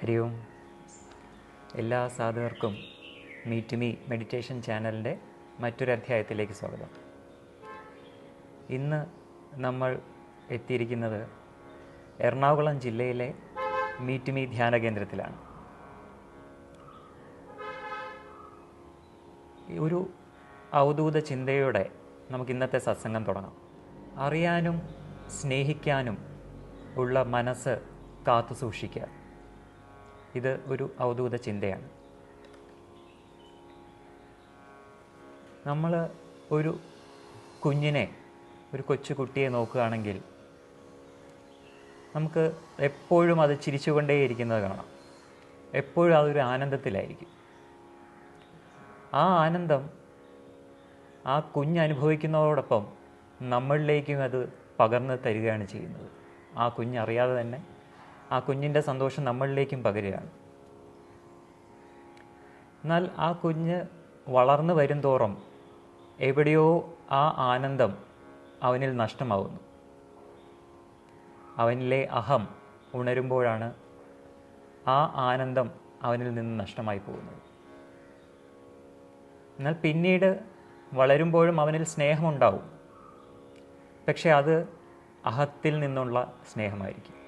ഹരി ഓം. എല്ലാ സാധുക്കർക്കും meet to me meditation ചാനലിൻ്റെ മറ്റൊരു അധ്യായത്തിലേക്ക് സ്വാഗതം. ഇന്ന് നമ്മൾ എത്തിയിരിക്കുന്നത് എറണാകുളം ജില്ലയിലെ മീറ്റ് ടു മീ ധ്യാന കേന്ദ്രത്തിലാണ്. ഒരു അവധൂത ചിന്തയോടെ നമുക്ക് ഇന്നത്തെ സത്സംഗം തുടങ്ങാം. അറിയാനും സ്നേഹിക്കാനും ഉള്ള മനസ്സ് കാത്തു സൂക്ഷിക്കുക. ഇത് ഒരു അവധൂത ചിന്തയാണ്. നമ്മൾ ഒരു കുഞ്ഞിനെ, ഒരു കൊച്ചുകുട്ടിയെ നോക്കുകയാണെങ്കിൽ നമുക്ക് എപ്പോഴും അത് ചിരിച്ചുകൊണ്ടേയിരിക്കുന്നത് കാണാം. എപ്പോഴും അതൊരു ആനന്ദത്തിലായിരിക്കും. ആ ആനന്ദം ആ കുഞ്ഞ് അനുഭവിക്കുന്നതോടൊപ്പം നമ്മളിലേക്കും അത് പകർന്ന് തരികയാണ് ചെയ്യുന്നത്. ആ കുഞ്ഞറിയാതെ തന്നെ ആ കുഞ്ഞിൻ്റെ സന്തോഷം നമ്മളിലേക്കും പകരുകയാണ്. എന്നാൽ ആ കുഞ്ഞ് വളർന്നു വരും തോറും എവിടെയോ ആ ആനന്ദം അവനിൽ നഷ്ടമാവുന്നു. അവനിലെ അഹം ഉണരുമ്പോഴാണ് ആ ആനന്ദം അവനിൽ നിന്ന് നഷ്ടമായി പോകുന്നത്. എന്നാൽ പിന്നീട് വളരുമ്പോഴും അവനിൽ സ്നേഹമുണ്ടാവും. പക്ഷെ അത് അഹത്തിൽ നിന്നുള്ള സ്നേഹമായിരിക്കും.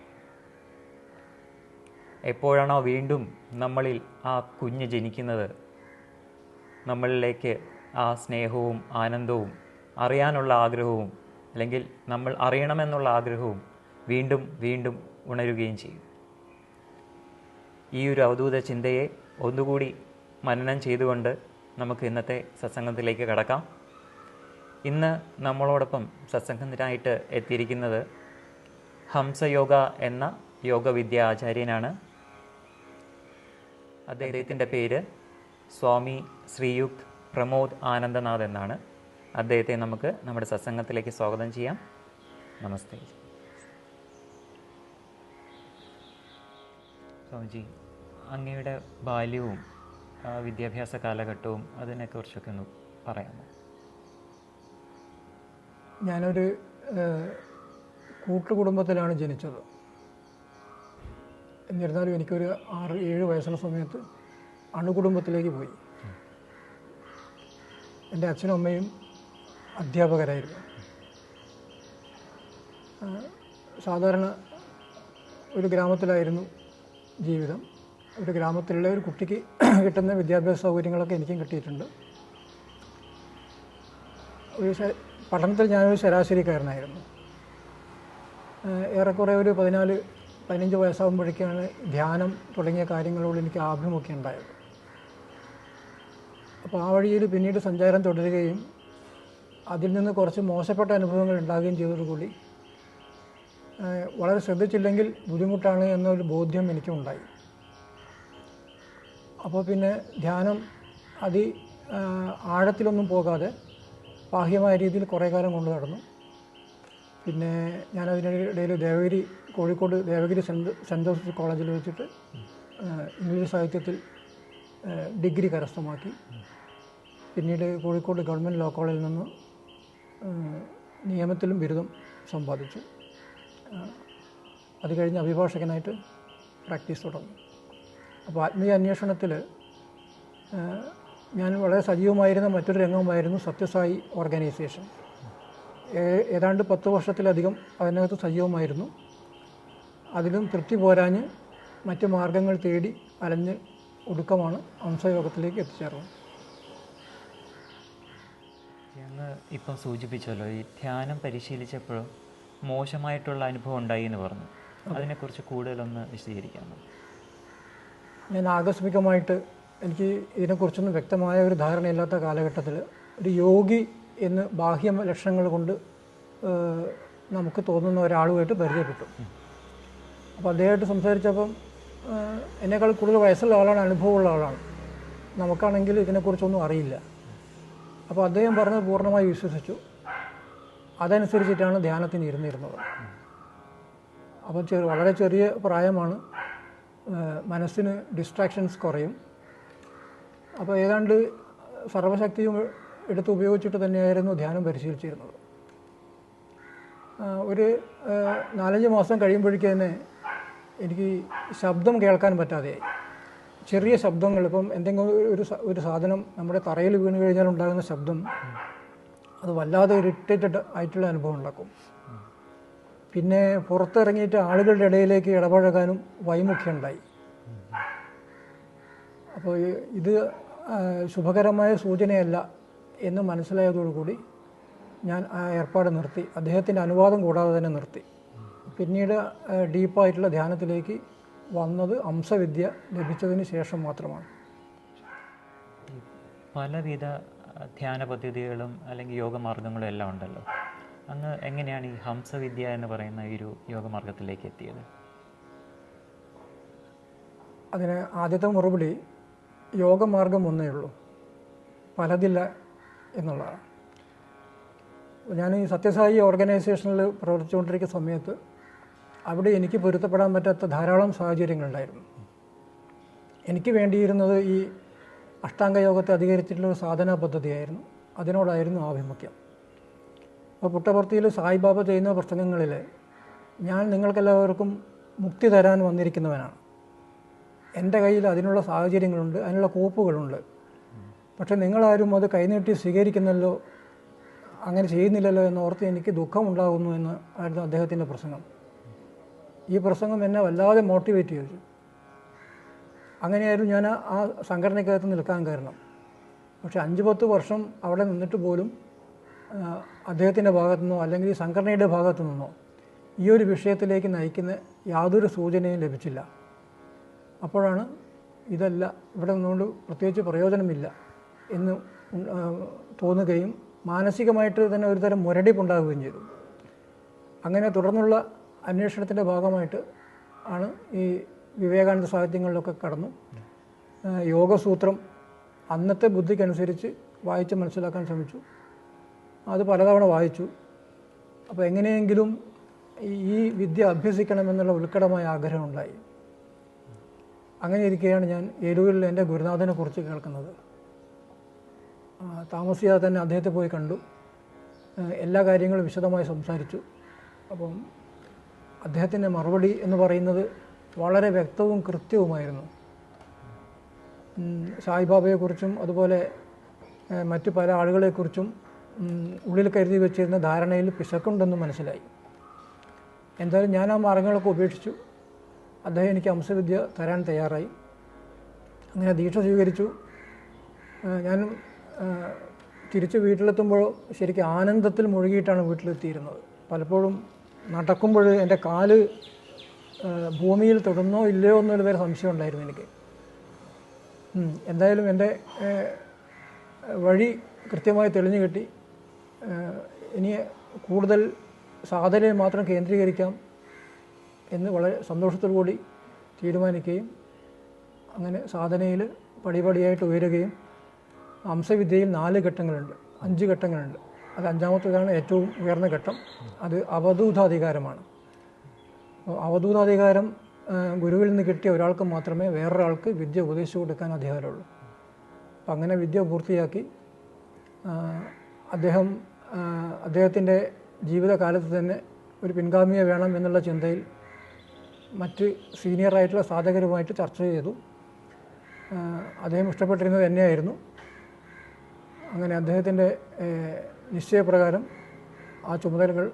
എപ്പോഴാണോ വീണ്ടും നമ്മളിൽ ആ കുഞ്ഞ് ജനിക്കുന്നത്, നമ്മളിലേക്ക് ആ സ്നേഹവും ആനന്ദവും അറിയാനുള്ള ആഗ്രഹവും അല്ലെങ്കിൽ നമ്മൾ അറിയണമെന്നുള്ള ആഗ്രഹവും വീണ്ടും വീണ്ടും ഉണരുകയും ചെയ്യും. ഈ ഒരു അവധൂത ചിന്തയെ ഒന്നുകൂടി മനനം ചെയ്തുകൊണ്ട് നമുക്ക് ഇന്നത്തെ സത്സംഗത്തിലേക്ക് കടക്കാം. ഇന്ന് നമ്മളോടൊപ്പം സത്സംഗത്തിനായിട്ട് എത്തിയിരിക്കുന്നത് ഹംസയോഗ എന്ന യോഗവിദ്യ ആചാര്യനാണ്. അദ്ദേഹത്തിൻ്റെ പേര് സ്വാമി ശ്രീയുക്ത് പ്രമോദ് ആനന്ദനാഥ് എന്നാണ്. അദ്ദേഹത്തെ നമുക്ക് നമ്മുടെ സത്സംഗത്തിലേക്ക് സ്വാഗതം ചെയ്യാം. നമസ്തേ സ്വാമിജി. അങ്ങയുടെ ബാല്യവും വിദ്യാഭ്യാസ കാലഘട്ടവും അതിനെക്കുറിച്ചൊക്കെ ഒന്ന് പറയാമോ? ഞാനൊരു കൂട്ടുകുടുംബത്തിലാണ് ജനിച്ചത്. എന്നിരുന്നാലും എനിക്കൊരു 6-7 വയസ്സുള്ള സമയത്ത് അണുകുടുംബത്തിലേക്ക് പോയി. എൻ്റെ അച്ഛനും അമ്മയും അധ്യാപകരായിരുന്നു. സാധാരണ ഒരു ഗ്രാമത്തിലായിരുന്നു ജീവിതം. ഒരു ഗ്രാമത്തിലുള്ള ഒരു കുട്ടിക്ക് കിട്ടുന്ന വിദ്യാഭ്യാസ സൗകര്യങ്ങളൊക്കെ എനിക്കും കിട്ടിയിട്ടുണ്ട്. പഠനത്തിൽ ഞാനൊരു ശരാശരിക്കാരനായിരുന്നു. ഏറെക്കുറെ ഒരു 14-15 വയസ്സാകുമ്പോഴേക്കാണ് ധ്യാനം തുടങ്ങിയ കാര്യങ്ങളോട് എനിക്ക് ആഭിമുഖ്യം ഉണ്ടായത്. അപ്പോൾ ആ വഴിയിൽ പിന്നീട് സഞ്ചാരം തുടരുകയും അതിൽ നിന്ന് കുറച്ച് മോശപ്പെട്ട അനുഭവങ്ങൾ ഉണ്ടാകുകയും ചെയ്തതോടുകൂടി വളരെ ശ്രദ്ധിച്ചില്ലെങ്കിൽ ബുദ്ധിമുട്ടാണ് എന്നൊരു ബോധ്യം എനിക്കുണ്ടായി. അപ്പോൾ പിന്നെ ധ്യാനം ആഴത്തിലൊന്നും പോകാതെ ബാഹ്യമായ രീതിയിൽ കുറേ കാലം കൊണ്ടു നടന്നു. പിന്നെ ഞാനതിനിടയിൽ കോഴിക്കോട് ദേവഗിരി സെൻറ്റ് ജോസഫ് കോളേജിൽ വെച്ചിട്ട് ഇംഗ്ലീഷ് സാഹിത്യത്തിൽ ഡിഗ്രി കരസ്ഥമാക്കി. പിന്നീട് കോഴിക്കോട് ഗവൺമെൻറ് ലോ കോളേജിൽ നിന്ന് നിയമത്തിലും ബിരുദം സമ്പാദിച്ചു. അത് കഴിഞ്ഞ് അഭിഭാഷകനായിട്ട് പ്രാക്ടീസ് തുടങ്ങി. അപ്പോൾ ആത്മീയ അന്വേഷണത്തിൽ ഞാൻ വളരെ സജീവമായിരുന്ന മറ്റൊരു രംഗമായിരുന്നു സത്യസായി ഓർഗനൈസേഷൻ. ഏതാണ്ട് 10 വർഷത്തിലധികം അതിനകത്ത് സജീവമായിരുന്നു. അതിലും തൃപ്തി പോരാഞ്ഞ് മറ്റ് മാർഗങ്ങൾ തേടി അലഞ്ഞ് ഒടുക്കമാണ് ഹംസയോഗത്തിലേക്ക് എത്തിച്ചേർന്നത്. അങ്ങ് ഇപ്പം സൂചിപ്പിച്ചല്ലോ, ഈ ധ്യാനം പരിശീലിച്ചപ്പോഴും മോശമായിട്ടുള്ള അനുഭവം ഉണ്ടായി എന്ന് പറഞ്ഞു. അതിനെക്കുറിച്ച് കൂടുതലൊന്ന് വിശദീകരിക്കാമോ? ഞാൻ ആകസ്മികമായിട്ട്, എനിക്ക് ഇതിനെക്കുറിച്ചൊന്നും വ്യക്തമായ ഒരു ധാരണയില്ലാത്ത കാലഘട്ടത്തിൽ ഒരു യോഗി എന്ന് ബാഹ്യ ലക്ഷണങ്ങൾ കൊണ്ട് നമുക്ക് തോന്നുന്ന ഒരാളുമായിട്ട് പരിചയപ്പെട്ടു. അപ്പോൾ അദ്ദേഹമായിട്ട് സംസാരിച്ചപ്പം എന്നേക്കാൾ കൂടുതൽ വയസ്സുള്ള ആളാണ്, അനുഭവമുള്ള ആളാണ്. നമുക്കാണെങ്കിൽ ഇതിനെക്കുറിച്ചൊന്നും അറിയില്ല. അപ്പോൾ അദ്ദേഹം പറഞ്ഞത് പൂർണ്ണമായി വിശ്വസിച്ചു. അതനുസരിച്ചിട്ടാണ് ധ്യാനത്തിന് ഇരുന്നിരുന്നത്. അപ്പോൾ വളരെ ചെറിയ പ്രായമാണ്, മനസ്സിന് ഡിസ്ട്രാക്ഷൻസ് കുറയും. അപ്പോൾ ഏതാണ്ട് സർവശക്തിയും എടുത്ത് ഉപയോഗിച്ചിട്ട് തന്നെയായിരുന്നു ധ്യാനം പരിശീലിച്ചിരുന്നത്. ഒരു 4-5 മാസം കഴിയുമ്പോഴേക്ക് തന്നെ എനിക്ക് ശബ്ദം കേൾക്കാൻ പറ്റാതെയായി. ചെറിയ ശബ്ദങ്ങൾ, ഇപ്പം എന്തെങ്കിലും ഒരു സാധനം നമ്മുടെ തറയിൽ വീണ് കഴിഞ്ഞാൽ ഉണ്ടാകുന്ന ശബ്ദം, അത് വല്ലാതെ ഇറിറ്റേറ്റഡ് ആയിട്ടുള്ള അനുഭവം ഉണ്ടാക്കും. പിന്നെ പുറത്തിറങ്ങിയിട്ട് ആളുകളുടെ ഇടയിലേക്ക് ഇടപഴകാനും വൈമുഖ്യമുണ്ടായി. അപ്പോൾ ഇത് ശുഭകരമായ സൂചനയല്ല എന്ന് മനസ്സിലായതോടുകൂടി ഞാൻ ആ ഏർപ്പാട് നിർത്തി. അദ്ദേഹത്തിൻ്റെ അനുവാദം കൂടാതെ തന്നെ നിർത്തി. പിന്നീട് ഡീപ്പായിട്ടുള്ള ധ്യാനത്തിലേക്ക് വന്നത് അംശവിദ്യ ലഭിച്ചതിന് ശേഷം മാത്രമാണ്. പലവിധ ധ്യാന പദ്ധതികളും അല്ലെങ്കിൽ യോഗമാർഗങ്ങളും എല്ലാം ഉണ്ടല്ലോ. അങ്ങ് എങ്ങനെയാണ് ഈ ഹംസവിദ്യ എന്ന് പറയുന്ന ഈ ഒരു യോഗമാർഗത്തിലേക്ക് എത്തിയത്? അതിന് ആദ്യത്തെ മറുപടി യോഗമാർഗം ഒന്നേ ഉള്ളൂ, പലതില്ല എന്നുള്ളതാണ്. ഞാൻ ഈ സത്യസായി ഓർഗനൈസേഷനിൽ പ്രവർത്തിച്ചുകൊണ്ടിരിക്കുന്ന സമയത്ത് അവിടെ എനിക്ക് പൊരുത്തപ്പെടാൻ പറ്റാത്ത ധാരാളം സാഹചര്യങ്ങളുണ്ടായിരുന്നു. എനിക്ക് വേണ്ടിയിരുന്നത് ഈ അഷ്ടാംഗ യോഗത്തെ അധികരിച്ചിട്ടുള്ള ഒരു സാധനാ പദ്ധതിയായിരുന്നു. അതിനോടായിരുന്നു ആഭിമുഖ്യം. അപ്പോൾ പുട്ടപർത്തിയിൽ സായിബാബ ചെയ്യുന്ന പ്രസംഗങ്ങളിൽ ഞാൻ നിങ്ങൾക്കെല്ലാവർക്കും മുക്തി തരാൻ വന്നിരിക്കുന്നവനാണ്, എൻ്റെ കയ്യിൽ അതിനുള്ള സാഹചര്യങ്ങളുണ്ട്, അതിനുള്ള കോപ്പുകളുണ്ട്, പക്ഷേ നിങ്ങളാരും അത് കൈനീട്ടി സ്വീകരിക്കുന്നല്ലോ, അങ്ങനെ ചെയ്യുന്നില്ലല്ലോ എന്നോർത്ത് എനിക്ക് ദുഃഖമുണ്ടാകുന്നു എന്ന് ആയിരുന്നു അദ്ദേഹത്തിൻ്റെ പ്രസംഗം. ഈ പ്രസംഗം എന്നെ വല്ലാതെ മോട്ടിവേറ്റ് ചെയ്തു. അങ്ങനെയായിരുന്നു ഞാൻ ആ സംഘടനയ്ക്കകത്ത് നിൽക്കാൻ കാരണം. പക്ഷേ 5-10 വർഷം അവിടെ നിന്നിട്ട് പോലും അദ്ദേഹത്തിൻ്റെ ഭാഗത്തു നിന്നോ അല്ലെങ്കിൽ ഈ സംഘടനയുടെ ഭാഗത്തു നിന്നോ ഈ ഒരു വിഷയത്തിലേക്ക് നയിക്കുന്ന യാതൊരു സൂചനയും ലഭിച്ചില്ല. അപ്പോഴാണ് ഇതല്ല, ഇവിടെ നിന്നുകൊണ്ട് പ്രത്യേകിച്ച് പ്രയോജനമില്ല എന്ന് തോന്നുകയും മാനസികമായിട്ട് തന്നെ ഒരു തരം മുരടിപ്പുണ്ടാകുകയും ചെയ്തു. അങ്ങനെ തുടർന്നുള്ള അന്വേഷണത്തിൻ്റെ ഭാഗമായിട്ട് ആണ് ഈ വിവേകാനന്ദ സാഹിത്യങ്ങളിലൊക്കെ കടന്നു യോഗസൂത്രം അന്നത്തെ ബുദ്ധിക്കനുസരിച്ച് വായിച്ച് മനസ്സിലാക്കാൻ ശ്രമിച്ചു. അത് പലതവണ വായിച്ചു. അപ്പോൾ എങ്ങനെയെങ്കിലും ഈ വിദ്യ അഭ്യസിക്കണമെന്നുള്ള ഉത്കടമായ ആഗ്രഹമുണ്ടായി. അങ്ങനെ ഇരിക്കുകയാണ് ഞാൻ ഏരൂരിൽ എൻ്റെ ഗുരുനാഥനെ കുറിച്ച് കേൾക്കുന്നത്. താമസിയാതെ തന്നെ അദ്ദേഹത്തെ പോയി കണ്ടു. എല്ലാ കാര്യങ്ങളും വിശദമായി സംസാരിച്ചു. അപ്പം അദ്ദേഹത്തിൻ്റെ മറുപടി എന്ന് പറയുന്നത് വളരെ വ്യക്തവും കൃത്യവുമായിരുന്നു. സായിബാബയെക്കുറിച്ചും അതുപോലെ മറ്റു പല ആളുകളെക്കുറിച്ചും ഉള്ളിൽ കരുതി വെച്ചിരുന്ന ധാരണയിൽ പിശക്കുണ്ടെന്ന് മനസ്സിലായി. എന്തായാലും ഞാൻ ആ മാർഗങ്ങളൊക്കെ ഉപേക്ഷിച്ചു. അദ്ദേഹം എനിക്ക് അംശവിദ്യ തരാൻ തയ്യാറായി. അങ്ങനെ ദീക്ഷ സ്വീകരിച്ചു. ഞാൻ തിരിച്ച് വീട്ടിലെത്തുമ്പോൾ ശരിക്കും ആനന്ദത്തിൽ മുഴുകിയിട്ടാണ് വീട്ടിലെത്തിയിരുന്നത്. പലപ്പോഴും നടക്കുമ്പോൾ എൻ്റെ കാല് ഭൂമിയിൽ തൊടുന്നോ ഇല്ലയോ എന്നൊരു വരെ സംശയം ഉണ്ടായിരുന്നു എനിക്ക്. എന്തായാലും എൻ്റെ വഴി കൃത്യമായി തെളിഞ്ഞു കിട്ടി. ഇനി കൂടുതൽ സാധനയെ മാത്രം കേന്ദ്രീകരിക്കാം എന്ന് വളരെ സന്തോഷത്തോടുകൂടി തീരുമാനിക്കുകയും അങ്ങനെ സാധനയിൽ പടിപടിയായിട്ട് ഉയരുകയും അംശവിദ്യയിൽ 4 ഘട്ടങ്ങളുണ്ട്, 5 ഘട്ടങ്ങളുണ്ട്. അത് 5ാമത്തേതാണ് ഏറ്റവും ഉയർന്ന ഘട്ടം. അത് അവധൂതാധികാരമാണ്. അവധൂതാധികാരം ഗുരുവിൽ നിന്ന് കിട്ടിയ ഒരാൾക്ക് മാത്രമേ വേറൊരാൾക്ക് വിദ്യ ഉപദേശിച്ചു കൊടുക്കാൻ അധികാരമുള്ളൂ. അപ്പം അങ്ങനെ വിദ്യ പൂർത്തിയാക്കി അദ്ദേഹത്തിൻ്റെ ജീവിതകാലത്ത് തന്നെ ഒരു പിൻഗാമിയെ വേണം എന്നുള്ള ചിന്തയിൽ മറ്റ് സീനിയറായിട്ടുള്ള സാധകരുമായിട്ട് ചർച്ച ചെയ്തു. അദ്ദേഹം ഇഷ്ടപ്പെട്ടിരുന്നത് എന്നെയായിരുന്നു. അങ്ങനെ അദ്ദേഹത്തിൻ്റെ നിശ്ചയപ്രകാരം ആ ചുമതലകൾ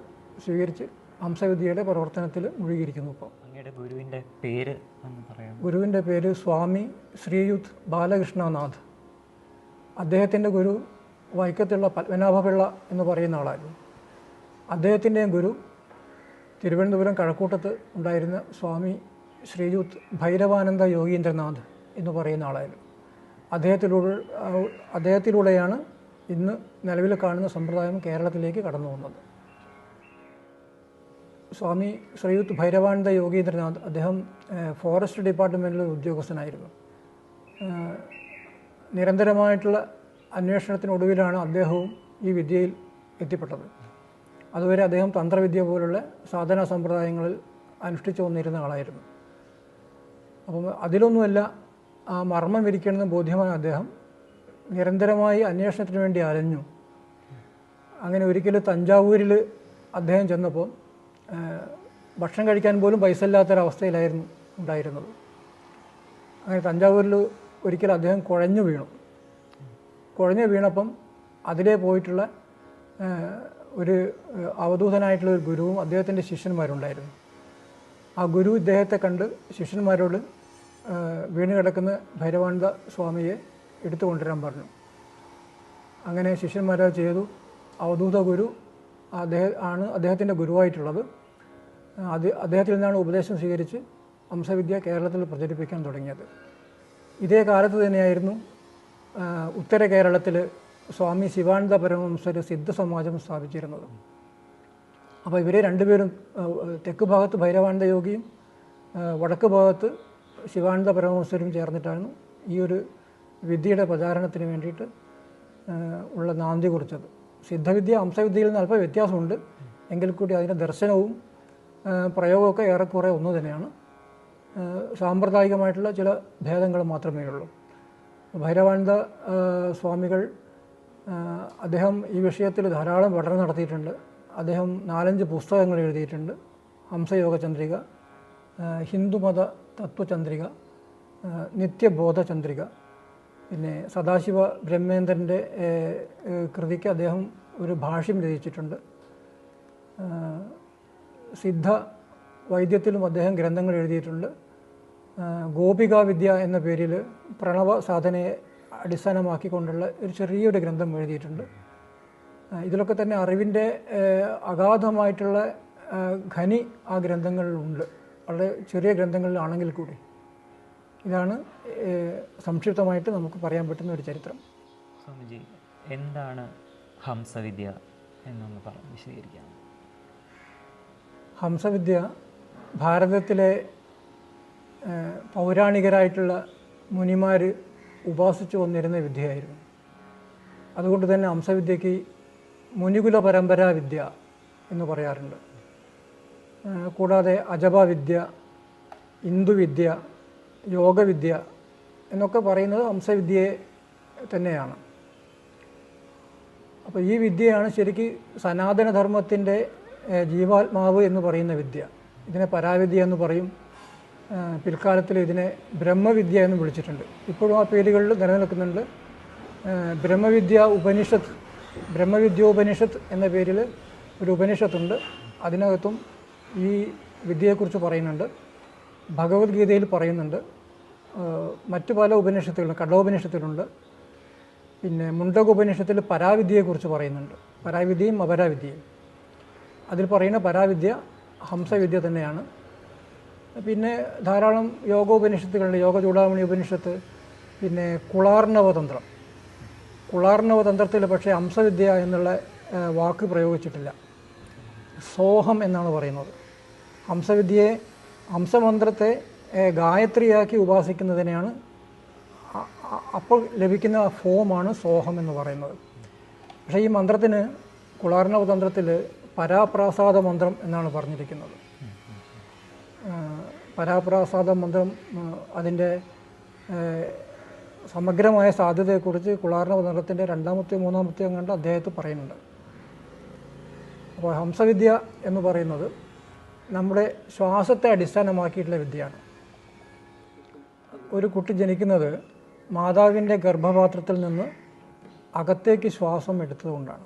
സ്വീകരിച്ച് ഹംസവിദ്യയുടെ പ്രവർത്തനത്തിൽ മുഴുകിയിരിക്കുന്നു. ഇപ്പോൾ അങ്ങയുടെ ഗുരുവിൻ്റെ പേര് എന്ന് പറയാം? ഗുരുവിൻ്റെ പേര് സ്വാമി ശ്രീയുത് ബാലകൃഷ്ണനാഥ്. അദ്ദേഹത്തിൻ്റെ ഗുരു വൈക്കത്തുള്ള പത്മനാഭപിള്ള എന്ന് പറയുന്ന ആളായിരുന്നു. അദ്ദേഹത്തിൻ്റെയും ഗുരു തിരുവനന്തപുരം കഴക്കൂട്ടത്ത് ഉണ്ടായിരുന്ന സ്വാമി ശ്രീയുത് ഭൈരവാനന്ദ യോഗീന്ദ്രനാഥ് എന്ന് പറയുന്ന ആളായിരുന്നു. അദ്ദേഹത്തിലൂടെയാണ് ഇന്ന് നിലവിൽ കാണുന്ന സമ്പ്രദായം കേരളത്തിലേക്ക് കടന്നു വന്നത്. സ്വാമി ശ്രീയുത് ഭൈരവാനന്ദ യോഗീന്ദ്രനാഥ് അദ്ദേഹം ഫോറസ്റ്റ് ഡിപ്പാർട്ട്മെൻറ്റിലെ ഉദ്യോഗസ്ഥനായിരുന്നു. നിരന്തരമായിട്ടുള്ള അന്വേഷണത്തിനൊടുവിലാണ് അദ്ദേഹവും ഈ വിദ്യയിൽ എത്തിപ്പെട്ടത്. അതുവരെ അദ്ദേഹം തന്ത്രവിദ്യ പോലുള്ള സാധനാ സമ്പ്രദായങ്ങളിൽ അനുഷ്ഠിച്ചു വന്നിരുന്ന ആളായിരുന്നു. അപ്പം അതിലൊന്നുമല്ല ആ മർമ്മം ഇരിക്കണമെന്ന് ബോധ്യമായ അദ്ദേഹം നിരന്തരമായി അന്വേഷണത്തിന് വേണ്ടി അലഞ്ഞു. അങ്ങനെ ഒരിക്കൽ തഞ്ചാവൂരിൽ അദ്ദേഹം ചെന്നപ്പോൾ ഭക്ഷണം കഴിക്കാൻ പോലും പൈസ ഇല്ലാത്തൊരവസ്ഥയിലായിരുന്നു ഉണ്ടായിരുന്നത്. അങ്ങനെ തഞ്ചാവൂരിൽ ഒരിക്കൽ അദ്ദേഹം കുഴഞ്ഞു വീണപ്പം അതിലേ പോയിട്ടുള്ള ഒരു അവധൂതനായിട്ടുള്ള ഒരു ഗുരുവും അദ്ദേഹത്തിൻ്റെ ശിഷ്യന്മാരുണ്ടായിരുന്നു. ആ ഗുരു ഇദ്ദേഹത്തെ കണ്ട് ശിഷ്യന്മാരോട് വീണ് കിടക്കുന്ന ഭൈരവാനന്ദ സ്വാമിയെ എടുത്തു കൊണ്ടുവരാൻ പറഞ്ഞു. അങ്ങനെ ശിഷ്യന്മാരത് ചെയ്തു. അവധൂത ഗുരു അദ്ദേഹത്തിൻ്റെ ഗുരുവായിട്ടുള്ളത്. അദ്ദേഹത്തിൽ നിന്നാണ് ഉപദേശം സ്വീകരിച്ച് ഹംസവിദ്യ കേരളത്തിൽ പ്രചരിപ്പിക്കാൻ തുടങ്ങിയത്. ഇതേ കാലത്ത് തന്നെയായിരുന്നു ഉത്തര കേരളത്തിൽ സ്വാമി ശിവാനന്ദ പരമഹംസർ സിദ്ധസമാജം സ്ഥാപിച്ചിരുന്നത്. അപ്പോൾ ഇവരെ രണ്ടുപേരും തെക്ക് ഭാഗത്ത് ഭൈരവാനന്ദ യോഗിയും വടക്ക് ഭാഗത്ത് ശിവാനന്ദ പരമഹംസരും ചേർന്നിട്ടാണ് ഈ ഒരു വിദ്യയുടെ പ്രചാരണത്തിന് വേണ്ടിയിട്ട് ഉള്ള നാന്ദി കുറിച്ചത്. സിദ്ധവിദ്യ ഹംസവിദ്യയിൽ നിന്ന് അല്പം വ്യത്യാസമുണ്ട്, എങ്കിൽ കൂടി അതിൻ്റെ ദർശനവും പ്രയോഗമൊക്കെ ഏറെക്കുറെ ഒന്നു തന്നെയാണ്. സാമ്പ്രദായികമായിട്ടുള്ള ചില ഭേദങ്ങൾ മാത്രമേ ഉള്ളൂ. ഭൈരവാനന്ദ സ്വാമികൾ അദ്ദേഹം ഈ വിഷയത്തിൽ ധാരാളം പഠനം നടത്തിയിട്ടുണ്ട്. അദ്ദേഹം 4-5 പുസ്തകങ്ങൾ എഴുതിയിട്ടുണ്ട്. ഹംസയോഗ ചന്ദ്രിക, ഹിന്ദുമത തത്വചന്ദ്രിക, നിത്യബോധ ചന്ദ്രിക, പിന്നെ സദാശിവ ബ്രഹ്മേന്ദ്രൻ്റെ കൃതിക്ക് അദ്ദേഹം ഒരു ഭാഷ്യം രചിച്ചിട്ടുണ്ട്. സിദ്ധ വൈദ്യത്തിലും അദ്ദേഹം ഗ്രന്ഥങ്ങൾ എഴുതിയിട്ടുണ്ട്. ഗോപികാ വിദ്യ എന്ന പേരിൽ പ്രണവ സാധനയെ അടിസ്ഥാനമാക്കിക്കൊണ്ടുള്ള ഒരു ചെറിയൊരു ഗ്രന്ഥം എഴുതിയിട്ടുണ്ട്. ഇതിലൊക്കെ തന്നെ അറിവിൻ്റെ അഗാധമായിട്ടുള്ള ഖനി ആ ഗ്രന്ഥങ്ങളിലുണ്ട്, വളരെ ചെറിയ ഗ്രന്ഥങ്ങളിലാണെങ്കിൽ കൂടി. ഇതാണ് സംക്ഷിപ്തമായിട്ട് നമുക്ക് പറയാൻ പറ്റുന്ന ഒരു ചരിത്രം. സ്വാമിജി, എന്താണ് ഹംസവിദ്യ എന്നൊന്ന് വിശദീകരിക്കാം? ഹംസവിദ്യ ഭാരതത്തിലെ പൗരാണികരായിട്ടുള്ള മുനിമാർ ഉപാസിച്ചു വന്നിരുന്ന വിദ്യയായിരുന്നു. അതുകൊണ്ട് തന്നെ ഹംസവിദ്യയ്ക്ക് മുനികുല പരമ്പരാ വിദ്യ എന്ന് പറയാറുണ്ട്. കൂടാതെ അജപവിദ്യ, ഇന്ദുവിദ്യ, യോഗവിദ്യ എന്നൊക്കെ പറയുന്നത് ഹംസവിദ്യയെ തന്നെയാണ്. അപ്പോൾ ഈ വിദ്യയാണ് ശരിക്ക് സനാതനധർമ്മത്തിൻ്റെ ജീവാത്മാവ് എന്ന് പറയുന്ന വിദ്യ. ഇതിനെ പരാവിദ്യ എന്ന് പറയും. പിൽക്കാലത്തിൽ ഇതിനെ ബ്രഹ്മവിദ്യ എന്ന് വിളിച്ചിട്ടുണ്ട്. ഇപ്പോഴും ആ പേരുകളിൽ നിലനിൽക്കുന്നുണ്ട്. ബ്രഹ്മവിദ്യോപനിഷത്ത് എന്ന പേരിൽ ഒരു ഉപനിഷത്തുണ്ട്. അതിനകത്തും ഈ വിദ്യയെക്കുറിച്ച് പറയുന്നുണ്ട്. ഭഗവത്ഗീതയിൽ പറയുന്നുണ്ട്. മറ്റു പല ഉപനിഷത്തുകളും കഠോപനിഷത്തിലുണ്ട്. പിന്നെ മുണ്ടകോപനിഷത്തിൽ പരാവിദ്യയെക്കുറിച്ച് പറയുന്നുണ്ട്. പരാവിദ്യയും അപരാവിദ്യയും. അതിൽ പറയുന്ന പരാവിദ്യ ഹംസവിദ്യ തന്നെയാണ്. പിന്നെ ധാരാളം യോഗോപനിഷത്തുകളുണ്ട്. യോഗചൂടാമണി ഉപനിഷത്ത്, പിന്നെ കുളാർണവതന്ത്രത്തിൽ പക്ഷേ ഹംസവിദ്യ എന്നുള്ള വാക്ക് പ്രയോഗിച്ചിട്ടില്ല. സോഹം എന്നാണ് പറയുന്നത്. ഹംസവിദ്യയെ, ഹംസമന്ത്രത്തെ ഗായത്രിയാക്കി ഉപാസിക്കുന്നതിനെയാണ് അപ്പോൾ ലഭിക്കുന്ന ഫോമാണ് സോഹം എന്ന് പറയുന്നത്. പക്ഷേ ഈ മന്ത്രത്തിന് കുളാർണവതന്ത്രത്തിൽ പരാപ്രാസാദ മന്ത്രം എന്നാണ് പറഞ്ഞിരിക്കുന്നത്. പരാപ്രാസാദ മന്ത്രം അതിൻ്റെ സമഗ്രമായ സാധ്യതയെക്കുറിച്ച് കുളാർണവതന്ത്രത്തിൻ്റെ 2-ാമത്തെയോ 3-ാമത്തെയോ കണ്ട് അദ്ദേഹത്തെ പറയുന്നുണ്ട്. അപ്പോൾ ഹംസവിദ്യ എന്ന് പറയുന്നത് നമ്മുടെ ശ്വാസത്തെ അടിസ്ഥാനമാക്കിയിട്ടുള്ള വിദ്യയാണ്. ഒരു കുട്ടി ജനിക്കുന്നത് മാതാവിൻ്റെ ഗർഭപാത്രത്തിൽ നിന്ന് അകത്തേക്ക് ശ്വാസം എടുത്തതുകൊണ്ടാണ്.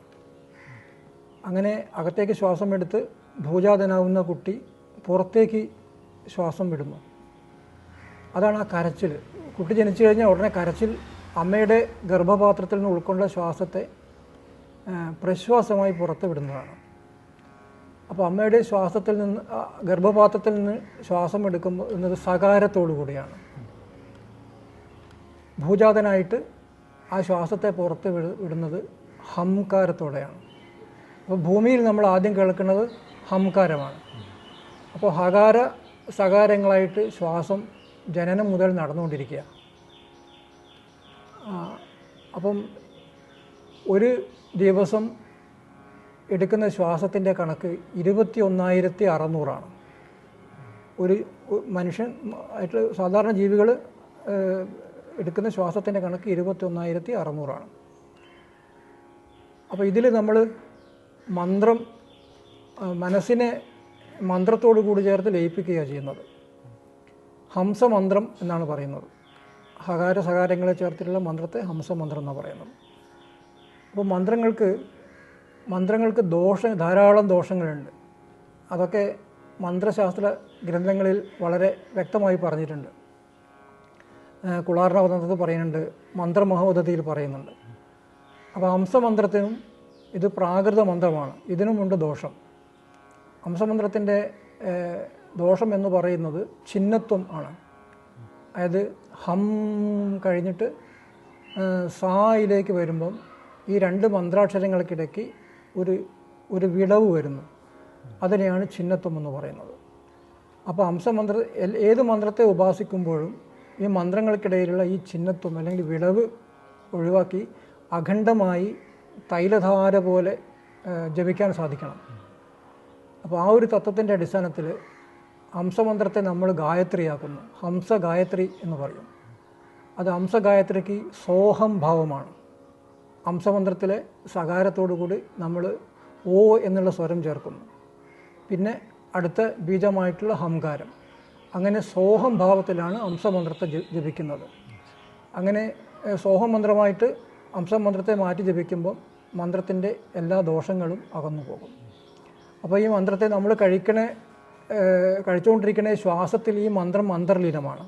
അങ്ങനെ അകത്തേക്ക് ശ്വാസം എടുത്ത് ഭൂജാതനാവുന്ന കുട്ടി പുറത്തേക്ക് ശ്വാസം വിടുന്നു. അതാണ് ആ കരച്ചിൽ. കുട്ടി ജനിച്ചു കഴിഞ്ഞാൽ ഉടനെ കരച്ചിൽ അമ്മയുടെ ഗർഭപാത്രത്തിൽ നിന്ന് ഉൾക്കൊണ്ട ശ്വാസത്തെ പ്രശ്വാസമായി പുറത്ത് വിടുന്നതാണ്. അപ്പോൾ അമ്മയുടെ ശ്വാസത്തിൽ നിന്ന്, ഗർഭപാത്രത്തിൽ നിന്ന് ശ്വാസം എടുക്കുമ്പോൾ എന്നത് സകാരത്തോടു കൂടിയാണ്. ഭൂജാതനായിട്ട് ആ ശ്വാസത്തെ പുറത്ത് വിടുന്നത് ഹംകാരത്തോടെയാണ്. അപ്പോൾ ഭൂമിയിൽ നമ്മൾ ആദ്യം കേൾക്കുന്നത് ഹംകാരമാണ്. അപ്പോൾ ഹകാര സകാരങ്ങളായിട്ട് ശ്വാസം ജനനം മുതൽ നടന്നുകൊണ്ടിരിക്കുക. അപ്പം ഒരു ദിവസം എടുക്കുന്ന ശ്വാസത്തിൻ്റെ കണക്ക് 21,600 ഒരു മനുഷ്യൻ ആയിട്ട് സാധാരണ ജീവികൾ എടുക്കുന്ന ശ്വാസത്തിൻ്റെ കണക്ക് 21,600. അപ്പോൾ ഇതിൽ നമ്മൾ മന്ത്രം മനസ്സിനെ മന്ത്രത്തോടു കൂടി ചേർത്ത് ലയിപ്പിക്കുകയാണ് ചെയ്യുന്നത്. ഹംസമന്ത്രം എന്നാണ് പറയുന്നത്. ഹകാര സകാരങ്ങളെ ചേർത്തിട്ടുള്ള മന്ത്രത്തെ ഹംസമന്ത്രം എന്നാണ് പറയുന്നത്. അപ്പോൾ മന്ത്രങ്ങൾക്ക് ധാരാളം ദോഷങ്ങളുണ്ട്. അതൊക്കെ മന്ത്രശാസ്ത്ര ഗ്രന്ഥങ്ങളിൽ വളരെ വ്യക്തമായി പറഞ്ഞിട്ടുണ്ട്. കുളാർണവതത്തിൽ പറയുന്നുണ്ട്, മന്ത്രമഹോദതിയിൽ പറയുന്നുണ്ട്. അപ്പോൾ ഹംസമന്ത്രത്തിനും ഇത് പ്രാകൃത മന്ത്രമാണ്, ഇതിനുമുണ്ട് ദോഷം. ഹംസമന്ത്രത്തിൻ്റെ ദോഷം എന്ന് പറയുന്നത് ഛിന്നത്വം ആണ്. അതായത് ഹം കഴിഞ്ഞിട്ട് സായിലേക്ക് വരുമ്പം ഈ രണ്ട് മന്ത്രാക്ഷരങ്ങൾക്കിടയ്ക്ക് ഒരു വിടവ് വരുന്നു. അതിനെയാണ് ഛിന്നത്വം എന്ന് പറയുന്നത്. അപ്പോൾ ഏത് മന്ത്രത്തെ ഉപാസിക്കുമ്പോഴും ഈ മന്ത്രങ്ങൾക്കിടയിലുള്ള ഈ ഛിന്നത്വം അല്ലെങ്കിൽ വിടവ് ഒഴിവാക്കി അഖണ്ഡമായി തൈലധാര പോലെ ജപിക്കാൻ സാധിക്കണം. അപ്പോൾ ആ ഒരു തത്വത്തിൻ്റെ അടിസ്ഥാനത്തിൽ ഹംസമന്ത്രത്തെ നമ്മൾ ഗായത്രിയാക്കുന്നു. ഹംസ ഗായത്രി എന്ന് പറയും. അത് ഹംസഗായത്രിക്ക് സോഹം ഭാവമാണ്. ഹംസമന്ത്രത്തിലെ സകാരത്തോടുകൂടി നമ്മൾ ഓ എന്നുള്ള സ്വരം ചേർക്കുന്നു. പിന്നെ അടുത്ത ബീജമായിട്ടുള്ള ഹംകാരം. അങ്ങനെ സോഹം ഭാവത്തിലാണ് ഹംസമന്ത്രത്തെ ജപിക്കുന്നത്. അങ്ങനെ സോഹം മന്ത്രമായിട്ട് ഹംസമന്ത്രത്തെ മാറ്റി ജപിക്കുമ്പോൾ മന്ത്രത്തിൻ്റെ എല്ലാ ദോഷങ്ങളും അകന്നു പോകും. അപ്പോൾ ഈ മന്ത്രത്തെ നമ്മൾ കഴിച്ചുകൊണ്ടിരിക്കുന്ന ശ്വാസത്തിൽ ഈ മന്ത്രം അന്തർലീനമാണ്.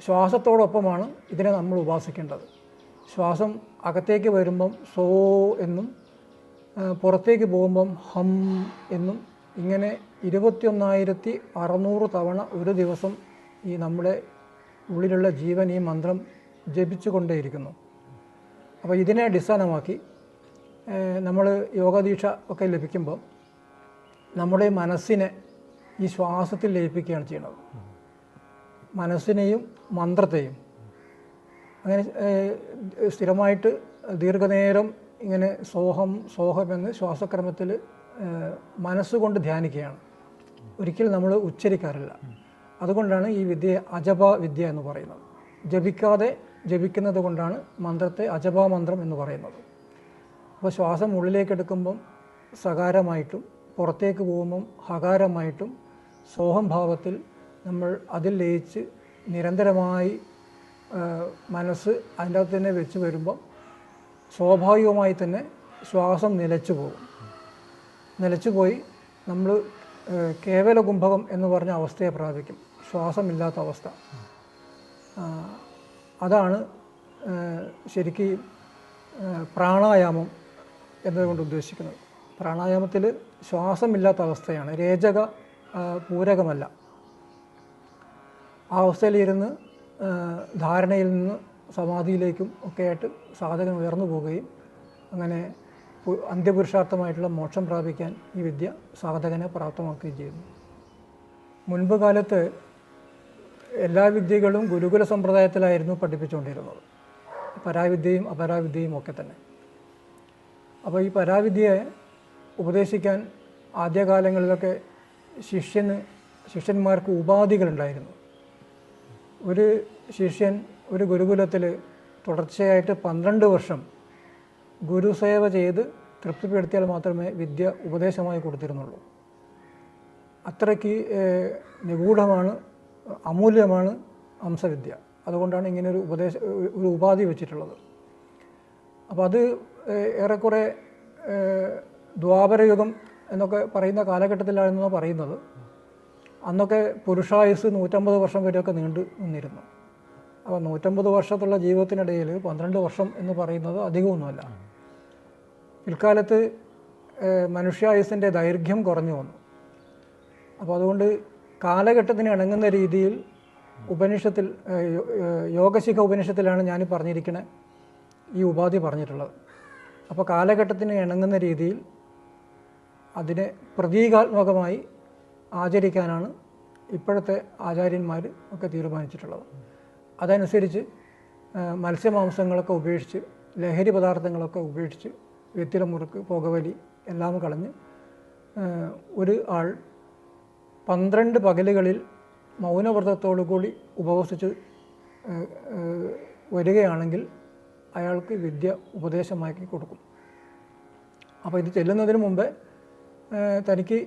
ശ്വാസത്തോടൊപ്പമാണ് ഇതിനെ നമ്മൾ ഉപാസിക്കേണ്ടത്. ശ്വാസം അകത്തേക്ക് വരുമ്പം സോ എന്നും പുറത്തേക്ക് പോകുമ്പം ഹം എന്നും ഇങ്ങനെ 21,600 തവണ ഒരു ദിവസം ഈ നമ്മുടെ ഉള്ളിലുള്ള ജീവൻ ഈ മന്ത്രം ജപിച്ചു കൊണ്ടേയിരിക്കുന്നു. അപ്പോൾ ഇതിനെ അടിസ്ഥാനമാക്കി നമ്മൾ യോഗദീക്ഷ ഒക്കെ ലഭിക്കുമ്പോൾ നമ്മുടെ മനസ്സിനെ ഈ ശ്വാസത്തിൽ ലയിപ്പിക്കുകയാണ് ചെയ്യുന്നത്. മനസ്സിനെയും മന്ത്രത്തെയും അങ്ങനെ സ്ഥിരമായിട്ട് ദീർഘനേരം ഇങ്ങനെ സോഹം എന്ന് ശ്വാസക്രമത്തിൽ മനസ്സുകൊണ്ട് ധ്യാനിക്കുകയാണ്. ഒരിക്കലും നമ്മൾ ഉച്ചരിക്കാറില്ല. അതുകൊണ്ടാണ് ഈ വിദ്യയെ അജപ വിദ്യ എന്ന് പറയുന്നത്. ജപിക്കാതെ ജപിക്കുന്നത് കൊണ്ടാണ് മന്ത്രത്തെ അജപാ മന്ത്രം എന്ന് പറയുന്നത്. അപ്പോൾ ശ്വാസം ഉള്ളിലേക്ക് എടുക്കുമ്പം സകാരമായിട്ടും പുറത്തേക്ക് പോകുമ്പം ഹകാരമായിട്ടും സോഹം ഭാവത്തിൽ നമ്മൾ അതിൽ ലയിച്ച് നിരന്തരമായി മനസ്സ് അതിൻ്റെ അകത്ത് തന്നെ വെച്ച് വരുമ്പം സ്വാഭാവികമായി തന്നെ ശ്വാസം നിലച്ചുപോയി നമ്മൾ കേവല കുംഭകം എന്ന് പറഞ്ഞ അവസ്ഥയെ പ്രാപിക്കും. ശ്വാസമില്ലാത്ത അവസ്ഥ. അതാണ് ശരിക്കും പ്രാണായാമം എന്നതുകൊണ്ട് ഉദ്ദേശിക്കുന്നത്. പ്രാണായാമത്തിൽ ശ്വാസമില്ലാത്ത അവസ്ഥയാണ്, രേചക പൂരകമല്ല. ആ അവസ്ഥയിലിരുന്ന് ധാരണയിൽ നിന്ന് സമാധിയിലേക്കും ഒക്കെയായിട്ട് സാധകൻ ഉയർന്നു പോവുകയും അങ്ങനെ അന്ത്യപുരുഷാർത്ഥമായിട്ടുള്ള മോക്ഷം പ്രാപിക്കാൻ ഈ വിദ്യ സാധകനെ പ്രാപ്തമാക്കുകയും ചെയ്യുന്നു. മുൻപ് കാലത്ത് എല്ലാ വിദ്യകളും ഗുരുകുല സമ്പ്രദായത്തിലായിരുന്നു പഠിപ്പിച്ചുകൊണ്ടിരുന്നത്, പരാവിദ്യയും അപരാവിദ്യയും ഒക്കെ തന്നെ. അപ്പോൾ ഈ പരാവിദ്യയെ ഉപദേശിക്കാൻ ആദ്യകാലങ്ങളിലൊക്കെ ശിഷ്യന്മാർക്ക് ഉപാധികളുണ്ടായിരുന്നു. ഒരു ശിഷ്യൻ ഒരു ഗുരുകുലത്തിൽ തുടർച്ചയായിട്ട് 12 വർഷം ഗുരുസേവ ചെയ്ത് തൃപ്തിപ്പെടുത്തിയാൽ മാത്രമേ വിദ്യ ഉപദേശമായി കൊടുത്തിരുന്നുള്ളൂ. അത്രയ്ക്ക് നിഗൂഢമാണ്, അമൂല്യമാണ് ഹംസവിദ്യ. അതുകൊണ്ടാണ് ഇങ്ങനെ ഒരു ഉപാധി വെച്ചിട്ടുള്ളത്. അപ്പോൾ അത് ഏറെക്കുറെ ദ്വാപരയുഗം എന്നൊക്കെ പറയുന്ന കാലഘട്ടത്തിലാണെന്ന് പറയുന്നത്. അന്നൊക്കെ പുരുഷായുസ് 150 വർഷം വരെയൊക്കെ നീണ്ടു നിന്നിരുന്നു. അപ്പോൾ 150 വർഷത്തുള്ള ജീവിതത്തിനിടയിൽ 12 വർഷം എന്ന് പറയുന്നത് അധികമൊന്നുമല്ല. പിൽക്കാലത്ത് മനുഷ്യായുസിൻ്റെ ദൈർഘ്യം കുറഞ്ഞു വന്നു. അപ്പോൾ അതുകൊണ്ട് കാലഘട്ടത്തിന് ഇണങ്ങുന്ന രീതിയിൽ ഉപനിഷത്തിൽ യോഗശിഖ ഉപനിഷത്തിലാണ് ഞാൻ പറഞ്ഞിരിക്കുന്നത് ഈ ഉപാധി പറഞ്ഞിട്ടുള്ളത്. അപ്പോൾ കാലഘട്ടത്തിന് ഇണങ്ങുന്ന രീതിയിൽ അതിനെ പ്രതീകാത്മകമായി ആചരിക്കാനാണ് ഇപ്പോഴത്തെ ആചാര്യന്മാർ ഒക്കെ തീരുമാനിച്ചിട്ടുള്ളത്. അതനുസരിച്ച് മത്സ്യമാംസങ്ങളൊക്കെ ഉപേക്ഷിച്ച് ലഹരി പദാർത്ഥങ്ങളൊക്കെ ഉപേക്ഷിച്ച് വെറ്റില, മുറുക്ക്, പുകവലി എല്ലാം കളഞ്ഞ് ഒരു ആൾ 12 പകലുകളിൽ മൗനവ്രതത്തോടു കൂടി ഉപവസിച്ച് വരികയാണെങ്കിൽ അയാൾക്ക് വിദ്യ ഉപദേശമാക്കി കൊടുക്കും. അപ്പോൾ ഇത് ചെല്ലുന്നതിന് മുമ്പേ തനിക്ക്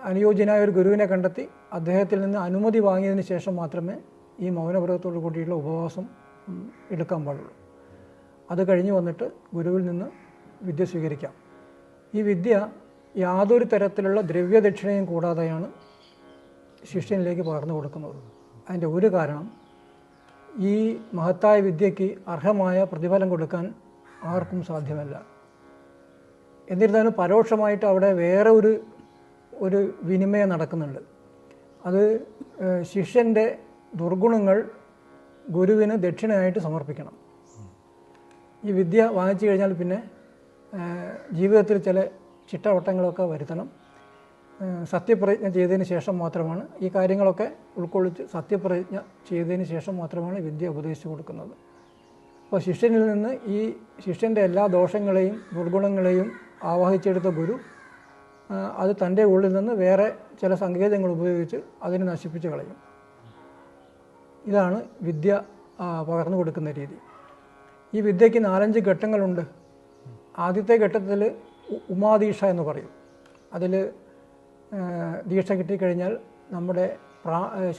അനുയോജ്യനായ ഒരു ഗുരുവിനെ കണ്ടെത്തി അദ്ദേഹത്തിൽ നിന്ന് അനുമതി വാങ്ങിയതിന് ശേഷം മാത്രമേ ഈ മൗനവ്രതത്തോടു കൂടിയുള്ള ഉപവാസം എടുക്കാൻ പാടുള്ളൂ. അത് കഴിഞ്ഞ് വന്നിട്ട് ഗുരുവിൽ നിന്ന് വിദ്യ സ്വീകരിക്കാം. ഈ വിദ്യ യാതൊരു തരത്തിലുള്ള ദ്രവ്യദക്ഷിണയും കൂടാതെയാണ് ശിഷ്യനിലേക്ക് പകർന്നു കൊടുക്കുന്നത്. അതിൻ്റെ ഒരു കാരണം, ഈ മഹത്തായ വിദ്യയ്ക്ക് അർഹമായ പ്രതിഫലം കൊടുക്കാൻ ആർക്കും സാധ്യമല്ല. എന്നിരുന്നാലും പരോക്ഷമായിട്ട് അവിടെ വേറെ ഒരു വിനിമയം നടക്കുന്നുണ്ട്. അത് ശിഷ്യൻ്റെ ദുർഗുണങ്ങൾ ഗുരുവിന് ദക്ഷിണയായിട്ട് സമർപ്പിക്കണം. ഈ വിദ്യ വാങ്ങിച്ചു കഴിഞ്ഞാൽ പിന്നെ ജീവിതത്തിൽ ചില ചിട്ടവട്ടങ്ങളൊക്കെ വരുത്തണം. സത്യപ്രതിജ്ഞ ചെയ്തതിന് ശേഷം മാത്രമാണ് ഈ കാര്യങ്ങളൊക്കെ ഉൾക്കൊള്ളിച്ച് സത്യപ്രതിജ്ഞ ചെയ്തതിന് ശേഷം മാത്രമാണ് വിദ്യ ഉപദേശിച്ചു കൊടുക്കുന്നത്. അപ്പോൾ ശിഷ്യനിൽ നിന്ന് ഈ ശിഷ്യൻ്റെ എല്ലാ ദോഷങ്ങളെയും ദുർഗുണങ്ങളെയും ആവാഹിച്ചെടുത്ത ഗുരു അത് തൻ്റെ ഉള്ളിൽ നിന്ന് വേറെ ചില സങ്കേതങ്ങൾ ഉപയോഗിച്ച് അതിനെ നശിപ്പിച്ച് കളയും. ഇതാണ് വിദ്യ പകർന്നു കൊടുക്കുന്ന രീതി. ഈ വിദ്യയ്ക്ക് 4-5 ഘട്ടങ്ങളുണ്ട്. ആദ്യത്തെ ഘട്ടത്തിൽ ഉമാദീക്ഷ എന്ന് പറയും. അതിൽ ദീക്ഷ കിട്ടിക്കഴിഞ്ഞാൽ നമ്മുടെ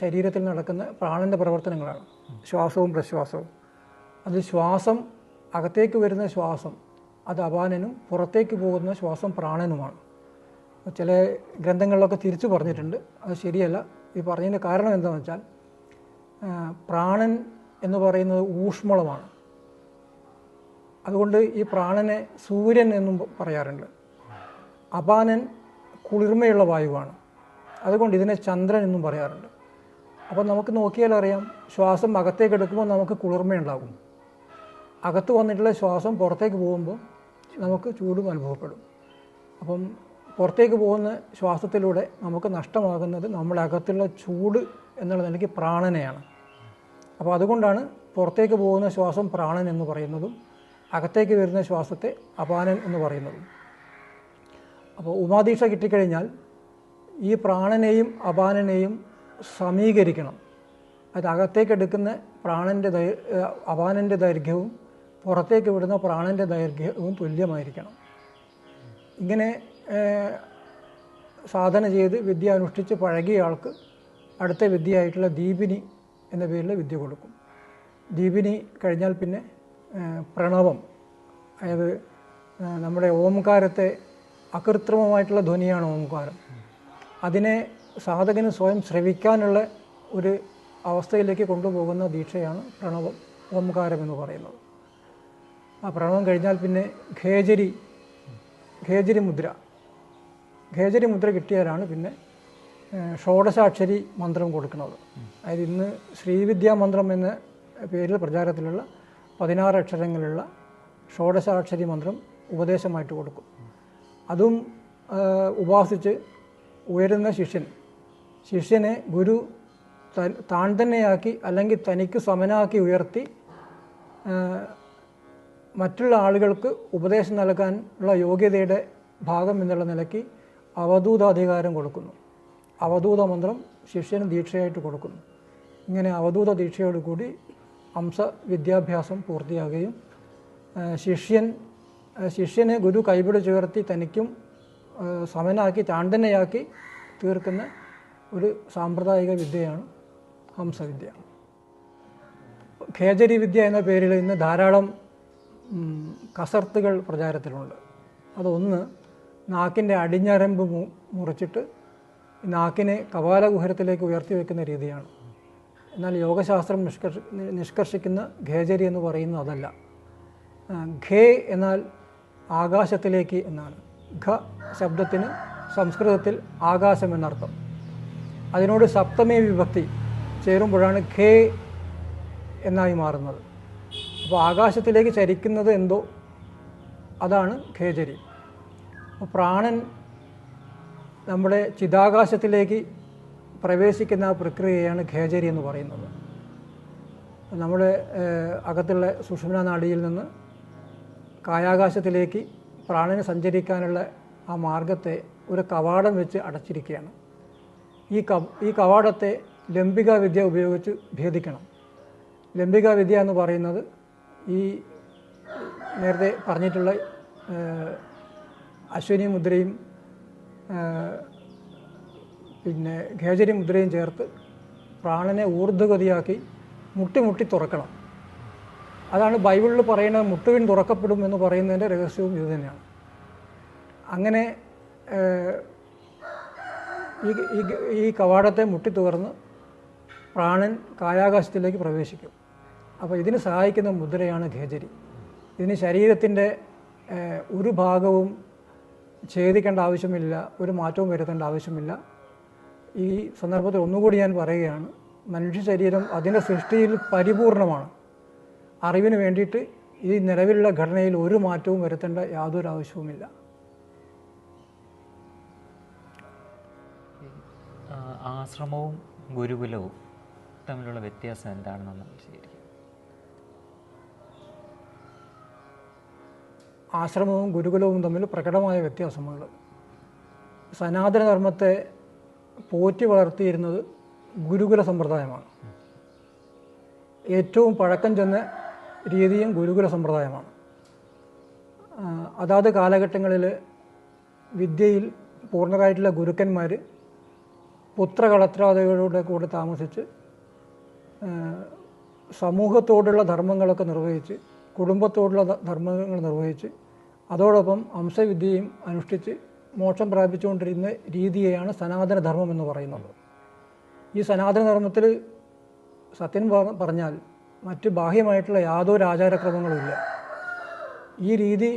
ശരീരത്തിൽ നടക്കുന്ന പ്രാണൻ്റെ പ്രവർത്തനങ്ങളാണ്, ശ്വാസവും പ്രശ്വാസവും. അത് ശ്വാസം, അകത്തേക്ക് വരുന്ന ശ്വാസം അത് അപാനനും പുറത്തേക്ക് പോകുന്ന ശ്വാസം പ്രാണനുമാണ്. ചില ഗ്രന്ഥങ്ങളിലൊക്കെ തിരിച്ചു പറഞ്ഞിട്ടുണ്ട്, അത് ശരിയല്ല. ഈ പറഞ്ഞതിൻ്റെ കാരണം എന്താണെന്ന് വെച്ചാൽ, പ്രാണൻ എന്ന് പറയുന്നത് ഊഷ്മളമാണ്. അതുകൊണ്ട് ഈ പ്രാണനെ സൂര്യൻ എന്നും പറയാറുണ്ട്. അപാനൻ കുളിർമയുള്ള വായുവാണ്, അതുകൊണ്ട് ഇതിനെ ചന്ദ്രൻ എന്നും പറയാറുണ്ട്. അപ്പോൾ നമുക്ക് നോക്കിയാൽ അറിയാം, ശ്വാസം അകത്തേക്ക് എടുക്കുമ്പോൾ നമുക്ക് കുളിർമയുണ്ടാകും. അകത്ത് വന്നിട്ടുള്ള ശ്വാസം പുറത്തേക്ക് പോകുമ്പോൾ നമുക്ക് ചൂടും അനുഭവപ്പെടും. അപ്പം പുറത്തേക്ക് പോകുന്ന ശ്വാസത്തിലൂടെ നമുക്ക് നഷ്ടമാകുന്നത് നമ്മുടെ അകത്തുള്ള ചൂട് എന്നുള്ള നിലയ്ക്ക് പ്രാണനെയാണ്. അപ്പോൾ അതുകൊണ്ടാണ് പുറത്തേക്ക് പോകുന്ന ശ്വാസം പ്രാണൻ എന്ന് പറയുന്നതും അകത്തേക്ക് വരുന്ന ശ്വാസത്തെ അപാനൻ എന്ന് പറയുന്നതും. അപ്പോൾ ഉമാദീക്ഷ കിട്ടിക്കഴിഞ്ഞാൽ ഈ പ്രാണനെയും അപാനനെയും സമീകരിക്കണം. അത് അകത്തേക്ക് എടുക്കുന്ന അപാനൻ്റെ ദൈർഘ്യവും പുറത്തേക്ക് വിടുന്ന പ്രാണൻ്റെ ദൈർഘ്യവും തുല്യമായിരിക്കണം. ഇങ്ങനെ സാധന ചെയ്ത് വിദ്യ അനുഷ്ഠിച്ച് പഴകിയ ആൾക്ക് അടുത്ത വിദ്യയായിട്ടുള്ള ദീപിനി എന്ന പേരിൽ വിദ്യ കൊടുക്കും. ദീപിനി കഴിഞ്ഞാൽ പിന്നെ പ്രണവം, അതായത് നമ്മുടെ ഓംകാരത്തെ, അകൃത്രിമമായിട്ടുള്ള ധ്വനിയാണ് ഓംകാരം. അതിനെ സാധകന് സ്വയം ശ്രവിക്കാനുള്ള ഒരു അവസ്ഥയിലേക്ക് കൊണ്ടുപോകുന്ന ദീക്ഷയാണ് പ്രണവം, ഓംകാരം എന്ന് പറയുന്നത്. ആ പ്രണവം കഴിഞ്ഞാൽ പിന്നെ ഖേജരി മുദ്ര കിട്ടിയാലാണ് പിന്നെ ഷോഡശാക്ഷരി മന്ത്രം കൊടുക്കുന്നത്. അതായത് ഇന്ന് ശ്രീവിദ്യാ മന്ത്രം എന്ന പേരിൽ പ്രചാരത്തിലുള്ള 16 അക്ഷരങ്ങളുള്ള ഷോഡശാക്ഷരി മന്ത്രം ഉപദേശമായിട്ട് കൊടുക്കും. അതും ഉപാസിച്ച് ഉയരുന്ന ശിഷ്യനെ ഗുരു താൻ തന്നെയാക്കി അല്ലെങ്കിൽ തനിക്ക് സമനാക്കി ഉയർത്തി മറ്റുള്ള ആളുകൾക്ക് ഉപദേശം നൽകാനുള്ള യോഗ്യതയുടെ ഭാഗം എന്നുള്ള നിലയ്ക്ക് അവധൂതാധികാരം കൊടുക്കുന്നു. അവധൂത മന്ത്രം ശിഷ്യന് ദീക്ഷയായിട്ട് കൊടുക്കുന്നു. ഇങ്ങനെ അവധൂത ദീക്ഷയോടുകൂടി ഹംസ വിദ്യാഭ്യാസം പൂർത്തിയാകുകയും ശിഷ്യനെ ഗുരു കൈപിടിച്ചുയർത്തി തനിക്കും സമനാക്കി താൻ തന്നെയാക്കി തീർക്കുന്ന ഒരു സാമ്പ്രദായിക വിദ്യയാണ് ഹംസവിദ്യ. ഖേജരി വിദ്യ എന്ന പേരിൽ ഇന്ന് ധാരാളം കസർത്തുകൾ പ്രചാരത്തിലുണ്ട്. അതൊന്ന്, നാക്കിൻ്റെ അടിഞ്ഞരമ്പ് മുറിച്ചിട്ട് നാക്കിനെ കപാലകുഹരത്തിലേക്ക് ഉയർത്തി വയ്ക്കുന്ന രീതിയാണ്. എന്നാൽ യോഗശാസ്ത്രം നിഷ്കർഷിക്കുന്ന ഖേജരി എന്ന് പറയുന്നത് അതല്ല. ഖേ എന്നാൽ ആകാശത്തിലേക്ക് എന്നാണ്. ഖ ശബ്ദത്തിന് സംസ്കൃതത്തിൽ ആകാശം എന്നർത്ഥം. അതിനോട് സപ്തമി വിഭക്തി ചേരുമ്പോഴാണ് ഖേ എന്നായി മാറുന്നത്. അപ്പോൾ ആകാശത്തിലേക്ക് ചരിക്കുന്നത് എന്തോ അതാണ് ഖേജരി. അപ്പോൾ പ്രാണൻ നമ്മുടെ ചിതാകാശത്തിലേക്ക് പ്രവേശിക്കുന്ന ആ പ്രക്രിയയാണ് ഖേജരി എന്ന് പറയുന്നത്. നമ്മുടെ അകത്തുള്ള സുഷുമ്നാ നാഡിയിൽ നിന്ന് കായാകാശത്തിലേക്ക് പ്രാണന് സഞ്ചരിക്കാനുള്ള ആ മാർഗത്തെ ഒരു കവാടം വെച്ച് അടച്ചിരിക്കുകയാണ്. ഈ കവാടത്തെ ലംബികാ വിദ്യ ഉപയോഗിച്ച് ഭേദിക്കണം. ലംബികാ വിദ്യ എന്ന് പറയുന്നത് ഈ നേരത്തെ പറഞ്ഞിട്ടുള്ള അശ്വിനി മുദ്രയും പിന്നെ ഖേചരി മുദ്രയും ചേർത്ത് പ്രാണനെ ഊർധ്വഗതിയാക്കി മുട്ടി മുട്ടി തുറക്കണം. അതാണ് ബൈബിളിൽ പറയുന്നത്, മുട്ടുവിൻ തുറക്കപ്പെടും എന്ന് പറയുന്നതിൻ്റെ രഹസ്യവും ഇത് തന്നെയാണ്. അങ്ങനെ ഈ കവാടത്തെ മുട്ടി തുറന്ന് പ്രാണൻ കായാകാശത്തിലേക്ക് പ്രവേശിക്കും. അപ്പോൾ ഇതിന് സഹായിക്കുന്ന മുദ്രയാണ് ഖേചരി. ഇതിന് ശരീരത്തിൻ്റെ ഒരു ഭാഗവും ഛേദിക്കേണ്ട ആവശ്യമില്ല, ഒരു മാറ്റവും വരുത്തേണ്ട ആവശ്യമില്ല. ഈ സന്ദർഭത്തിൽ ഒന്നുകൂടി ഞാൻ പറയുകയാണ്, മനുഷ്യ ശരീരം അതിൻ്റെ സൃഷ്ടിയിൽ പരിപൂർണമാണ്. അറിവിന് വേണ്ടിയിട്ട് ഈ നിലവിലുള്ള ഘടനയിൽ ഒരു മാറ്റവും വരുത്തേണ്ട യാതൊരു ആവശ്യവുമില്ല. ആശ്രമവും ഗുരുകുലവും തമ്മിലുള്ള വ്യത്യാസം എന്താണെന്ന് വിശദീകരിക്കാം. ആശ്രമവും ഗുരുകുലവും തമ്മിൽ പ്രകടമായ വ്യത്യാസമുണ്ട്. സനാതന ധർമ്മത്തെ പോറ്റി വളർത്തിയിരുന്നത് ഗുരുകുല സമ്പ്രദായമാണ്. ഏറ്റവും പഴക്കം ചെന്ന രീതിയും ഗുരുകുല സമ്പ്രദായമാണ്. അതാത് കാലഘട്ടങ്ങളിൽ വിദ്യയിൽ പൂർണ്ണരായിട്ടുള്ള ഗുരുക്കന്മാർ പുത്രകളത്രാദികളുടെ കൂടെ താമസിച്ച് സമൂഹത്തോടുള്ള ധർമ്മങ്ങളൊക്കെ നിർവഹിച്ച്, കുടുംബത്തോടുള്ള ധർമ്മങ്ങൾ നിർവഹിച്ച്, അതോടൊപ്പം അംശവിദ്യയും അനുഷ്ഠിച്ച് മോക്ഷം പ്രാപിച്ചുകൊണ്ടിരുന്ന രീതിയെയാണ് സനാതനധർമ്മം എന്ന് പറയുന്നത്. ഈ സനാതനധർമ്മത്തിൽ സത്യം പറഞ്ഞാൽ മറ്റ് ബാഹ്യമായിട്ടുള്ള യാതൊരു ആചാരക്രമങ്ങളുമില്ല. ഈ രീതി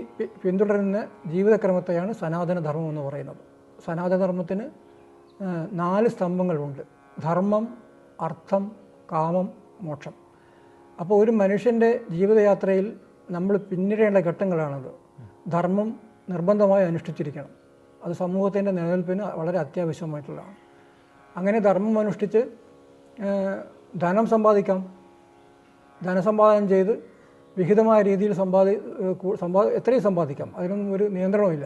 പിന്തുടരുന്ന ജീവിതക്രമത്തെയാണ് സനാതനധർമ്മം എന്ന് പറയുന്നത്. സനാതനധർമ്മത്തിന് 4 സ്തംഭങ്ങളുണ്ട്: ധർമ്മം, അർത്ഥം, കാമം, മോക്ഷം. അപ്പോൾ ഒരു മനുഷ്യൻ്റെ ജീവിതയാത്രയിൽ നമ്മൾ പിന്നിടേണ്ട ഘട്ടങ്ങളാണത്. ധർമ്മം നിർബന്ധമായി അനുഷ്ഠിച്ചിരിക്കണം. അത് സമൂഹത്തിൻ്റെ നിലനിൽപ്പിന് വളരെ അത്യാവശ്യമായിട്ടുള്ളതാണ്. അങ്ങനെ ധർമ്മം അനുഷ്ഠിച്ച് ധനം സമ്പാദിക്കാം. ധനസമ്പാദനം ചെയ്ത് വിഹിതമായ രീതിയിൽ എത്രയും സമ്പാദിക്കാം, അതിനൊന്നും ഒരു നിയന്ത്രണമില്ല.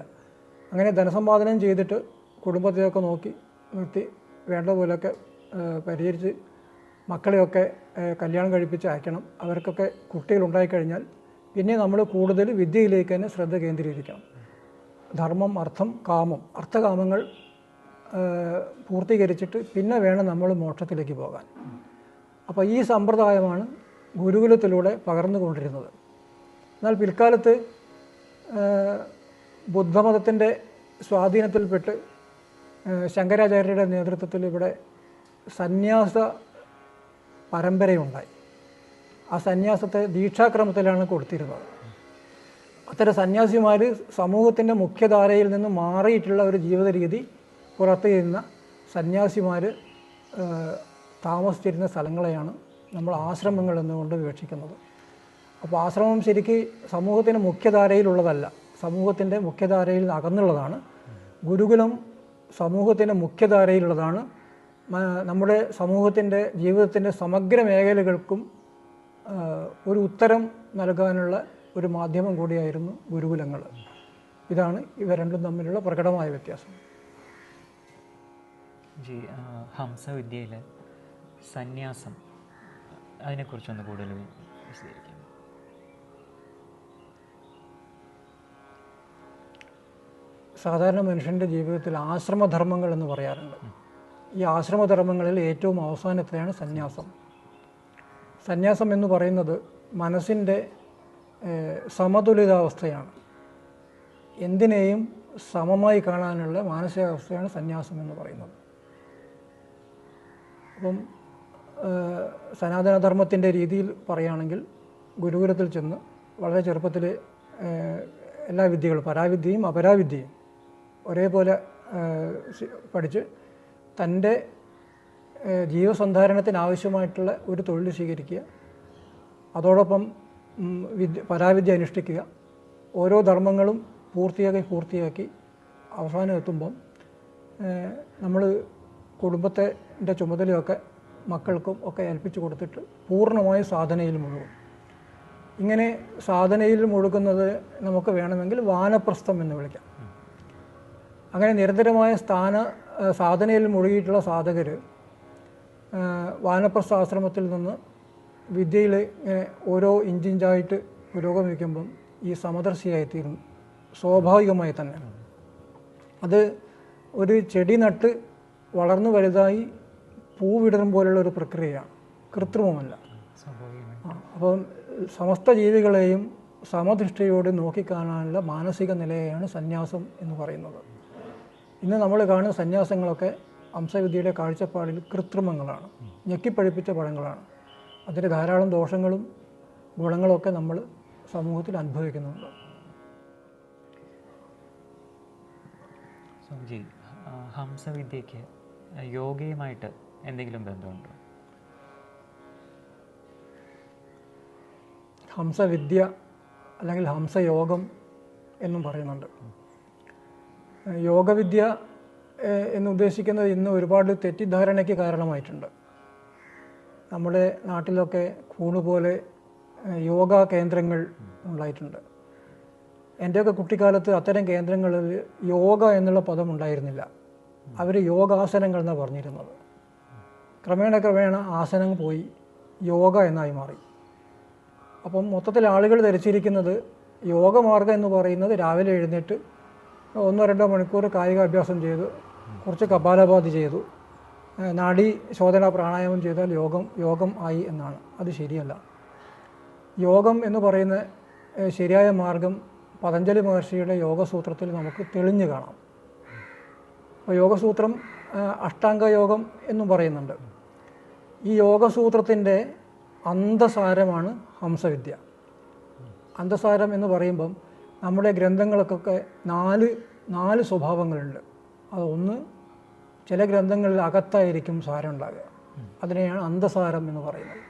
അങ്ങനെ ധനസമ്പാദനം ചെയ്തിട്ട് കുടുംബത്തെയൊക്കെ നോക്കി നിർത്തി വേണ്ട പോലെയൊക്കെ പരിചരിച്ച് മക്കളെയൊക്കെ കല്യാണം കഴിപ്പിച്ച് അയക്കണം. അവർക്കൊക്കെ കുട്ടികളുണ്ടായിക്കഴിഞ്ഞാൽ പിന്നെ നമ്മൾ കൂടുതൽ വിദ്യയിലേക്ക് തന്നെ ശ്രദ്ധ കേന്ദ്രീകരിക്കണം. ധർമ്മം, അർത്ഥം, കാമം, അർത്ഥകാമങ്ങൾ പൂർത്തീകരിച്ചിട്ട് പിന്നെ വേണം നമ്മൾ മോക്ഷത്തിലേക്ക് പോകാൻ. അപ്പോൾ ഈ സമ്പ്രദായമാണ് ഗുരുകുലത്തിലൂടെ പകർന്നുകൊണ്ടിരുന്നത്. എന്നാൽ പിൽക്കാലത്ത് ബുദ്ധമതത്തിൻ്റെ സ്വാധീനത്തിൽപ്പെട്ട് ശങ്കരാചാര്യരുടെ നേതൃത്വത്തിൽ ഇവിടെ സന്യാസ പരമ്പരയുണ്ടായി. ആ സന്യാസത്തെ ദീക്ഷാക്രമത്തിലാണ് കൊടുത്തിരുന്നത്. അത്തരം സന്യാസിമാർ സമൂഹത്തിൻ്റെ മുഖ്യധാരയിൽ നിന്ന് മാറിയിട്ടുള്ള ഒരു ജീവിത രീതി പുറത്തുവരുന്ന സന്യാസിമാർ താമസിച്ചിരുന്ന സ്ഥലങ്ങളെയാണ് നമ്മൾ ആശ്രമങ്ങൾ എന്നുകൊണ്ട് വിവക്ഷിക്കുന്നത്. അപ്പോൾ ആശ്രമം ശരിക്ക് സമൂഹത്തിൻ്റെ മുഖ്യധാരയിലുള്ളതല്ല, സമൂഹത്തിൻ്റെ മുഖ്യധാരയിൽ നിന്ന് അകന്നുള്ളതാണ്. ഗുരുകുലം സമൂഹത്തിൻ്റെ മുഖ്യധാരയിലുള്ളതാണ്. നമ്മുടെ സമൂഹത്തിൻ്റെ ജീവിതത്തിൻ്റെ സമഗ്ര മേഖലകൾക്കും ഒരു ഉത്തരം നൽകാനുള്ള ഒരു മാധ്യമം കൂടിയായിരുന്നു ഗുരുകുലങ്ങൾ. ഇതാണ് ഇവ രണ്ടും തമ്മിലുള്ള പ്രകടമായ വ്യത്യാസം. ഹംസവിദ്യയിൽ സന്യാസം, അതിനെക്കുറിച്ചൊന്ന് കൂടുതൽ വിശദീകരിക്കാം. സാധാരണ മനുഷ്യൻ്റെ ജീവിതത്തിൽ ആശ്രമധർമ്മങ്ങൾ എന്ന് പറയാറുണ്ട്. ഈ ആശ്രമധർമ്മങ്ങളിൽ ഏറ്റവും അവസാനത്തെയാണ് സന്യാസം. സന്യാസം എന്ന് പറയുന്നത് മനസ്സിൻ്റെ സമതുലിതാവസ്ഥയാണ്. എന്തിനേയും സമമായി കാണാനുള്ള മാനസികാവസ്ഥയാണ് സന്യാസം എന്ന് പറയുന്നത്. അപ്പം സനാതനധർമ്മത്തിൻ്റെ രീതിയിൽ പറയുകയാണെങ്കിൽ ഗുരുകുലത്തിൽ ചെന്ന് വളരെ ചെറുപ്പത്തിൽ എല്ലാ വിദ്യകളും, പരാവിദ്യയും അപരാവിദ്യയും ഒരേപോലെ പഠിച്ച് തൻ്റെ ജീവസന്ധാരണത്തിന് ആവശ്യമായിട്ടുള്ള ഒരു തൊഴിൽ സ്വീകരിക്കുക, അതോടൊപ്പം പരാവിദ്യ അനുഷ്ഠിക്കുക. ഓരോ ധർമ്മങ്ങളും പൂർത്തിയാക്കി അവസാനം എത്തുമ്പം നമ്മൾ കുടുംബത്തിൻ്റെ ചുമതലയൊക്കെ മക്കൾക്കും ഒക്കെ ഏൽപ്പിച്ചു കൊടുത്തിട്ട് പൂർണ്ണമായും സാധനയിൽ മുഴുകും. ഇങ്ങനെ സാധനയിൽ മുഴുകുന്നത് നമുക്ക് വേണമെങ്കിൽ വാനപ്രസ്ഥം എന്ന് വിളിക്കാം. അങ്ങനെ നിരന്തരമായ സാധനയിൽ മുഴുകിയിട്ടുള്ള സാധകർ വാനപ്രസ്ഥ ആശ്രമത്തിൽ നിന്ന് വിദ്യയിൽ ഓരോ ഇഞ്ചിഞ്ചായിട്ട് പുരോഗമിക്കുമ്പം ഈ സമദർശിയായിത്തീരുന്നു സ്വാഭാവികമായി തന്നെ. അത് ഒരു ചെടി നട്ട് വളർന്നു വലുതായി പൂവിടരും പോലുള്ള ഒരു പ്രക്രിയയാണ്, കൃത്രിമമല്ല. അപ്പം സമസ്ത ജീവികളെയും സമദൃഷ്ടിയോട് നോക്കിക്കാണാനുള്ള മാനസിക നിലയെയാണ് സന്യാസം എന്ന് പറയുന്നത്. ഇന്ന് നമ്മൾ കാണുന്ന സന്യാസങ്ങളൊക്കെ ഹംസവിദ്യയുടെ കാഴ്ചപ്പാടിൽ കൃത്രിമങ്ങളാണ്, ഞെക്കിപ്പഴിപ്പിച്ച പഴങ്ങളാണ്. അതിൻ്റെ ധാരാളം ദോഷങ്ങളും ഗുണങ്ങളൊക്കെ നമ്മൾ സമൂഹത്തിൽ അനുഭവിക്കുന്നുണ്ട്. സ്വാമിജി, ഹംസവിദ്യയ്ക്ക് യോഗയുമായിട്ട് എന്തെങ്കിലും ബന്ധമുണ്ടോ? ഹംസവിദ്യ അല്ലെങ്കിൽ ഹംസയോഗം എന്നും പറയുന്നുണ്ട്. യോഗവിദ്യ എന്നുദ്ദേശിക്കുന്നത് ഇന്ന് ഒരുപാട് തെറ്റിദ്ധാരണയ്ക്ക് കാരണമായിട്ടുണ്ട്. നമ്മുടെ നാട്ടിലൊക്കെ കൂണുപോലെ യോഗ കേന്ദ്രങ്ങൾ ഉണ്ടായിട്ടുണ്ട്. എൻ്റെയൊക്കെ കുട്ടിക്കാലത്ത് അത്തരം കേന്ദ്രങ്ങളിൽ യോഗ എന്നുള്ള പദം ഉണ്ടായിരുന്നില്ല. അവർ യോഗാസനങ്ങൾ എന്നാണ് പറഞ്ഞിരുന്നത്. ക്രമേണ ആസനം പോയി യോഗ എന്നായി മാറി. അപ്പം മൊത്തത്തിൽ ആളുകൾ ധരിച്ചിരിക്കുന്നത് യോഗമാർഗം എന്ന് പറയുന്നത് രാവിലെ എഴുന്നേറ്റ് 1-2 മണിക്കൂർ കായികാഭ്യാസം ചെയ്ത് കുറച്ച് കപാലഭാതി ചെയ്തു നാഡി ശോധന പ്രാണായാമം ചെയ്താൽ യോഗം ആയി എന്നാണ്. അത് ശരിയല്ല. യോഗം എന്ന് പറയുന്ന ശരിയായ മാർഗം പതഞ്ജലി മഹർഷിയുടെ യോഗസൂത്രത്തിൽ നമുക്ക് തെളിഞ്ഞു കാണാം. അപ്പോൾ യോഗസൂത്രം അഷ്ടാംഗ യോഗം എന്നും പറയുന്നുണ്ട്. ഈ യോഗസൂത്രത്തിൻ്റെ അന്തസാരമാണ് ഹംസവിദ്യ. അന്തസാരം എന്ന് പറയുമ്പം നമ്മുടെ ഗ്രന്ഥങ്ങൾക്കൊക്കെ നാല് സ്വഭാവങ്ങളുണ്ട്. അതൊന്ന്, ചില ഗ്രന്ഥങ്ങളിൽ അകത്തായിരിക്കും സാരം ഉണ്ടാകുക. അതിനെയാണ് അന്തസാരം എന്ന് പറയുന്നത്.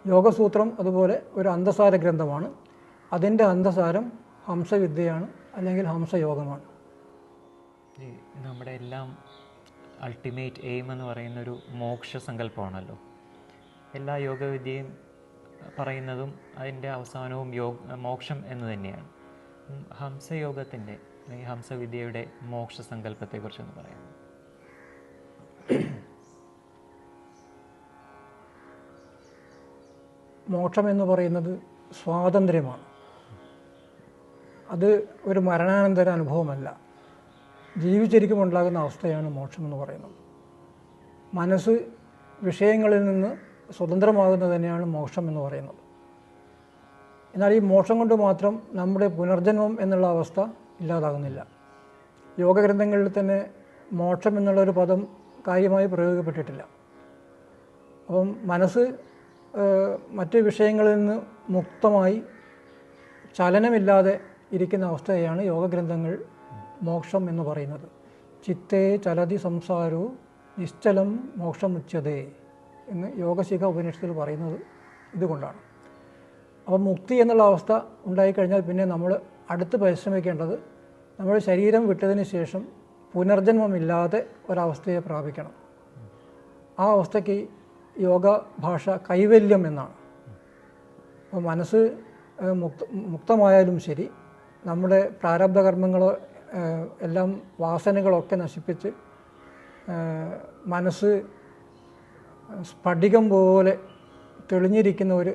യോഗസൂത്രം അതുപോലെ ഒരു അന്തസാര ഗ്രന്ഥമാണ്. അതിൻ്റെ അന്തസാരം ഹംസവിദ്യയാണ്, അല്ലെങ്കിൽ ഹംസയോഗമാണ്. നമ്മുടെ എല്ലാം അൾട്ടിമേറ്റ് എയിം എന്ന് പറയുന്നൊരു മോക്ഷ സങ്കല്പമാണല്ലോ. എല്ലാ യോഗവിദ്യയും പറയുന്നതും അതിൻ്റെ അവസാനവും മോക്ഷം എന്ന് തന്നെയാണ്. ഹംസയോഗത്തിൻ്റെ അല്ലെങ്കിൽ ഹംസവിദ്യയുടെ മോക്ഷ സങ്കല്പത്തെക്കുറിച്ചൊന്ന് പറയാം. മോക്ഷം എന്ന് പറയുന്നത് സ്വാതന്ത്ര്യമാണ്. അത് ഒരു മരണാനന്തര അനുഭവമല്ല, ജീവിച്ചിരിക്കും ഉണ്ടാകുന്ന അവസ്ഥയാണ് മോക്ഷം എന്ന് പറയുന്നത്. മനസ്സ് വിഷയങ്ങളിൽ നിന്ന് സ്വതന്ത്രമാകുന്നത് തന്നെയാണ് മോക്ഷം എന്ന് പറയുന്നത്. എന്നാൽ ഈ മോക്ഷം കൊണ്ട് മാത്രം നമ്മുടെ പുനർജന്മം എന്നുള്ള അവസ്ഥ ഇല്ലാതാകുന്നില്ല. യോഗഗ്രന്ഥങ്ങളിൽ തന്നെ മോക്ഷം എന്നുള്ളൊരു പദം കാര്യമായി പ്രയോഗിക്കപ്പെട്ടിട്ടില്ല. അപ്പം മനസ്സ് മറ്റ് വിഷയങ്ങളിൽ നിന്ന് മുക്തമായി ചലനമില്ലാതെ ഇരിക്കുന്ന അവസ്ഥയെയാണ് യോഗഗ്രന്ഥങ്ങൾ മോക്ഷം എന്ന് പറയുന്നത്. ചിത്തേ ചലതി സംസാരോ നിശ്ചലം മോക്ഷമുച്യതേ എന്ന് യോഗശിഖ ഉപനിഷത്തിൽ പറയുന്നത് ഇതുകൊണ്ടാണ്. അപ്പം മുക്തി എന്നുള്ള അവസ്ഥ ഉണ്ടായിക്കഴിഞ്ഞാൽ പിന്നെ നമ്മൾ അടുത്ത് പരിശ്രമിക്കേണ്ടത് നമ്മുടെ ശരീരം വിട്ടതിന് ശേഷം പുനർജന്മമില്ലാതെ ഒരവസ്ഥയെ പ്രാപിക്കണം. ആ അവസ്ഥയ്ക്ക് യോഗ ഭാഷ കൈവല്യം എന്നാണ്. അപ്പോൾ മനസ്സ് മുക്തമായാലും ശരി, നമ്മുടെ പ്രാരബ്ധകർമ്മങ്ങളോ എല്ലാം വാസനകളൊക്കെ നശിപ്പിച്ച് മനസ്സ് സ്ഫടികം പോലെ തെളിഞ്ഞിരിക്കുന്ന ഒരു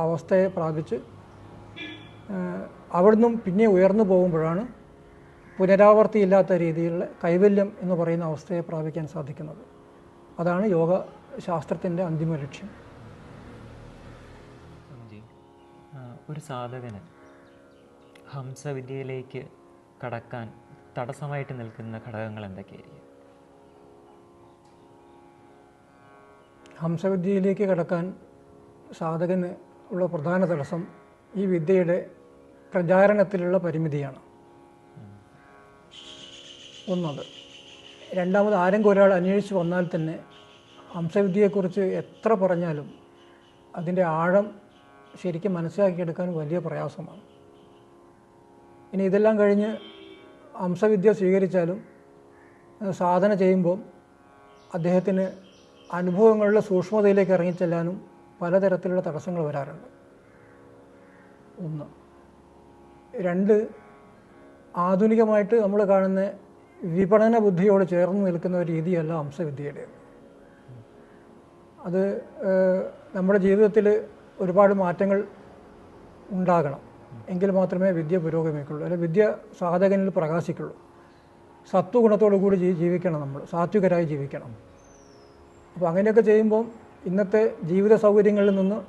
അവസ്ഥയെ പ്രാപിച്ച് അവിടുന്ന് പിന്നെ ഉയർന്നു പോകുമ്പോഴാണ് പുനരാവർത്തിയില്ലാത്ത രീതിയിലുള്ള കൈവല്യം എന്ന് പറയുന്ന അവസ്ഥയെ പ്രാപിക്കാൻ സാധിക്കുന്നത്. അതാണ് യോഗ ശാസ്ത്രത്തിൻ്റെ അന്തിമ ലക്ഷ്യം. ഒരു സാധകന് ഹംസവിദ്യയിലേക്ക് കടക്കാൻ തടസ്സമായിട്ട് നിൽക്കുന്ന ഘടകങ്ങൾ എന്തൊക്കെയായിരിക്കും? ഹംസവിദ്യയിലേക്ക് കടക്കാൻ സാധകന് ഉള്ള പ്രധാന തടസ്സം ഈ വിദ്യയുടെ പ്രചാരണത്തിലുള്ള പരിമിതിയാണ്. ഒന്നത്. രണ്ടാമത്, ആരെങ്കിലും ഒരാൾ അന്വേഷിച്ച് വന്നാൽ തന്നെ ഹംസവിദ്യയെക്കുറിച്ച് എത്ര പറഞ്ഞാലും അതിൻ്റെ ആഴം ശരിക്കും മനസ്സിലാക്കിയെടുക്കാൻ വലിയ പ്രയാസമാണ്. ഇനി ഇതെല്ലാം കഴിഞ്ഞ് ഹംസവിദ്യ സ്വീകരിച്ചാലും സാധന ചെയ്യുമ്പോൾ അദ്ദേഹത്തിന് അനുഭവങ്ങളുടെ സൂക്ഷ്മതയിലേക്ക് ഇറങ്ങിച്ചെല്ലാനും പലതരത്തിലുള്ള തടസ്സങ്ങൾ വരാറുണ്ട്. ഒന്ന്. രണ്ട്, ആധുനികമായിട്ട് നമ്മൾ കാണുന്ന വിപണന ബുദ്ധിയോട് ചേർന്ന് നിൽക്കുന്ന ഒരു രീതിയല്ല ഹംസവിദ്യയുടെ. അത് നമ്മുടെ ജീവിതത്തിൽ ഒരുപാട് മാറ്റങ്ങൾ ഉണ്ടാകണം, എങ്കിൽ മാത്രമേ വിദ്യ പുരോഗമിക്കുള്ളൂ, അല്ലെങ്കിൽ വിദ്യ സാധകനിൽ പ്രകാശിക്കുള്ളൂ. സത്വഗുണത്തോടു കൂടി ജീവിക്കണം, നമ്മൾ സാത്വികരായി ജീവിക്കണം. അപ്പോൾ അങ്ങനെയൊക്കെ ചെയ്യുമ്പം ഇന്നത്തെ ജീവിത സൗകര്യങ്ങളിൽ നിന്ന്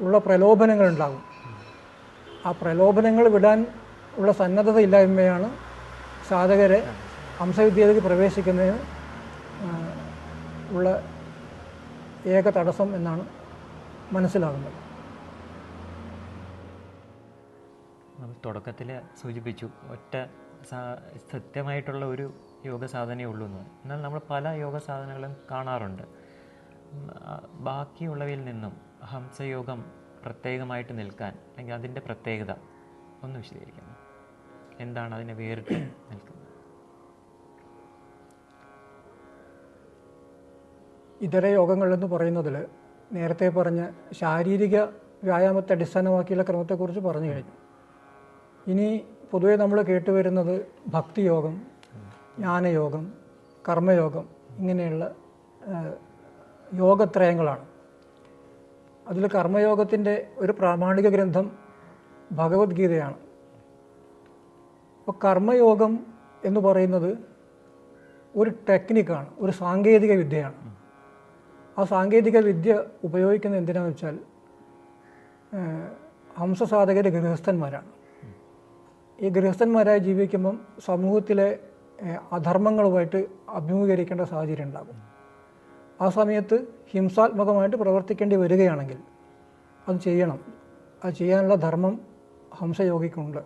ഉള്ള പ്രലോഭനങ്ങളുണ്ടാകും. ആ പ്രലോഭനങ്ങൾ വിടാൻ ഉള്ള സന്നദ്ധത ഇല്ലായ്മയാണ് സാധകരെ ഹംസവിദ്യയിലേക്ക് പ്രവേശിക്കുന്നതിന് ഉള്ള ഏക തടസ്സം എന്നാണ് മനസ്സിലാകുന്നത്. നമ്മൾ തുടക്കത്തിൽ സൂചിപ്പിച്ചു ഒറ്റ സത്യമായിട്ടുള്ള ഒരു യോഗ സാധനയേ ഉള്ളൂ എന്ന്. എന്നാൽ നമ്മൾ പല യോഗ സാധനങ്ങളും കാണാറുണ്ട്. ബാക്കിയുള്ളവയിൽ നിന്നും ഹംസയോഗം പ്രത്യേകമായിട്ട് നിൽക്കാൻ, അല്ലെങ്കിൽ അതിൻ്റെ പ്രത്യേകത ഒന്ന് വിശദീകരിക്കുന്നു. എന്താണ് അതിനെ വേറിട്ട് നിൽക്കുന്നത്? ഇതര യോഗങ്ങളെന്ന് പറയുന്നതിൽ നേരത്തെ പറഞ്ഞ ശാരീരിക വ്യായാമത്തെ അടിസ്ഥാനമാക്കിയുള്ള ക്രമത്തെക്കുറിച്ച് പറഞ്ഞു കഴിഞ്ഞു. ഇനി പൊതുവെ നമ്മൾ കേട്ടുവരുന്നത് ഭക്തിയോഗം, ജ്ഞാനയോഗം, കർമ്മയോഗം, ഇങ്ങനെയുള്ള യോഗത്രയങ്ങളാണ്. അതിൽ കർമ്മയോഗത്തിൻ്റെ ഒരു പ്രാമാണിക ഗ്രന്ഥം ഭഗവത്ഗീതയാണ്. അപ്പോൾ കർമ്മയോഗം എന്ന് പറയുന്നത് ഒരു ടെക്നിക്കാണ്, ഒരു സാങ്കേതിക വിദ്യയാണ്. ആ സാങ്കേതിക വിദ്യ ഉപയോഗിക്കുന്നത് എന്തിനാണെന്ന് വെച്ചാൽ ഹംസസാധകർ ഗൃഹസ്ഥന്മാരാണ്. ഈ ഗൃഹസ്ഥന്മാരായി ജീവിക്കുമ്പം സമൂഹത്തിലെ അധർമ്മങ്ങളുമായിട്ട് അഭിമുഖീകരിക്കേണ്ട സാഹചര്യം ഉണ്ടാകും. ആ സമയത്ത് ഹിംസാത്മകമായിട്ട് പ്രവർത്തിക്കേണ്ടി വരികയാണെങ്കിൽ അത് ചെയ്യണം. അത് ചെയ്യാനുള്ള ധർമ്മം ഹംസയോഗിക്കുണ്ട്.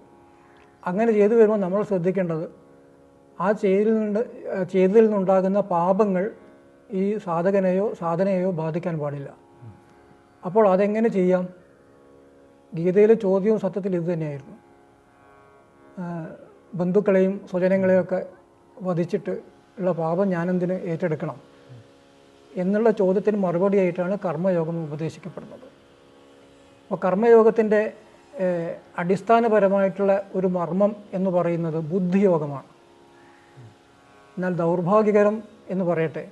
അങ്ങനെ ചെയ്തു വരുമ്പോൾ നമ്മൾ ശ്രദ്ധിക്കേണ്ടത് ആ ചെയ്തതിൽ നിന്നുണ്ടാകുന്ന പാപങ്ങൾ ഈ സാധനയെയോ ബാധിക്കാൻ പാടില്ല. അപ്പോൾ അതെങ്ങനെ ചെയ്യാം? ഗീതയിലെ ചോദ്യവും സത്യത്തിൽ ഇത് തന്നെയായിരുന്നു. ബന്ധുക്കളെയും സ്വജനങ്ങളെയൊക്കെ വധിച്ചിട്ട് ഉള്ള പാപം ഞാനെന്തിന് ഏറ്റെടുക്കണം എന്നുള്ള ചോദ്യത്തിന് മറുപടിയായിട്ടാണ് കർമ്മയോഗം ഉപദേശിക്കപ്പെടുന്നത്. അപ്പോൾ കർമ്മയോഗത്തിൻ്റെ അടിസ്ഥാനപരമായിട്ടുള്ള ഒരു മർമ്മം എന്ന് പറയുന്നത് ബുദ്ധിയോഗമാണ്. എന്നാൽ ദൗർഭാഗ്യകരം എന്ന് പറയട്ടെ,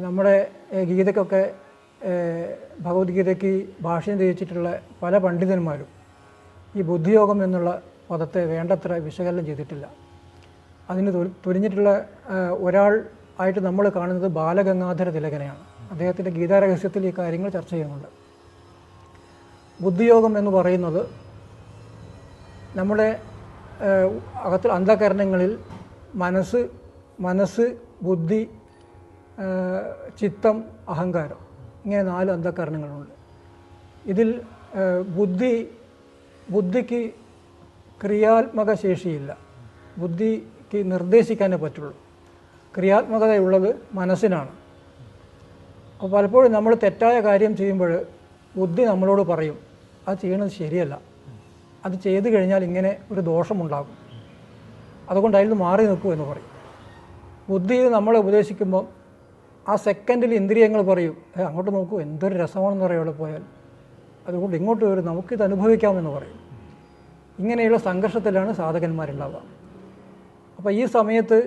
നമ്മുടെ ഗീതയ്ക്കൊക്കെ ഭഗവത്ഗീതയ്ക്ക് ഭാഷ്യം രചിച്ചിട്ടുള്ള പല പണ്ഡിതന്മാരും ഈ ബുദ്ധിയോഗം എന്നുള്ള പദത്തെ വേണ്ടത്ര വിശകലനം ചെയ്തിട്ടില്ല. അതിന് തുനിഞ്ഞിട്ടുള്ള ഒരാൾ ആയിട്ട് നമ്മൾ കാണുന്നത് ബാലഗംഗാധര തിലകനെയാണ്. അദ്ദേഹത്തിൻ്റെ ഗീതാരഹസ്യത്തിൽ ഈ കാര്യങ്ങൾ ചർച്ച ചെയ്യുന്നുണ്ട്. ബുദ്ധിയോഗം എന്ന് പറയുന്നത് നമ്മുടെ അകത്തിൽ അന്ധകരണങ്ങളിൽ മനസ്സ്, ബുദ്ധി, ചിത്തം, അഹങ്കാരം, ഇങ്ങനെ 4 അന്ധകരണങ്ങളുണ്ട്. ഇതിൽ ബുദ്ധിക്ക് ക്രിയാത്മക ശേഷിയില്ല. ബുദ്ധിക്ക് നിർദ്ദേശിക്കാനേ പറ്റുള്ളൂ. ക്രിയാത്മകതയുള്ളത് മനസ്സിനാണ്. അപ്പോൾ പലപ്പോഴും നമ്മൾ തെറ്റായ കാര്യം ചെയ്യുമ്പോൾ ബുദ്ധി നമ്മളോട് പറയും അത് ചെയ്യണത് ശരിയല്ല, അത് ചെയ്തു കഴിഞ്ഞാൽ ഇങ്ങനെ ഒരു ദോഷമുണ്ടാകും, അതുകൊണ്ട് അതിൽ നിന്ന് മാറി നിൽക്കൂ എന്ന് പറയും. ബുദ്ധി നമ്മളെ ഉപദേശിക്കുമ്പോൾ ആ സെക്കൻഡിൽ ഇന്ദ്രിയങ്ങൾ പറയും അങ്ങോട്ട് നോക്കൂ, എന്തൊരു രസമാണെന്ന് പറയും അവിടെ പോയാൽ, അതുകൊണ്ട് ഇങ്ങോട്ട് വരും, നമുക്കിത് അനുഭവിക്കാമെന്ന് പറയും. ഇങ്ങനെയുള്ള സംഘർഷത്തിലാണ് സാധകന്മാരുണ്ടാവുക. അപ്പോൾ ഈ സമയത്ത്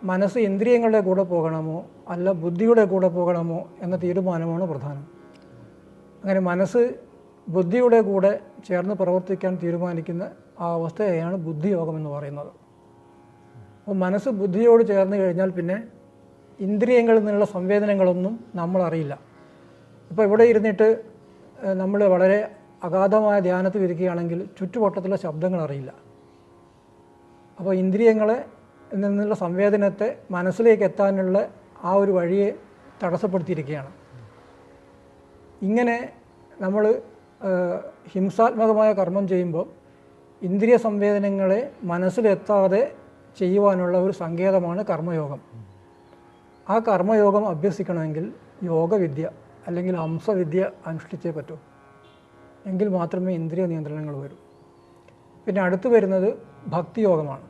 മനസ്സ് ഇന്ദ്രിയങ്ങളുടെ കൂടെ പോകണമോ അല്ല ബുദ്ധിയുടെ കൂടെ പോകണമോ എന്ന തീരുമാനമാണ് പ്രധാനം. അങ്ങനെ മനസ്സ് ബുദ്ധിയുടെ കൂടെ ചേർന്ന് പ്രവർത്തിക്കാൻ തീരുമാനിക്കുന്ന ആ അവസ്ഥയെയാണ് ബുദ്ധിയോഗം എന്ന് പറയുന്നത്. അപ്പോൾ മനസ്സ് ബുദ്ധിയോട് ചേർന്ന് കഴിഞ്ഞാൽ പിന്നെ ഇന്ദ്രിയങ്ങളിൽ നിന്നുള്ള സംവേദനങ്ങളൊന്നും നമ്മൾ അറിയില്ല. ഇപ്പോൾ ഇവിടെ ഇരുന്നിട്ട് നമ്മൾ വളരെ അഗാധമായ ധ്യാനത്തിൽ ഇരിക്കുകയാണെങ്കിൽ ചുറ്റുവട്ടത്തുള്ള ശബ്ദങ്ങൾ അറിയില്ല. അപ്പോൾ ഇന്ദ്രിയങ്ങളെ നിന്നുള്ള സംവേദനത്തെ മനസ്സിലേക്ക് എത്താനുള്ള ആ ഒരു വഴിയെ തടസ്സപ്പെടുത്തിയിരിക്കുകയാണ്. ഇങ്ങനെ നമ്മൾ ഹിംസാത്മകമായ കർമ്മം ചെയ്യുമ്പോൾ ഇന്ദ്രിയ സംവേദനങ്ങളെ മനസ്സിലെത്താതെ ചെയ്യുവാനുള്ള ഒരു സങ്കേതമാണ് കർമ്മയോഗം. ആ കർമ്മയോഗം അഭ്യസിക്കണമെങ്കിൽ യോഗവിദ്യ അല്ലെങ്കിൽ ഹംസവിദ്യ അനുഷ്ഠിച്ചേ പറ്റൂ. എങ്കിൽ മാത്രമേ ഇന്ദ്രിയ നിയന്ത്രണങ്ങൾ വരൂ. പിന്നെ അടുത്ത് വരുന്നത് ഭക്തിയോഗമാണ്.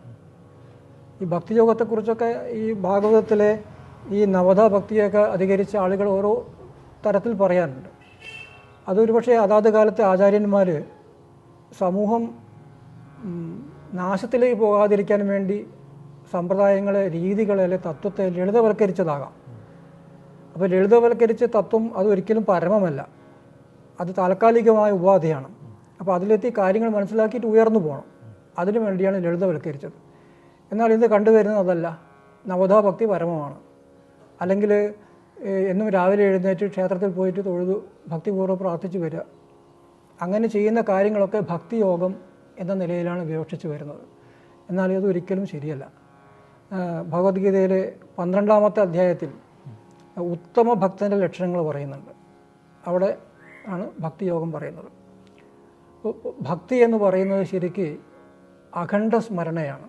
ഈ ഭക്തിയോഗത്തെക്കുറിച്ചൊക്കെ ഈ ഭാഗവതത്തിലെ ഈ നവധാ ഭക്തിയൊക്കെ അധികരിച്ച ആളുകൾ ഓരോ തരത്തിൽ പറയാറുണ്ട്. അതൊരു പക്ഷേ അതാത് കാലത്തെ ആചാര്യന്മാർ സമൂഹം നാശത്തിലേക്ക് പോകാതിരിക്കാൻ വേണ്ടി സമ്പ്രദായങ്ങളെ, രീതികളെ, അല്ലെ തത്വത്തെ ലളിതവൽക്കരിച്ചതാകാം. അപ്പോൾ ലളിതവൽക്കരിച്ച തത്വം അതൊരിക്കലും പരമമല്ല, അത് താൽക്കാലികമായ ഉപാധിയാണ്. അപ്പോൾ അതിലെത്തി കാര്യങ്ങൾ മനസ്സിലാക്കിയിട്ട് ഉയർന്നു പോകണം. അതിനു വേണ്ടിയാണ് ലളിതവൽക്കരിച്ചത്. എന്നാൽ ഇത് കണ്ടുവരുന്നത് അതല്ല. നവോത്ഥാനഭക്തി പരമമാണ്. അല്ലെങ്കിൽ എന്നും രാവിലെ എഴുന്നേറ്റ് ക്ഷേത്രത്തിൽ പോയിട്ട് തൊഴുതു ഭക്തിപൂർവ്വം പ്രാർത്ഥിച്ചു വരിക, അങ്ങനെ ചെയ്യുന്ന കാര്യങ്ങളൊക്കെ ഭക്തിയോഗം എന്ന നിലയിലാണ് വിവക്ഷിച്ച് വരുന്നത്. എന്നാൽ ഇതൊരിക്കലും ശരിയല്ല. ഭഗവത്ഗീതയിലെ 12-ാമത്തെ അധ്യായത്തിൽ ഉത്തമ ഭക്തൻ്റെ ലക്ഷണങ്ങൾ പറയുന്നുണ്ട്. അവിടെ ആണ് ഭക്തിയോഗം പറയുന്നത്. ഭക്തി എന്ന് പറയുന്നത് ശരിക്ക് അഖണ്ഡ സ്മരണയാണ്.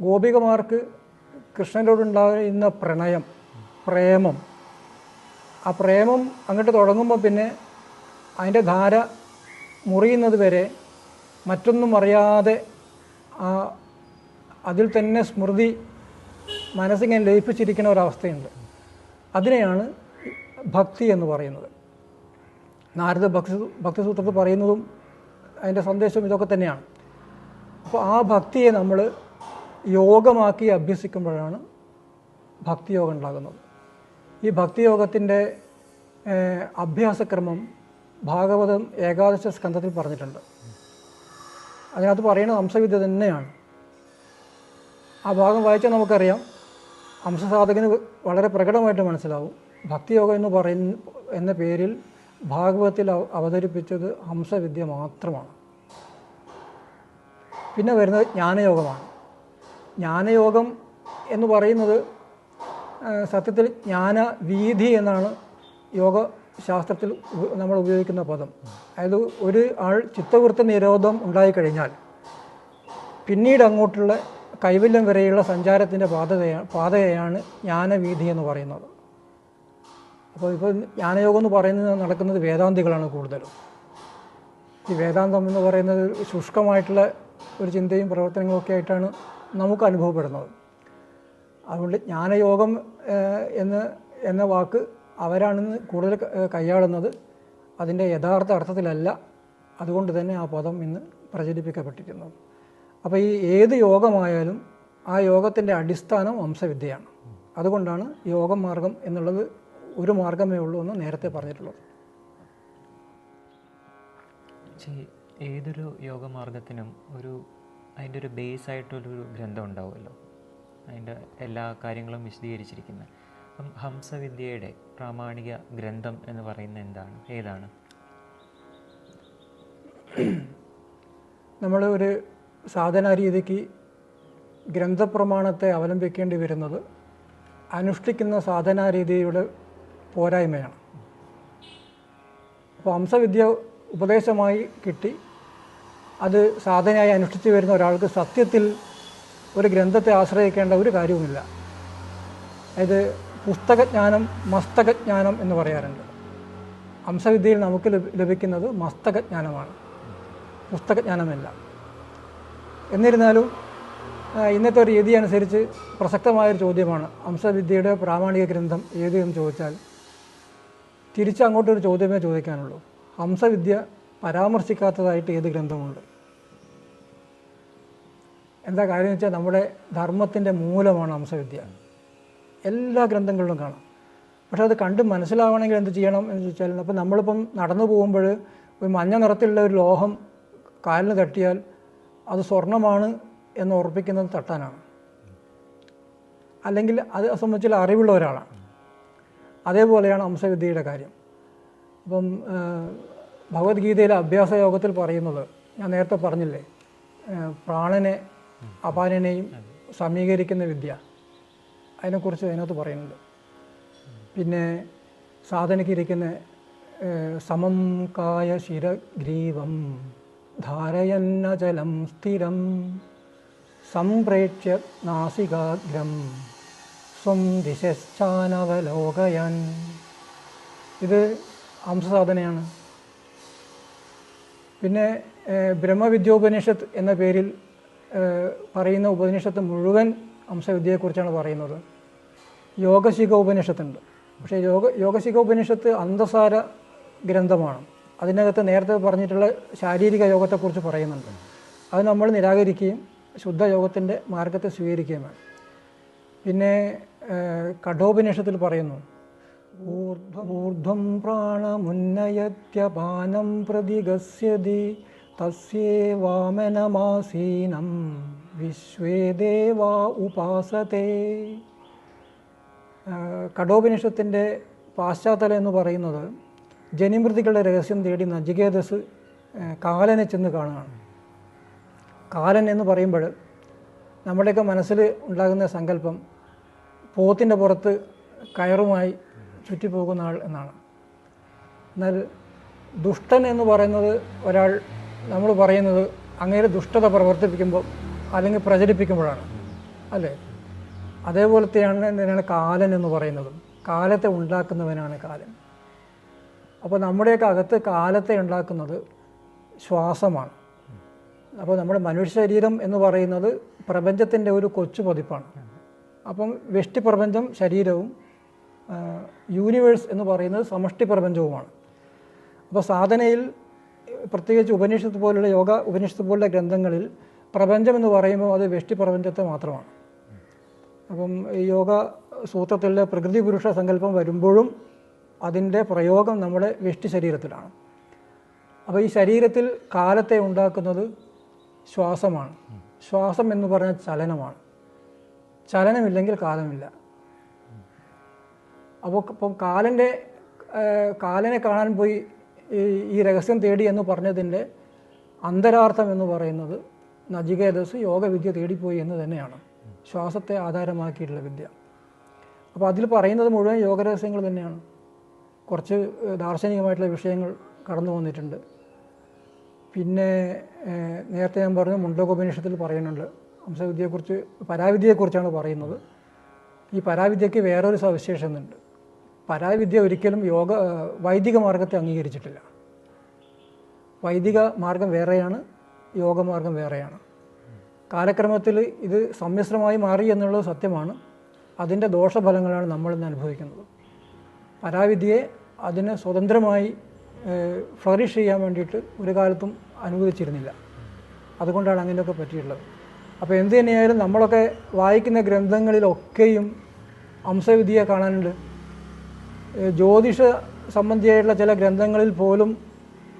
ഗോപികമാർക്ക് കൃഷ്ണനോടുണ്ടാകുന്ന പ്രണയം, പ്രേമം, ആ പ്രേമം അങ്ങോട്ട് തുടങ്ങുമ്പോൾ പിന്നെ അതിൻ്റെ ധാര മുറിയുന്നത് വരെ മറ്റൊന്നും അറിയാതെ അതിൽ തന്നെ സ്മൃതി മനസ്സിങ്ങനെ ലയിപ്പിച്ചിരിക്കുന്ന ഒരവസ്ഥയുണ്ട്. അതിനെയാണ് ഭക്തി എന്ന് പറയുന്നത്. നാരദ ഭക്തിസൂത്രത്തിൽ പറയുന്നതും അതിൻ്റെ സന്ദേശവും ഇതൊക്കെ തന്നെയാണ്. അപ്പോൾ ആ ഭക്തിയെ നമ്മൾ യോഗമാക്കി അഭ്യസിക്കുമ്പോഴാണ് ഭക്തിയോഗം ഉണ്ടാകുന്നത്. ഈ ഭക്തിയോഗത്തിൻ്റെ അഭ്യാസക്രമം ഭാഗവതം ഏകാദശ സ്കന്ധത്തിൽ പറഞ്ഞിട്ടുണ്ട്. അതിനകത്ത് പറയുന്നത് ഹംസവിദ്യ തന്നെയാണ്. ആ ഭാഗം വായിച്ചാൽ നമുക്കറിയാം, ഹംസസാധകന് വളരെ പ്രകടമായിട്ട് മനസ്സിലാവും ഭക്തിയോഗം എന്ന പേരിൽ ഭാഗവതത്തിൽ അവതരിപ്പിച്ചത് ഹംസവിദ്യ മാത്രമാണ്. പിന്നെ വരുന്നത് ജ്ഞാനയോഗമാണ്. ജ്ഞാനയോഗം എന്ന് പറയുന്നത് സത്യത്തിൽ ജ്ഞാനവീഥി എന്നാണ് യോഗശാസ്ത്രത്തിൽ നമ്മൾ ഉപയോഗിക്കുന്ന പദം. അതായത് ഒരു ആൾ ചിത്തവൃത്തി നിരോധം ഉണ്ടായിക്കഴിഞ്ഞാൽ പിന്നീട് അങ്ങോട്ടുള്ള കൈവല്യം വരെയുള്ള സഞ്ചാരത്തിൻ്റെ പാതയാണ് ജ്ഞാനവീഥി എന്ന് പറയുന്നത്. അപ്പോൾ ഇപ്പോൾ ജ്ഞാനയോഗം എന്ന് പറയുന്നത് നടക്കുന്നത് വേദാന്തികളാണ് കൂടുതലും. ഈ വേദാന്തം എന്ന് പറയുന്നത് ശുഷ്കമായിട്ടുള്ള ഒരു ചിന്തയും പ്രവർത്തനങ്ങളൊക്കെ ആയിട്ടാണ് നമുക്ക് അനുഭവപ്പെടുന്നത്. അതുകൊണ്ട് ജ്ഞാനയോഗം എന്ന വാക്ക് അവരാണെന്ന് കൂടുതൽ കൈയാളുന്നത് അതിൻ്റെ യഥാർത്ഥ അർത്ഥത്തിലല്ല. അതുകൊണ്ട് തന്നെ ആ പദം ഇന്ന് പ്രചരിപ്പിക്കപ്പെട്ടിരിക്കുന്നത്. അപ്പോൾ ഈ ഏത് യോഗമായാലും ആ യോഗത്തിൻ്റെ അടിസ്ഥാനം ഹംസവിദ്യയാണ്. അതുകൊണ്ടാണ് യോഗമാർഗം എന്നുള്ളത് ഒരു മാർഗമേ ഉള്ളൂ എന്ന് നേരത്തെ പറഞ്ഞിട്ടുള്ളത്. ഏതൊരു യോഗമാർഗത്തിനും അതിൻ്റെ ഒരു ബേസ് ആയിട്ടൊരു ഗ്രന്ഥം ഉണ്ടാവുമല്ലോ, അതിൻ്റെ എല്ലാ കാര്യങ്ങളും വിശദീകരിച്ചിരിക്കുന്നത്. അപ്പം ഹംസവിദ്യയുടെ പ്രാമാണിക ഗ്രന്ഥം എന്ന് പറയുന്നത് ഏതാണ്? നമ്മൾ ഒരു സാധനാ രീതിക്ക് ഗ്രന്ഥപ്രമാണത്തെ അവലംബിക്കേണ്ടി വരുന്നത് അനുഷ്ഠിക്കുന്ന സാധനാ രീതിയുടെ പോരായ്മയാണ്. അപ്പോൾ ഹംസവിദ്യ ഉപദേശമായി കിട്ടി അത് സാധനയായി അനുഷ്ഠിച്ചു വരുന്ന ഒരാൾക്ക് സത്യത്തിൽ ഒരു ഗ്രന്ഥത്തെ ആശ്രയിക്കേണ്ട ഒരു കാര്യവുമില്ല. അതായത് പുസ്തകജ്ഞാനം മസ്തകജ്ഞാനം എന്ന് പറയാറുണ്ട്. ഹംസവിദ്യയിൽ നമുക്ക് ലഭിക്കുന്നത് മസ്തകജ്ഞാനമാണ്, പുസ്തകജ്ഞാനമല്ല. എന്നിരുന്നാലും ഇന്നത്തെ ഒരു രീതി അനുസരിച്ച് പ്രസക്തമായൊരു ചോദ്യമാണ് ഹംസവിദ്യയുടെ പ്രാമാണിക ഗ്രന്ഥം ഏത് എന്ന് ചോദിച്ചാൽ തിരിച്ചങ്ങോട്ടൊരു ചോദ്യമേ ചോദിക്കാനുള്ളൂ. ഹംസവിദ്യ പരാമർശിക്കാത്തതായിട്ട് ഏത് ഗ്രന്ഥമുണ്ട്? എന്താ കാര്യം എന്ന് വെച്ചാൽ നമ്മുടെ ധർമ്മത്തിൻ്റെ മൂലമാണ് ഹംസവിദ്യ. എല്ലാ ഗ്രന്ഥങ്ങളിലും കാണാം. പക്ഷെ അത് കണ്ട് മനസ്സിലാവണമെങ്കിൽ എന്ത് ചെയ്യണം എന്ന് ചോദിച്ചാൽ, അപ്പോൾ നമ്മളിപ്പം നടന്നു പോകുമ്പോൾ ഒരു മഞ്ഞ നിറത്തിലുള്ള ഒരു ലോഹം കാലിന് തട്ടിയാൽ അത് സ്വർണ്ണമാണ് എന്ന് ഉറപ്പിക്കുന്നത് തട്ടാനാണ്, അല്ലെങ്കിൽ അത് സംബന്ധിച്ചുള്ള അറിവുള്ള ഒരാളാണ്. അതേപോലെയാണ് ഹംസവിദ്യയുടെ കാര്യം. അപ്പം ഭഗവത്ഗീതയിലെ അഭ്യാസ യോഗത്തിൽ പറയുന്നത് ഞാൻ നേരത്തെ പറഞ്ഞില്ലേ, പ്രാണനെ അപാനനെയും സമീകരിക്കുന്ന വിദ്യ, അതിനെക്കുറിച്ച് അതിനകത്ത് പറയുന്നുണ്ട്. പിന്നെ സാധനയ്ക്ക് ഇരിക്കുന്ന സമം കായ ശിരഗ്രീവം ധാരയന്നചലം സ്ഥിരം സംപ്രേക്ഷ്യ നാസികാഗ്രം സ്വം ദിശശ്ചാനവലോകയൻ. ഇത് ഹംസസാധനയാണ്. പിന്നെ ബ്രഹ്മവിദ്യോപനിഷത്ത് എന്ന പേരിൽ പറയുന്ന ഉപനിഷത്ത് മുഴുവൻ ഹംസവിദ്യയെക്കുറിച്ചാണ് പറയുന്നത്. യോഗശിഖ ഉപനിഷത്തുണ്ട്. പക്ഷേ യോഗശിഖ ഉപനിഷത്ത് അന്തസാര ഗ്രന്ഥമാണ്. അതിനകത്ത് നേരത്തെ പറഞ്ഞിട്ടുള്ള ശാരീരിക യോഗത്തെക്കുറിച്ച് പറയുന്നുണ്ട്. അത് നമ്മൾ നിരാകരിക്കുകയും ശുദ്ധയോഗത്തിൻ്റെ മാർഗത്തെ സ്വീകരിക്കുകയും വേണം. പിന്നെ കഠോപനിഷത്തിൽ പറയുന്നു, ഊർധ്വം പ്രാണമുന്നയത്യപാനം പ്രതിഗസ്യതി തസ്യേവാമനമാസീനം വിശ്വേ ദേവാ ഉപാസത്തെ. കഠോപനിഷത്തിൻ്റെ പാശ്ചാത്തലം എന്ന് പറയുന്നത് ജനിമൃതികളുടെ രഹസ്യം തേടി നചികേതസ് കാലനെ ചെന്ന് കാണുകയാണ്. കാലൻ എന്ന് പറയുമ്പോൾ നമ്മുടെയൊക്കെ മനസ്സിൽ ഉണ്ടാകുന്ന സങ്കല്പം പോത്തിൻ്റെ പുറത്ത് കയറുമായി ചുറ്റിപ്പോകുന്ന ആൾ എന്നാണ്. എന്നാൽ ദുഷ്ടൻ എന്ന് പറയുന്നത് ഒരാൾ നമ്മൾ പറയുന്നത് അങ്ങേര് ദുഷ്ടത പ്രവർത്തിപ്പിക്കുമ്പോൾ അല്ലെങ്കിൽ പ്രചരിപ്പിക്കുമ്പോഴാണ് അല്ലേ. അതേപോലത്തെയാണ് കാലൻ എന്ന് പറയുന്നത്. കാലത്തെ ഉണ്ടാക്കുന്നവനാണ് കാലൻ. അപ്പോൾ നമ്മുടെയൊക്കെ അകത്ത് കാലത്തെ ഉണ്ടാക്കുന്നത് ശ്വാസമാണ്. അപ്പോൾ നമ്മുടെ മനുഷ്യ ശരീരം എന്ന് പറയുന്നത് പ്രപഞ്ചത്തിൻ്റെ ഒരു കൊച്ചു പതിപ്പാണ്. അപ്പം വ്യഷ്ടി പ്രപഞ്ചം ശരീരവും യൂണിവേഴ്സ് എന്ന് പറയുന്നത് സമഷ്ടി പ്രപഞ്ചവുമാണ്. അപ്പോൾ സാധനയിൽ പ്രത്യേകിച്ച് ഉപനിഷത്ത് പോലുള്ള യോഗ ഉപനിഷത്ത് പോലുള്ള ഗ്രന്ഥങ്ങളിൽ പ്രപഞ്ചം എന്ന് പറയുമ്പോൾ അത് വ്യഷ്ടി പ്രപഞ്ചത്തെ മാത്രമാണ്. അപ്പം ഈ യോഗ സൂത്രത്തിലെ പ്രകൃതി പുരുഷ സങ്കല്പം വരുമ്പോഴും അതിൻ്റെ പ്രയോഗം നമ്മുടെ വ്യഷ്ടി ശരീരത്തിലാണ്. അപ്പോൾ ഈ ശരീരത്തിൽ കാലത്തെ ഉണ്ടാക്കുന്നത് ശ്വാസമാണ്. ശ്വാസം എന്ന് പറഞ്ഞാൽ ചലനമാണ്. ചലനമില്ലെങ്കിൽ കാലമില്ല. അപ്പം കാലനെ കാണാൻ പോയി ഈ രഹസ്യം തേടി എന്ന് പറഞ്ഞതിൻ്റെ അന്തരാർത്ഥം എന്ന് പറയുന്നത് നചികേതസ് യോഗവിദ്യ തേടിപ്പോയി എന്ന് തന്നെയാണ്. ശ്വാസത്തെ ആധാരമാക്കിയിട്ടുള്ള വിദ്യ. അപ്പോൾ അതിൽ പറയുന്നത് മുഴുവൻ യോഗരഹസ്യങ്ങൾ തന്നെയാണ്. കുറച്ച് ദാർശനികമായിട്ടുള്ള വിഷയങ്ങൾ കടന്നു വന്നിട്ടുണ്ട്. പിന്നെ നേരത്തെ ഞാൻ പറഞ്ഞു മുണ്ഡകോപനിഷത്തിൽ പറയുന്നുണ്ട് ഹംസവിദ്യയെക്കുറിച്ച്, പരാവിദ്യയെക്കുറിച്ചാണ് പറയുന്നത്. ഈ പരാവിദ്യയ്ക്ക് വേറൊരു സവിശേഷതയുണ്ട്. പരാവിദ്യ ഒരിക്കലും വൈദിക മാർഗത്തെ അംഗീകരിച്ചിട്ടില്ല. വൈദിക മാർഗം വേറെയാണ്, യോഗമാർഗം വേറെയാണ്. കാലക്രമത്തിൽ ഇത് സമ്മിശ്രമായി മാറി എന്നുള്ളത് സത്യമാണ്. അതിൻ്റെ ദോഷഫലങ്ങളാണ് നമ്മളിന്ന് അനുഭവിക്കുന്നത്. പരാവിദ്യയെ അതിന് സ്വതന്ത്രമായി ഫ്ലറിഷ് ചെയ്യാൻ വേണ്ടിയിട്ട് ഒരു കാലത്തും അനുവദിച്ചിരുന്നില്ല. അതുകൊണ്ടാണ് അങ്ങനെയൊക്കെ പറ്റിയിട്ടുള്ളത്. അപ്പോൾ എന്ത് തന്നെയായാലും നമ്മളൊക്കെ വായിക്കുന്ന ഗ്രന്ഥങ്ങളിലൊക്കെയും ഹംസവിദ്യയെ കാണാനുണ്ട്. ജ്യോതിഷ സംബന്ധിയായിട്ടുള്ള ചില ഗ്രന്ഥങ്ങളിൽ പോലും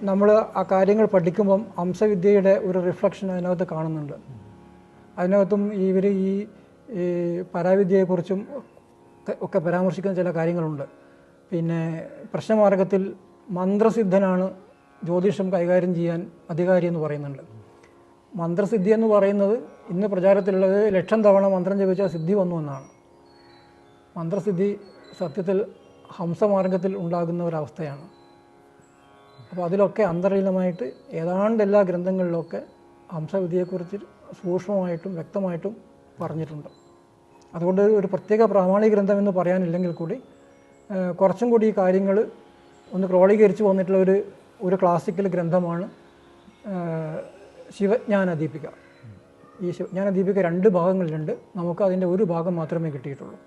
നമ്മൾ ആ കാര്യങ്ങൾ പഠിക്കുമ്പം ഹംസവിദ്യയുടെ ഒരു റിഫ്ലക്ഷൻ അതിനകത്ത് കാണുന്നുണ്ട്. അതിനകത്തും ഇവർ ഈ പരാവിദ്യയെക്കുറിച്ചും ഒക്കെ പരാമർശിക്കുന്ന ചില കാര്യങ്ങളുണ്ട്. പിന്നെ പ്രശ്നമാർഗത്തിൽ മന്ത്രസിദ്ധനാണ് ജ്യോതിഷം കൈകാര്യം ചെയ്യാൻ അധികാരി എന്ന് പറയുന്നുണ്ട്. മന്ത്രസിദ്ധി എന്ന് പറയുന്നത് ഇന്ന് പ്രചാരത്തിലുള്ളത് 1,00,000 തവണ മന്ത്രം ജപിച്ചാൽ സിദ്ധി വന്നു എന്നാണ്. മന്ത്രസിദ്ധി സത്യത്തിൽ ഹംസമാർഗത്തിൽ ഉണ്ടാകുന്ന ഒരവസ്ഥയാണ്. അപ്പോൾ അതിലൊക്കെ അന്തർലീനമായിട്ട് ഏതാണ്ട് എല്ലാ ഗ്രന്ഥങ്ങളിലൊക്കെ ഹംസവിദ്യയെക്കുറിച്ച് സൂക്ഷ്മമായിട്ടും വ്യക്തമായിട്ടും പറഞ്ഞിട്ടുണ്ട്. അതുകൊണ്ട് ഒരു പ്രത്യേക പ്രാമാണിക ഗ്രന്ഥം എന്ന് പറയാനില്ലെങ്കിൽ കൂടി കുറച്ചും കൂടി ഈ കാര്യങ്ങൾ ഒന്ന് ക്രോഡീകരിച്ച് വന്നിട്ടുള്ള ഒരു ക്ലാസിക്കൽ ഗ്രന്ഥമാണ് ശിവജ്ഞാനദീപിക. ഈ ശിവജ്ഞാനദീപിക 2 ഭാഗങ്ങളിലുണ്ട്. നമുക്ക് അതിൻ്റെ ഒരു ഭാഗം മാത്രമേ കിട്ടിയിട്ടുള്ളൂ.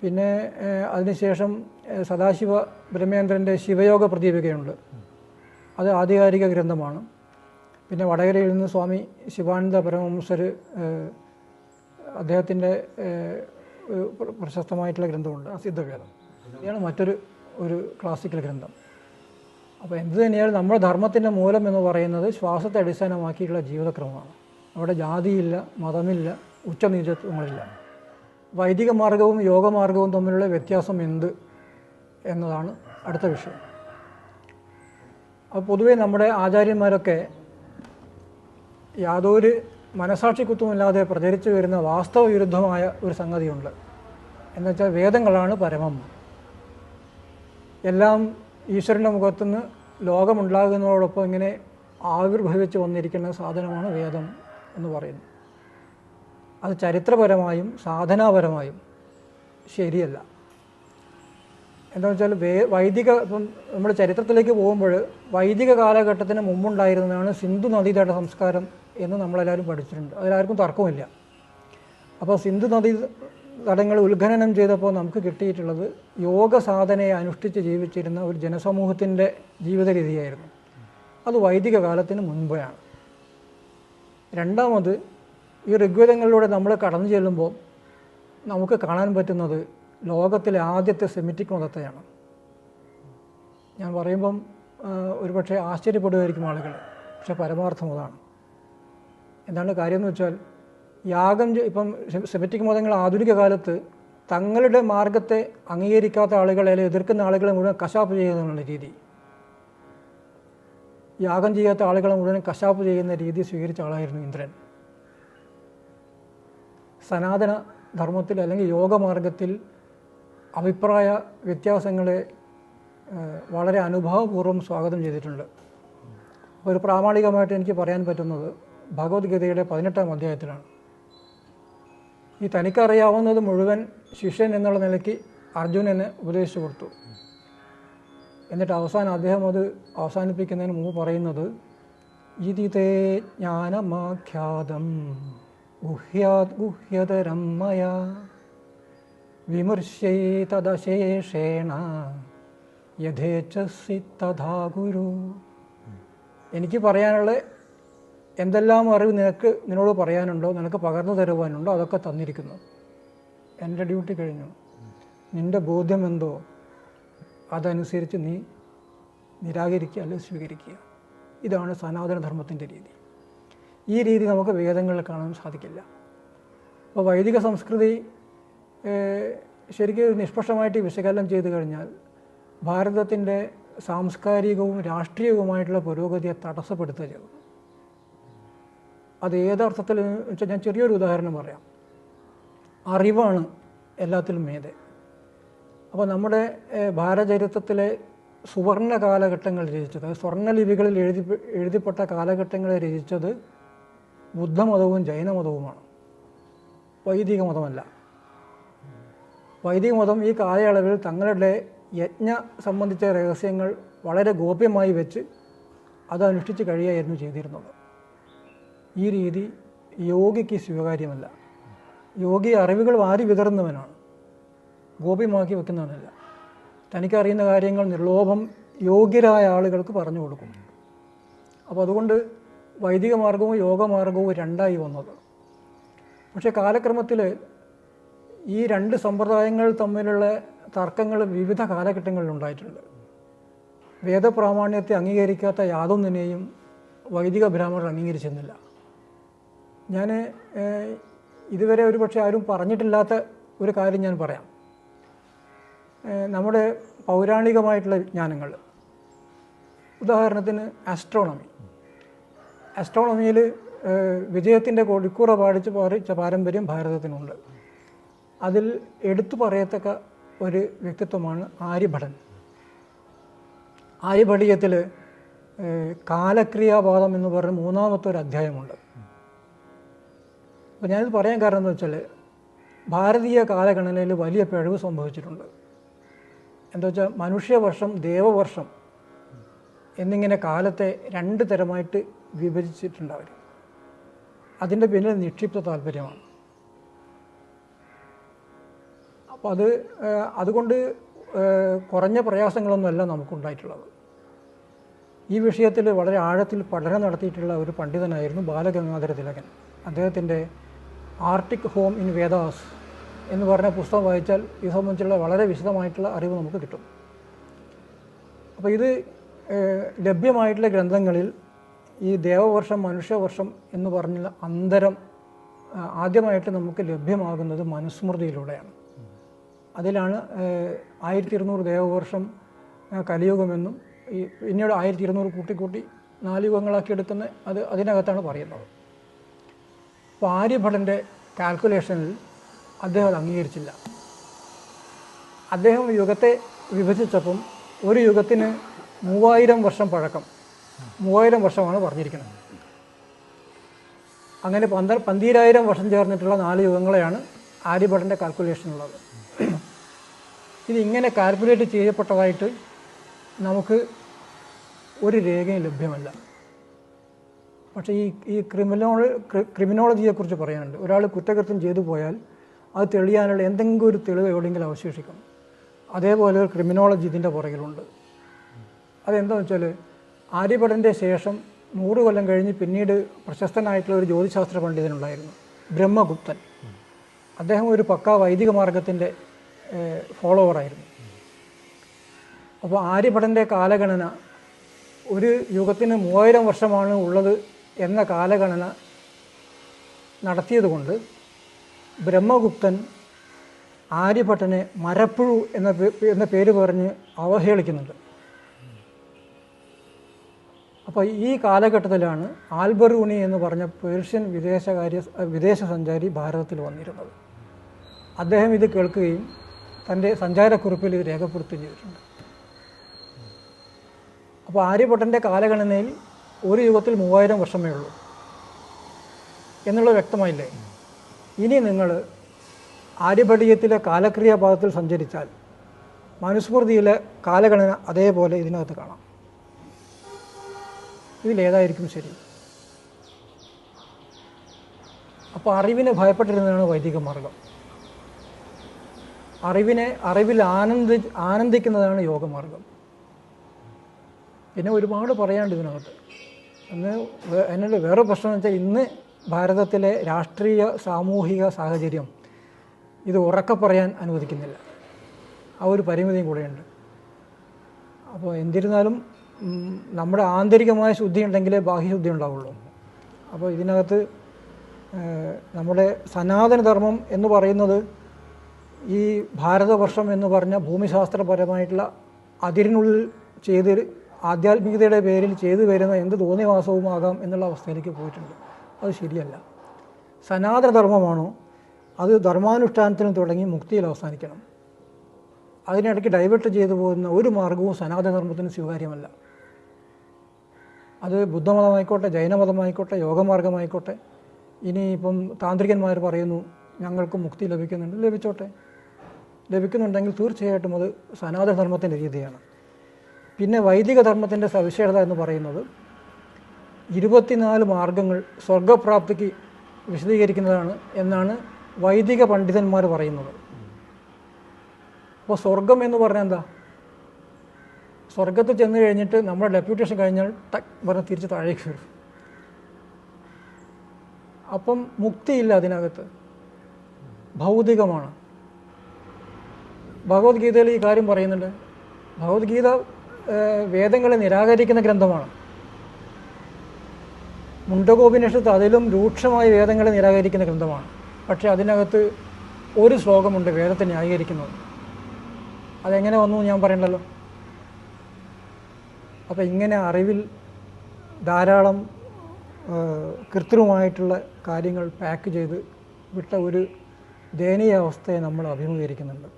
പിന്നെ അതിനുശേഷം സദാശിവ ബ്രഹ്മേന്ദ്രൻ്റെ ശിവയോഗ പ്രദീപികയുണ്ട്. അത് ആധികാരിക ഗ്രന്ഥമാണ്. പിന്നെ വടകരയിൽ നിന്ന് സ്വാമി ശിവാനന്ദ പരമഹംസർ അദ്ദേഹത്തിൻ്റെ പ്രശസ്തമായിട്ടുള്ള ഗ്രന്ഥമുണ്ട് സിദ്ധവേദം. ഇതാണ് മറ്റൊരു ക്ലാസിക്കൽ ഗ്രന്ഥം. അപ്പോൾ എന്ത് തന്നെയാലും നമ്മുടെ ധർമ്മത്തിൻ്റെ മൂലം എന്ന് പറയുന്നത് ശ്വാസത്തെ അടിസ്ഥാനമാക്കിയിട്ടുള്ള ജീവിതക്രമമാണ്. അവിടെ ജാതിയില്ല, മതമില്ല, ഉച്ചനീചത്വങ്ങളില്ല. വൈദിക മാർഗവും യോഗമാർഗവും തമ്മിലുള്ള വ്യത്യാസം എന്ത് എന്നതാണ് അടുത്ത വിഷയം. അപ്പോൾ പൊതുവേ നമ്മുടെ ആചാര്യന്മാരൊക്കെ യാതൊരു മനസാക്ഷിക്കുത്തുമില്ലാതെ പ്രചരിച്ചു വരുന്ന വാസ്തവവിരുദ്ധമായ ഒരു സംഗതിയുണ്ട്. എന്നുവെച്ചാൽ വേദങ്ങളാണ് പരമം. എല്ലാം ഈശ്വരൻ്റെ മുഖത്തുനിന്ന് ലോകമുണ്ടാകുന്നതോടൊപ്പം ഇങ്ങനെ ആവിർഭവിച്ച് വന്നിരിക്കുന്ന സാധനമാണ് വേദം എന്ന് പറയുന്നത്. അത് ചരിത്രപരമായും സാധനാപരമായും ശരിയല്ല. എന്താണെന്ന് വെച്ചാൽ ഇപ്പം നമ്മൾ ചരിത്രത്തിലേക്ക് പോകുമ്പോൾ വൈദിക കാലഘട്ടത്തിന് മുമ്പുണ്ടായിരുന്നതാണ് സിന്ധു നദീതട സംസ്കാരം എന്ന് നമ്മളെല്ലാവരും പഠിച്ചിട്ടുണ്ട്. അതിലാർക്കും തർക്കമില്ല. അപ്പോൾ സിന്ധു നദീ തടങ്ങൾ ഉത്ഖനനം ചെയ്തപ്പോൾ നമുക്ക് കിട്ടിയിട്ടുള്ളത് യോഗ സാധനയെ അനുഷ്ഠിച്ച് ജീവിച്ചിരുന്ന ഒരു ജനസമൂഹത്തിൻ്റെ ജീവിത രീതിയായിരുന്നു. അത് വൈദിക കാലത്തിന് മുൻപെയാണ്. രണ്ടാമത് ഈ ഋഗ്വേദങ്ങളിലൂടെ നമ്മൾ കടന്നു ചെല്ലുമ്പോൾ നമുക്ക് കാണാൻ പറ്റുന്നത് ലോകത്തിലെ ആദ്യത്തെ സെമിറ്റിക് മതത്തെയാണ്. ഞാൻ പറയുമ്പം ഒരുപക്ഷെ ആശ്ചര്യപ്പെടുമായിരിക്കും ആളുകൾ. പക്ഷെ പരമാർത്ഥം അതാണ്. എന്താണ് കാര്യം എന്ന് വെച്ചാൽ ഇപ്പം സെമിറ്റിക് മതങ്ങൾ ആധുനിക കാലത്ത് തങ്ങളുടെ മാർഗത്തെ അംഗീകരിക്കാത്ത ആളുകളെ അല്ലെങ്കിൽ എതിർക്കുന്ന ആളുകളെ മുഴുവൻ കശാപ്പ് ചെയ്യുന്നതാണ് രീതി. യാഗം ചെയ്യാത്ത ആളുകളെ മുഴുവൻ കശാപ്പ് ചെയ്യുന്ന രീതി സ്വീകരിച്ച ആളായിരുന്നു ഇന്ദ്രൻ. സനാതന ധർമ്മത്തിൽ അല്ലെങ്കിൽ യോഗമാർഗത്തിൽ അഭിപ്രായ വ്യത്യാസങ്ങളെ വളരെ അനുഭാവപൂർവ്വം സ്വാഗതം ചെയ്തിട്ടുണ്ട്. ഒരു പ്രാമാണികമായിട്ട് എനിക്ക് പറയാൻ പറ്റുന്നത് ഭഗവത്ഗീതയുടെ 18-ാം അധ്യായത്തിലാണ്. ഈ തനിക്കറിയാവുന്നത് മുഴുവൻ ശിഷ്യൻ എന്നുള്ള നിലയ്ക്ക് അർജുനന് ഉപദേശിച്ചു കൊടുത്തു. എന്നിട്ട് അവസാനം അദ്ദേഹം അത് അവസാനിപ്പിക്കുന്നതിന് മുമ്പ് പറയുന്നത് ഇതിതേ ജ്ഞാനമാഖ്യാതം ഗുഹ്യാത് ഗുഹ്യതരം മയാ വിമർശേതദശേഷേണ യഥേച്ഛസി തഥാ ഗുരു. എനിക്ക് പറയാനുള്ള എന്തെല്ലാം അറിവ് നിന്നോട് പറയാനുണ്ടോ, നിനക്ക് പകർന്നു തരുവാനുണ്ടോ, അതൊക്കെ തന്നിരിക്കുന്നു. എൻ്റെ ഡ്യൂട്ടി കഴിഞ്ഞു. നിൻ്റെ ബോധ്യം എന്തോ അതനുസരിച്ച് നീ നിരാകരിക്കുക അല്ലെങ്കിൽ സ്വീകരിക്കുക. ഇതാണ് സനാതനധർമ്മത്തിൻ്റെ രീതി. ഈ രീതി നമുക്ക് വേദങ്ങളിൽ കാണാൻ സാധിക്കില്ല. അപ്പോൾ വൈദിക സംസ്കൃതി ശരിക്കും നിഷ്പക്ഷമായിട്ട് വിശകലനം ചെയ്തു കഴിഞ്ഞാൽ ഭാരതത്തിൻ്റെ സാംസ്കാരികവും രാഷ്ട്രീയവുമായിട്ടുള്ള പുരോഗതിയെ തടസ്സപ്പെടുത്തുക ചെയ്തു. അത് ഏതർത്ഥത്തിൽ വെച്ചാൽ ഞാൻ ചെറിയൊരു ഉദാഹരണം പറയാം. അറിവാണ് എല്ലാത്തിലും മേതെ. അപ്പോൾ നമ്മുടെ ഭാരതചരിത്രത്തിലെ സുവർണ കാലഘട്ടങ്ങൾ രചിച്ചത്, സ്വർണ്ണലിപികളിൽ എഴുതിപ്പെട്ട കാലഘട്ടങ്ങളെ രചിച്ചത് ബുദ്ധമതവും ജൈനമതവുമാണ്, വൈദിക മതമല്ല. വൈദിക മതം ഈ കാലയളവിൽ തങ്ങളുടെ യജ്ഞ സംബന്ധിച്ച രഹസ്യങ്ങൾ വളരെ ഗോപ്യമായി വെച്ച് അതനുഷ്ഠിച്ച് കഴിയുകയായിരുന്നു ചെയ്തിരുന്നത്. ഈ രീതി യോഗിക്ക് സ്വീകാര്യമല്ല. യോഗി അറിവുകൾ വാരി വിതറുന്നവനാണ്, ഗോപ്യമാക്കി വെക്കുന്നവനല്ല. തനിക്കറിയുന്ന കാര്യങ്ങൾ നിർലോഭം യോഗ്യരായ ആളുകൾക്ക് പറഞ്ഞു കൊടുക്കും. അപ്പോൾ അതുകൊണ്ട് വൈദിക മാർഗവും യോഗമാർഗവും രണ്ടായി വന്നത്. പക്ഷേ കാലക്രമത്തിൽ ഈ രണ്ട് സമ്പ്രദായങ്ങൾ തമ്മിലുള്ള തർക്കങ്ങൾ വിവിധ കാലഘട്ടങ്ങളിൽ ഉണ്ടായിട്ടുണ്ട്. വേദപ്രാമാണ്യത്തെ അംഗീകരിക്കാത്ത യാതൊന്നിനെയും വൈദിക ബ്രാഹ്മണർ അംഗീകരിച്ചിരുന്നില്ല. ഞാൻ ഇതുവരെ ഒരു പക്ഷേ ആരും പറഞ്ഞിട്ടില്ലാത്ത ഒരു കാര്യം ഞാൻ പറയാം. നമ്മുടെ പൗരാണികമായിട്ടുള്ള വിജ്ഞാനങ്ങൾ, ഉദാഹരണത്തിന് ആസ്ട്രോണമിയിൽ വിജയത്തിൻ്റെ കൊടിക്കൂറ പാടിച്ച പാരമ്പര്യം ഭാരതത്തിനുണ്ട്. അതിൽ എടുത്തു പറയത്തക്ക ഒരു വ്യക്തിത്വമാണ് ആര്യഭടൻ. ആര്യഭടീയത്തിൽ കാലക്രിയാവാദം എന്ന് പറഞ്ഞ 3-ാമത്തെ ഒരു അധ്യായമുണ്ട്. അപ്പോൾ ഞാനിത് പറയാൻ കാരണം എന്ന് വെച്ചാൽ ഭാരതീയ കാലഗണനയിൽ വലിയ പിഴവ് സംഭവിച്ചിട്ടുണ്ട്. എന്താ വെച്ചാൽ മനുഷ്യവർഷം, ദേവവർഷം എന്നിങ്ങനെ കാലത്തെ 2 തരമായിട്ട് വിഭജിച്ചിട്ടുണ്ട് അവർ. അതിൻ്റെ പിന്നിൽ നിക്ഷിപ്ത താല്പര്യമാണ്. അപ്പോൾ അതുകൊണ്ട് കുറഞ്ഞ പ്രയാസങ്ങളൊന്നുമല്ല നമുക്കുണ്ടായിട്ടുള്ളത്. ഈ വിഷയത്തിൽ വളരെ ആഴത്തിൽ പഠനം നടത്തിയിട്ടുള്ള ഒരു പണ്ഡിതനായിരുന്നു ബാലഗംഗാധര തിലകൻ. അദ്ദേഹത്തിൻ്റെ ആർട്ടിക് ഹോം ഇൻ വേദാസ് എന്ന് പറഞ്ഞ പുസ്തകം വായിച്ചാൽ ഇത് സംബന്ധിച്ചുള്ള വളരെ വിശദമായിട്ടുള്ള അറിവ് നമുക്ക് കിട്ടും. അപ്പോൾ ഇത് ലഭ്യമായിട്ടുള്ള ഗ്രന്ഥങ്ങളിൽ ഈ ദേവവർഷം, മനുഷ്യവർഷം എന്ന് പറഞ്ഞ അന്തരം ആദ്യമായിട്ട് നമുക്ക് ലഭ്യമാകുന്നത് മനുസ്മൃതിയിലൂടെയാണ്. അതിലാണ് 1200 ദേവവർഷം കലിയുഗമെന്നും പിന്നീട് 1200 കൂട്ടി 4 യുഗങ്ങളാക്കി എടുക്കുന്ന അതിനകത്താണ് പറയുന്നത്. അപ്പോൾ ആര്യഭടൻ്റെ കാൽക്കുലേഷനിൽ അദ്ദേഹം അത് അംഗീകരിച്ചില്ല. അദ്ദേഹം യുഗത്തെ വിഭജിച്ചപ്പം ഒരു യുഗത്തിന് 3000 വർഷം പഴക്കം, 3000 വർഷമാണ് പറഞ്ഞിരിക്കുന്നത്. അങ്ങനെ 12000 വർഷം ചേർന്നിട്ടുള്ള 4 യുഗങ്ങളെയാണ് ആര്യഭടൻ്റെ കാൽക്കുലേഷനുള്ളത്. ഇതിങ്ങനെ കാൽക്കുലേറ്റ് ചെയ്യപ്പെട്ടതായിട്ട് നമുക്ക് ഒരു രേഖയും ലഭ്യമല്ല. പക്ഷേ ഈ ക്രിമിനോളജിയെക്കുറിച്ച് പറയാനുണ്ട്. ഒരാൾ കുറ്റകൃത്യം ചെയ്തു പോയാൽ അത് തെളിയാനുള്ള എന്തെങ്കിലും ഒരു തെളിവ് എവിടെയെങ്കിലും അവശേഷിക്കും. അതേപോലെ ഒരു ക്രിമിനോളജി ഇതിൻ്റെ പുറകിലുണ്ട്. അതെന്താണെന്ന് വെച്ചാൽ ആര്യഭടൻ്റെ ശേഷം 100 കൊല്ലം കഴിഞ്ഞ് പിന്നീട് പ്രശസ്തനായിട്ടുള്ള ഒരു ജ്യോതിശാസ്ത്ര പണ്ഡിതനുണ്ടായിരുന്നു, ബ്രഹ്മഗുപ്തൻ. അദ്ദേഹം ഒരു പക്കാ വൈദിക മാർഗത്തിൻ്റെ ഫോളോവറായിരുന്നു. അപ്പോൾ ആര്യഭടൻ്റെ കാലഗണന ഒരു യുഗത്തിന് 3000 വർഷമാണ് ഉള്ളത് എന്ന കാലഗണന നടത്തിയതുകൊണ്ട് ബ്രഹ്മഗുപ്തൻ ആര്യഭട്ടനെ മരപ്പുഴു എന്ന പേര് പറഞ്ഞ് അവഹേളിക്കുന്നുണ്ട്. അപ്പോൾ ഈ കാലഘട്ടത്തിലാണ് ആൽബറൂണി എന്ന് പറഞ്ഞ പേർഷ്യൻ വിദേശ സഞ്ചാരി ഭാരതത്തിൽ വന്നിരുന്നത്. അദ്ദേഹം ഇത് കേൾക്കുകയും തൻ്റെ സഞ്ചാരക്കുറിപ്പിൽ ഇത് രേഖപ്പെടുത്തുകയും ചെയ്തിട്ടുണ്ട്. അപ്പോൾ ആര്യഭട്ടൻ്റെ കാലഗണനയിൽ ഒരു യുഗത്തിൽ 3000 വർഷമേ ഉള്ളൂ എന്നുള്ളത് വ്യക്തമായില്ലേ? ഇനി നിങ്ങൾ ആര്യഭടീയത്തിലെ കാലക്രിയാപാദത്തിൽ സഞ്ചരിച്ചാൽ മനുസ്മൃതിയിലെ കാലഗണന അതേപോലെ ഇതിനകത്ത് കാണാം. ഇതിലേതായിരിക്കും ശരി? അപ്പോൾ അറിവിനെ ഭയപ്പെട്ടിരുന്നതാണ് വൈദിക മാർഗം. അറിവിൽ ആനന്ദിക്കുന്നതാണ് യോഗമാർഗം. പിന്നെ ഒരുപാട് പറയാണ്ട് ഇതിനകത്ത്. എന്നോട് വേറെ പ്രശ്നം എന്ന് വെച്ചാൽ ഇന്ന് ഭാരതത്തിലെ രാഷ്ട്രീയ സാമൂഹിക സാഹചര്യം ഇത് ഉറക്കെ പറയാൻ അനുവദിക്കുന്നില്ല. ആ ഒരു പരിമിതിയും കൂടെയുണ്ട്. അപ്പോൾ എന്തിരുന്നാലും നമ്മുടെ ആന്തരികമായ ശുദ്ധി ഉണ്ടെങ്കിലേ ബാഹ്യശുദ്ധി ഉണ്ടാവുള്ളൂ. അപ്പോൾ ഇതിനകത്ത് നമ്മുടെ സനാതനധർമ്മം എന്ന് പറയുന്നത് ഈ ഭാരതവർഷം എന്ന് പറഞ്ഞ ഭൂമിശാസ്ത്രപരമായിട്ടുള്ള അതിരിനുള്ളിൽ ആധ്യാത്മികതയുടെ പേരിൽ ചെയ്തു വരുന്ന എന്ത് തോന്നിവാസവുമാകാം എന്നുള്ള അവസ്ഥയിലേക്ക് പോയിട്ടുണ്ട്. അത് ശരിയല്ല. സനാതനധർമ്മമാണോ അത് ധർമാനുഷ്ഠാനത്തിന് തുടങ്ങി മുക്തിയിൽ അവസാനിക്കണം. അതിനിടയ്ക്ക് ഡൈവേർട്ട് ചെയ്തു പോകുന്ന ഒരു മാർഗവും സനാതനധർമ്മത്തിന് സ്വീകാര്യമല്ല. അത് ബുദ്ധമതമായിക്കോട്ടെ, ജൈനമതമായിക്കോട്ടെ, യോഗമാർഗമായിക്കോട്ടെ. ഇനിയിപ്പം താന്ത്രികന്മാർ പറയുന്നു ഞങ്ങൾക്ക് മുക്തി ലഭിക്കുന്നുണ്ട്, ലഭിച്ചോട്ടെ. ലഭിക്കുന്നുണ്ടെങ്കിൽ തീർച്ചയായിട്ടും അത് സനാതനധർമ്മത്തിൻ്റെ രീതിയാണ്. പിന്നെ വൈദിക ധർമ്മത്തിൻ്റെ സവിശേഷത എന്ന് പറയുന്നത് 24 മാർഗങ്ങൾ സ്വർഗപ്രാപ്തിക്ക് വിശദീകരിക്കുന്നതാണ് എന്നാണ് വൈദിക പണ്ഡിതന്മാർ പറയുന്നത്. അപ്പോൾ സ്വർഗം എന്ന് പറഞ്ഞാൽ എന്താ? സ്വർഗത്തിൽ ചെന്ന് കഴിഞ്ഞിട്ട് നമ്മുടെ ഡെപ്യൂട്ടേഷൻ കഴിഞ്ഞാൽ പറഞ്ഞ് തിരിച്ച് താഴേക്ക് വരും. അപ്പം മുക്തിയില്ല അതിനകത്ത്, ഭൗതികമാണ്. ഭഗവത്ഗീതയിൽ ഈ കാര്യം പറയുന്നുണ്ട്. ഭഗവത്ഗീത വേദങ്ങളെ നിരാകരിക്കുന്ന ഗ്രന്ഥമാണ്. മുണ്ടകോപനിഷത്ത് അതിലും രൂക്ഷമായ വേദങ്ങളെ നിരാകരിക്കുന്ന ഗ്രന്ഥമാണ്. പക്ഷേ അതിനകത്ത് ഒരു ശ്ലോകമുണ്ട് വേദത്തെ ന്യായീകരിക്കുന്നത്. അതെങ്ങനെ വന്നു ഞാൻ പറയണ്ടല്ലോ. അപ്പോൾ ഇങ്ങനെ അറിവിൽ ധാരാളം കൃത്രിമമായിട്ടുള്ള കാര്യങ്ങൾ പാക്ക് ചെയ്ത് വിട്ട ഒരു ദയനീയ അവസ്ഥയെ നമ്മൾ അഭിമുഖീകരിക്കുന്നുണ്ട്.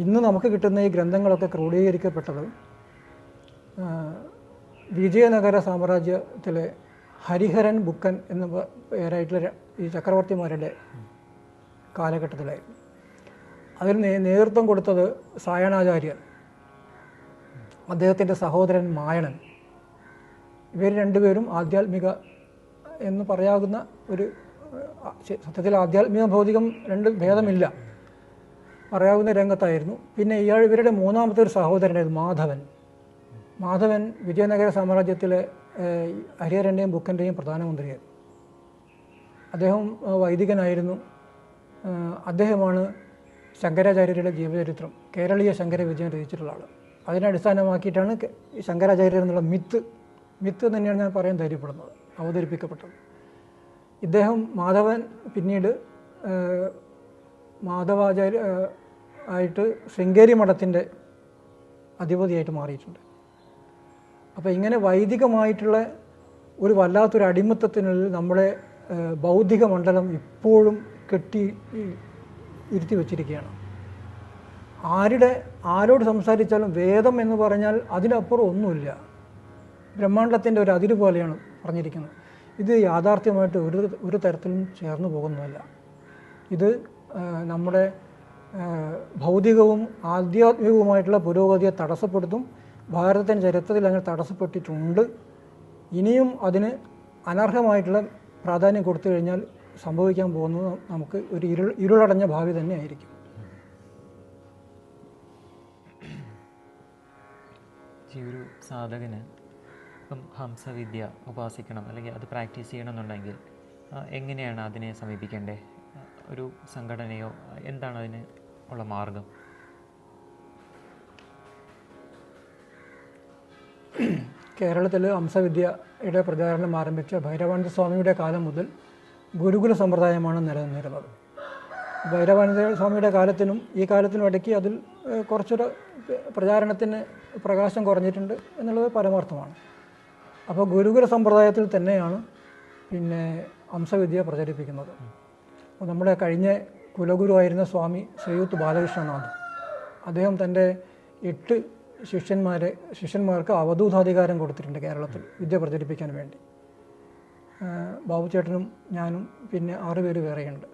ഇന്ന് നമുക്ക് കിട്ടുന്ന ഈ ഗ്രന്ഥങ്ങളൊക്കെ ക്രോഡീകരിക്കപ്പെട്ടത് വിജയനഗര സാമ്രാജ്യത്തിലെ ഹരിഹരൻ ബുക്കൻ എന്ന പേരായിട്ടുള്ള ഈ ചക്രവർത്തിമാരുടെ കാലഘട്ടത്തിലായിരുന്നു. അതിൽ നേതൃത്വം കൊടുത്തത് സായണാചാര്യൻ, അദ്ദേഹത്തിൻ്റെ സഹോദരൻ മായണൻ. ഇവർ രണ്ടുപേരും ആധ്യാത്മിക എന്ന് പറയാവുന്ന ഒരു, സത്യത്തിൽ ആധ്യാത്മിക ഭൗതികം രണ്ട് ഭേദമില്ല, പറയാവുന്ന രംഗത്തായിരുന്നു. പിന്നെ ഇവരുടെ മൂന്നാമത്തെ ഒരു സഹോദരനായിരുന്നു മാധവൻ വിജയനഗര സാമ്രാജ്യത്തിലെ ഹരിഹരൻ്റെയും ബുക്കൻ്റെയും പ്രധാനമന്ത്രിയായിരുന്നു. അദ്ദേഹം വൈദികനായിരുന്നു. അദ്ദേഹമാണ് ശങ്കരാചാര്യരുടെ ജീവചരിത്രം, കേരളീയ ശങ്കര വിജയം രചിച്ചിട്ടുള്ള ആൾ. അതിനെ അടിസ്ഥാനമാക്കിയിട്ടാണ് ശങ്കരാചാര്യർ എന്നുള്ള മിത്ത് തന്നെയാണ് ഞാൻ പറയാൻ ധൈര്യപ്പെടുന്നത്, അവതരിപ്പിക്കപ്പെട്ടത്. മാധവൻ പിന്നീട് മാധവാചാര്യ ആയിട്ട് ശൃംഗേരി മഠത്തിൻ്റെ അധിപതിയായിട്ട് മാറിയിട്ടുണ്ട്. അപ്പോൾ ഇങ്ങനെ വൈദികമായിട്ടുള്ള ഒരു വല്ലാത്തൊരു അടിമത്തത്തിനുള്ളിൽ നമ്മുടെ ബൗദ്ധിക മണ്ഡലം ഇപ്പോഴും ഇരുത്തി വച്ചിരിക്കുകയാണ്. ആരോട് സംസാരിച്ചാലും വേദം എന്ന് പറഞ്ഞാൽ അതിനപ്പുറം ഒന്നുമില്ല. ബ്രഹ്മാണ്ടത്തിൻ്റെ ഒരു അതിര് പോലെയാണ് പറഞ്ഞിരിക്കുന്നത്. ഇത് യാഥാർത്ഥ്യമായിട്ട് ഒരു തരത്തിലും ചേർന്ന് പോകുന്നതല്ല. ഇത് നമ്മുടെ ഭൗതികവും ആധ്യാത്മികവുമായിട്ടുള്ള പുരോഗതിയെ തടസ്സപ്പെടുത്തും. ഭാരതത്തിൻ്റെ ചരിത്രത്തിൽ അങ്ങനെ തടസ്സപ്പെട്ടിട്ടുണ്ട്. ഇനിയും അതിന് അനർഹമായിട്ടുള്ള പ്രാധാന്യം കൊടുത്തു കഴിഞ്ഞാൽ സംഭവിക്കാൻ പോകുന്നത് നമുക്ക് ഒരു ഇരുളടഞ്ഞ ഭാവി തന്നെ ആയിരിക്കും. ഒരു സാധകന് ഇപ്പം ഹംസവിദ്യ ഉപാസിക്കണം അല്ലെങ്കിൽ അത് പ്രാക്ടീസ് ചെയ്യണമെന്നുണ്ടെങ്കിൽ എങ്ങനെയാണ് അതിനെ സമീപിക്കേണ്ടത്? ഒരു സംഘടനയോ എന്താണ് അതിന് ഉള്ള മാർഗം? കേരളത്തിൽ ഹംസവിദ്യയുടെ പ്രചാരണം ആരംഭിച്ച ഭൈരവാനന്ദ സ്വാമിയുടെ കാലം മുതൽ ഗുരുകുല സമ്പ്രദായമാണ് നിലനിന്നിരുന്നത്. ഭൈരവാനന്ദ സ്വാമിയുടെ കാലത്തിനും ഈ കാലത്തിനും ഇടയ്ക്ക് അതിൽ കുറച്ചൊരു പ്രചാരണത്തിന് പ്രകാശം കുറഞ്ഞിട്ടുണ്ട് എന്നുള്ളത് പരമാർത്ഥമാണ്. അപ്പോൾ ഗുരുകുല സമ്പ്രദായത്തിൽ തന്നെയാണ് പിന്നെ ഹംസവിദ്യ പ്രചരിപ്പിക്കുന്നത്. അപ്പോൾ നമ്മുടെ കഴിഞ്ഞ കുലഗുരുവായിരുന്ന സ്വാമി ശ്രീയുക്ത് ബാലകൃഷ്ണനാഥ്, അദ്ദേഹം തൻ്റെ 8 ശിഷ്യന്മാർക്ക് അവധൂതാധികാരം കൊടുത്തിട്ടുണ്ട് കേരളത്തിൽ വിദ്യ പ്രചരിപ്പിക്കാൻ വേണ്ടി. ബാബുചേട്ടനും ഞാനും പിന്നെ 6 പേര് വേറെയുണ്ട്.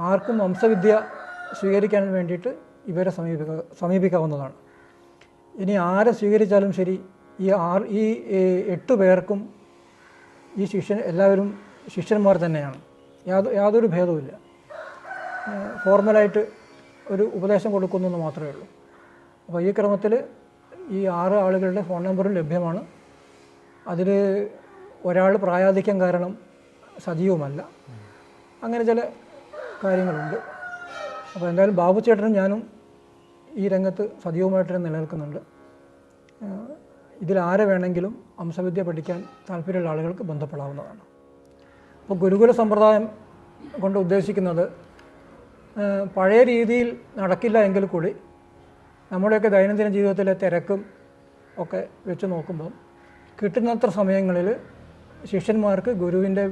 ആർക്കും ഹംസവിദ്യ സ്വീകരിക്കാൻ വേണ്ടിയിട്ട് ഇവരെ സമീപിക്കാവുന്നതാണ്. ഇനി ആരെ സ്വീകരിച്ചാലും ശരി, ഈ 8 പേർക്കും ഈ എല്ലാവരും ശിഷ്യന്മാർ തന്നെയാണ്. യാതൊരു ഭേദവുമില്ല. ഫോർമലായിട്ട് ഒരു ഉപദേശം കൊടുക്കുന്നു എന്ന് മാത്രമേ ഉള്ളൂ. അപ്പോൾ ഈ ക്രമത്തിൽ ഈ 6 ആളുകളുടെ ഫോൺ നമ്പറും ലഭ്യമാണ്. അതിൽ ഒരാൾ പ്രായാധിക്യം കാരണം സജീവമല്ല. അങ്ങനെ ചില കാര്യങ്ങളുണ്ട്. അപ്പോൾ എന്തായാലും ബാബുചേട്ടനും ഞാനും ഈ രംഗത്ത് സജീവമായിട്ട് നിലനിൽക്കുന്നുണ്ട്. ഇതിലാരെ വേണമെങ്കിലും ഹംസവിദ്യ പഠിക്കാൻ താല്പര്യമുള്ള ആളുകൾക്ക് ബന്ധപ്പെടാവുന്നതാണ്. അപ്പോൾ ഗുരുകുല സമ്പ്രദായം കൊണ്ട് ഉദ്ദേശിക്കുന്നത് പഴയ രീതിയിൽ നടക്കില്ല എങ്കിൽ കൂടി നമ്മുടെയൊക്കെ ദൈനംദിന ജീവിതത്തിലെ തിരക്കും ഒക്കെ വെച്ച് നോക്കുമ്പം കിട്ടുന്നത്ര സമയങ്ങളിൽ ശിഷ്യന്മാർക്ക് ഗുരുവിൻ്റെ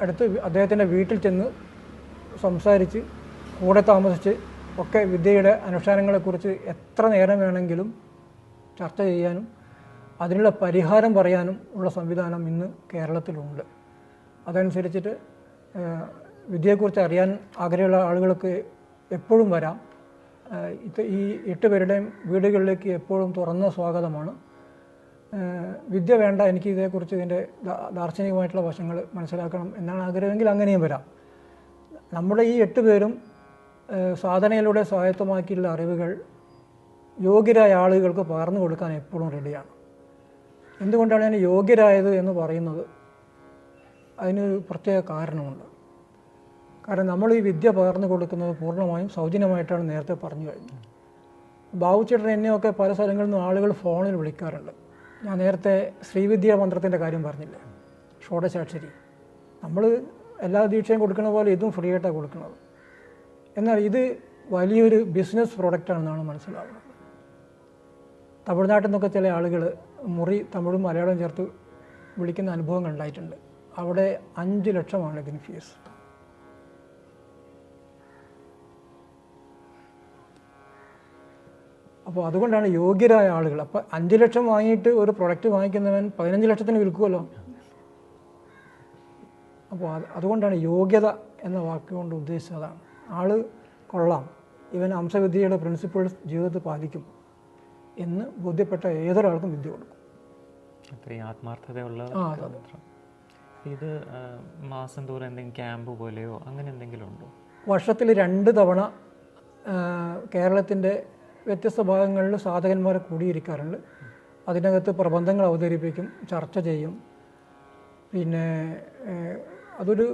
അടുത്ത് അദ്ദേഹത്തിൻ്റെ വീട്ടിൽ ചെന്ന് സംസാരിച്ച് കൂടെ താമസിച്ച് ഒക്കെ വിദ്യയുടെ അനുഷ്ഠാനങ്ങളെക്കുറിച്ച് എത്ര നേരം വേണമെങ്കിലും ചർച്ച ചെയ്യാനും അതിനുള്ള പരിഹാരം പറയാനും ഉള്ള സംവിധാനം ഇന്ന് കേരളത്തിലുണ്ട്. അതനുസരിച്ചിട്ട് വിദ്യയെക്കുറിച്ച് അറിയാൻ ആഗ്രഹമുള്ള ആളുകൾക്ക് എപ്പോഴും വരാം. ഈ 8 പേരുടെയും വീടുകളിലേക്ക് എപ്പോഴും തുറന്ന സ്വാഗതമാണ്. വിദ്യ വേണ്ട, എനിക്ക് ഇതേക്കുറിച്ച് ഇതിൻ്റെ ദാർശനികമായിട്ടുള്ള വശങ്ങൾ മനസ്സിലാക്കണം എന്നാണ് ആഗ്രഹമെങ്കിൽ അങ്ങനെയും വരാം. നമ്മുടെ ഈ 8 പേരും സാധനയിലൂടെ സ്വായത്തമാക്കിയുള്ള അറിവുകൾ യോഗ്യരായ ആളുകൾക്ക് പകർന്നു കൊടുക്കാൻ എപ്പോഴും റെഡിയാണ്. എന്തുകൊണ്ടാണ് ഞാൻ യോഗ്യരായത് എന്ന് പറയുന്നത്? അതിനൊരു പ്രത്യേക കാരണമുണ്ട്. കാരണം നമ്മൾ ഈ വിദ്യ പകർന്നു കൊടുക്കുന്നത് പൂർണ്ണമായും സൗജന്യമായിട്ടാണ് നേരത്തെ പറഞ്ഞു കഴിഞ്ഞു. ബാബുചേട്ടൻ എന്നെയൊക്കെ പല സ്ഥലങ്ങളിൽ നിന്നും ആളുകൾ ഫോണിൽ വിളിക്കാറുണ്ട്. ഞാൻ നേരത്തെ ശ്രീവിദ്യാ മന്ത്രത്തിൻ്റെ കാര്യം പറഞ്ഞില്ലേ, ഷോഡശാക്ഷരി. നമ്മൾ എല്ലാ ദീക്ഷയും കൊടുക്കുന്ന പോലെ ഇതും ഫ്രീ ആയിട്ടാണ് കൊടുക്കുന്നത്. എന്നാൽ ഇത് വലിയൊരു ബിസിനസ് പ്രോഡക്റ്റാണെന്നാണ് മനസ്സിലാവുന്നത്. തമിഴ്നാട്ടിൽ നിന്നൊക്കെ ചില ആളുകൾ മുറി തമിഴും മലയാളവും ചേർത്ത് വിളിക്കുന്ന അനുഭവങ്ങൾ ഉണ്ടായിട്ടുണ്ട്. അവിടെ 5 ലക്ഷമാണ് ഇതിന് ഫീസ്. അപ്പോൾ അതുകൊണ്ടാണ് യോഗ്യരായ ആളുകൾ. അപ്പോൾ 5 ലക്ഷം വാങ്ങിയിട്ട് ഒരു പ്രൊഡക്റ്റ് വാങ്ങിക്കുന്നവൻ 15 ലക്ഷത്തിന് വിൽക്കുമല്ലോ. അപ്പോൾ അതുകൊണ്ടാണ് യോഗ്യത എന്ന വാക്കുകൊണ്ട് ഉദ്ദേശിച്ചതാണ്. ആൾ കൊള്ളാം, ഇവൻ ഹംസവിദ്യയുടെ പ്രിൻസിപ്പിൾസ് ജീവിതത്തിൽ പാലിക്കും എന്ന് ബോധ്യപ്പെട്ട ഏതൊരാൾക്കും വിദ്യ കൊടുക്കും. അത്രയും ആത്മാർത്ഥതയുള്ള. ഇത് മാസം തോറും എന്തെങ്കിലും ക്യാമ്പ് പോലെയോ അങ്ങനെ എന്തെങ്കിലും ഉണ്ടോ? വർഷത്തിൽ 2 തവണ കേരളത്തിൻ്റെ വ്യത്യസ്ത ഭാഗങ്ങളിൽ സാധകന്മാരെ കൂടിയിരിക്കാറുണ്ട്. അതിനകത്ത് പ്രബന്ധങ്ങൾ അവതരിപ്പിക്കും, ചർച്ച ചെയ്യും. പിന്നെ അതൊരു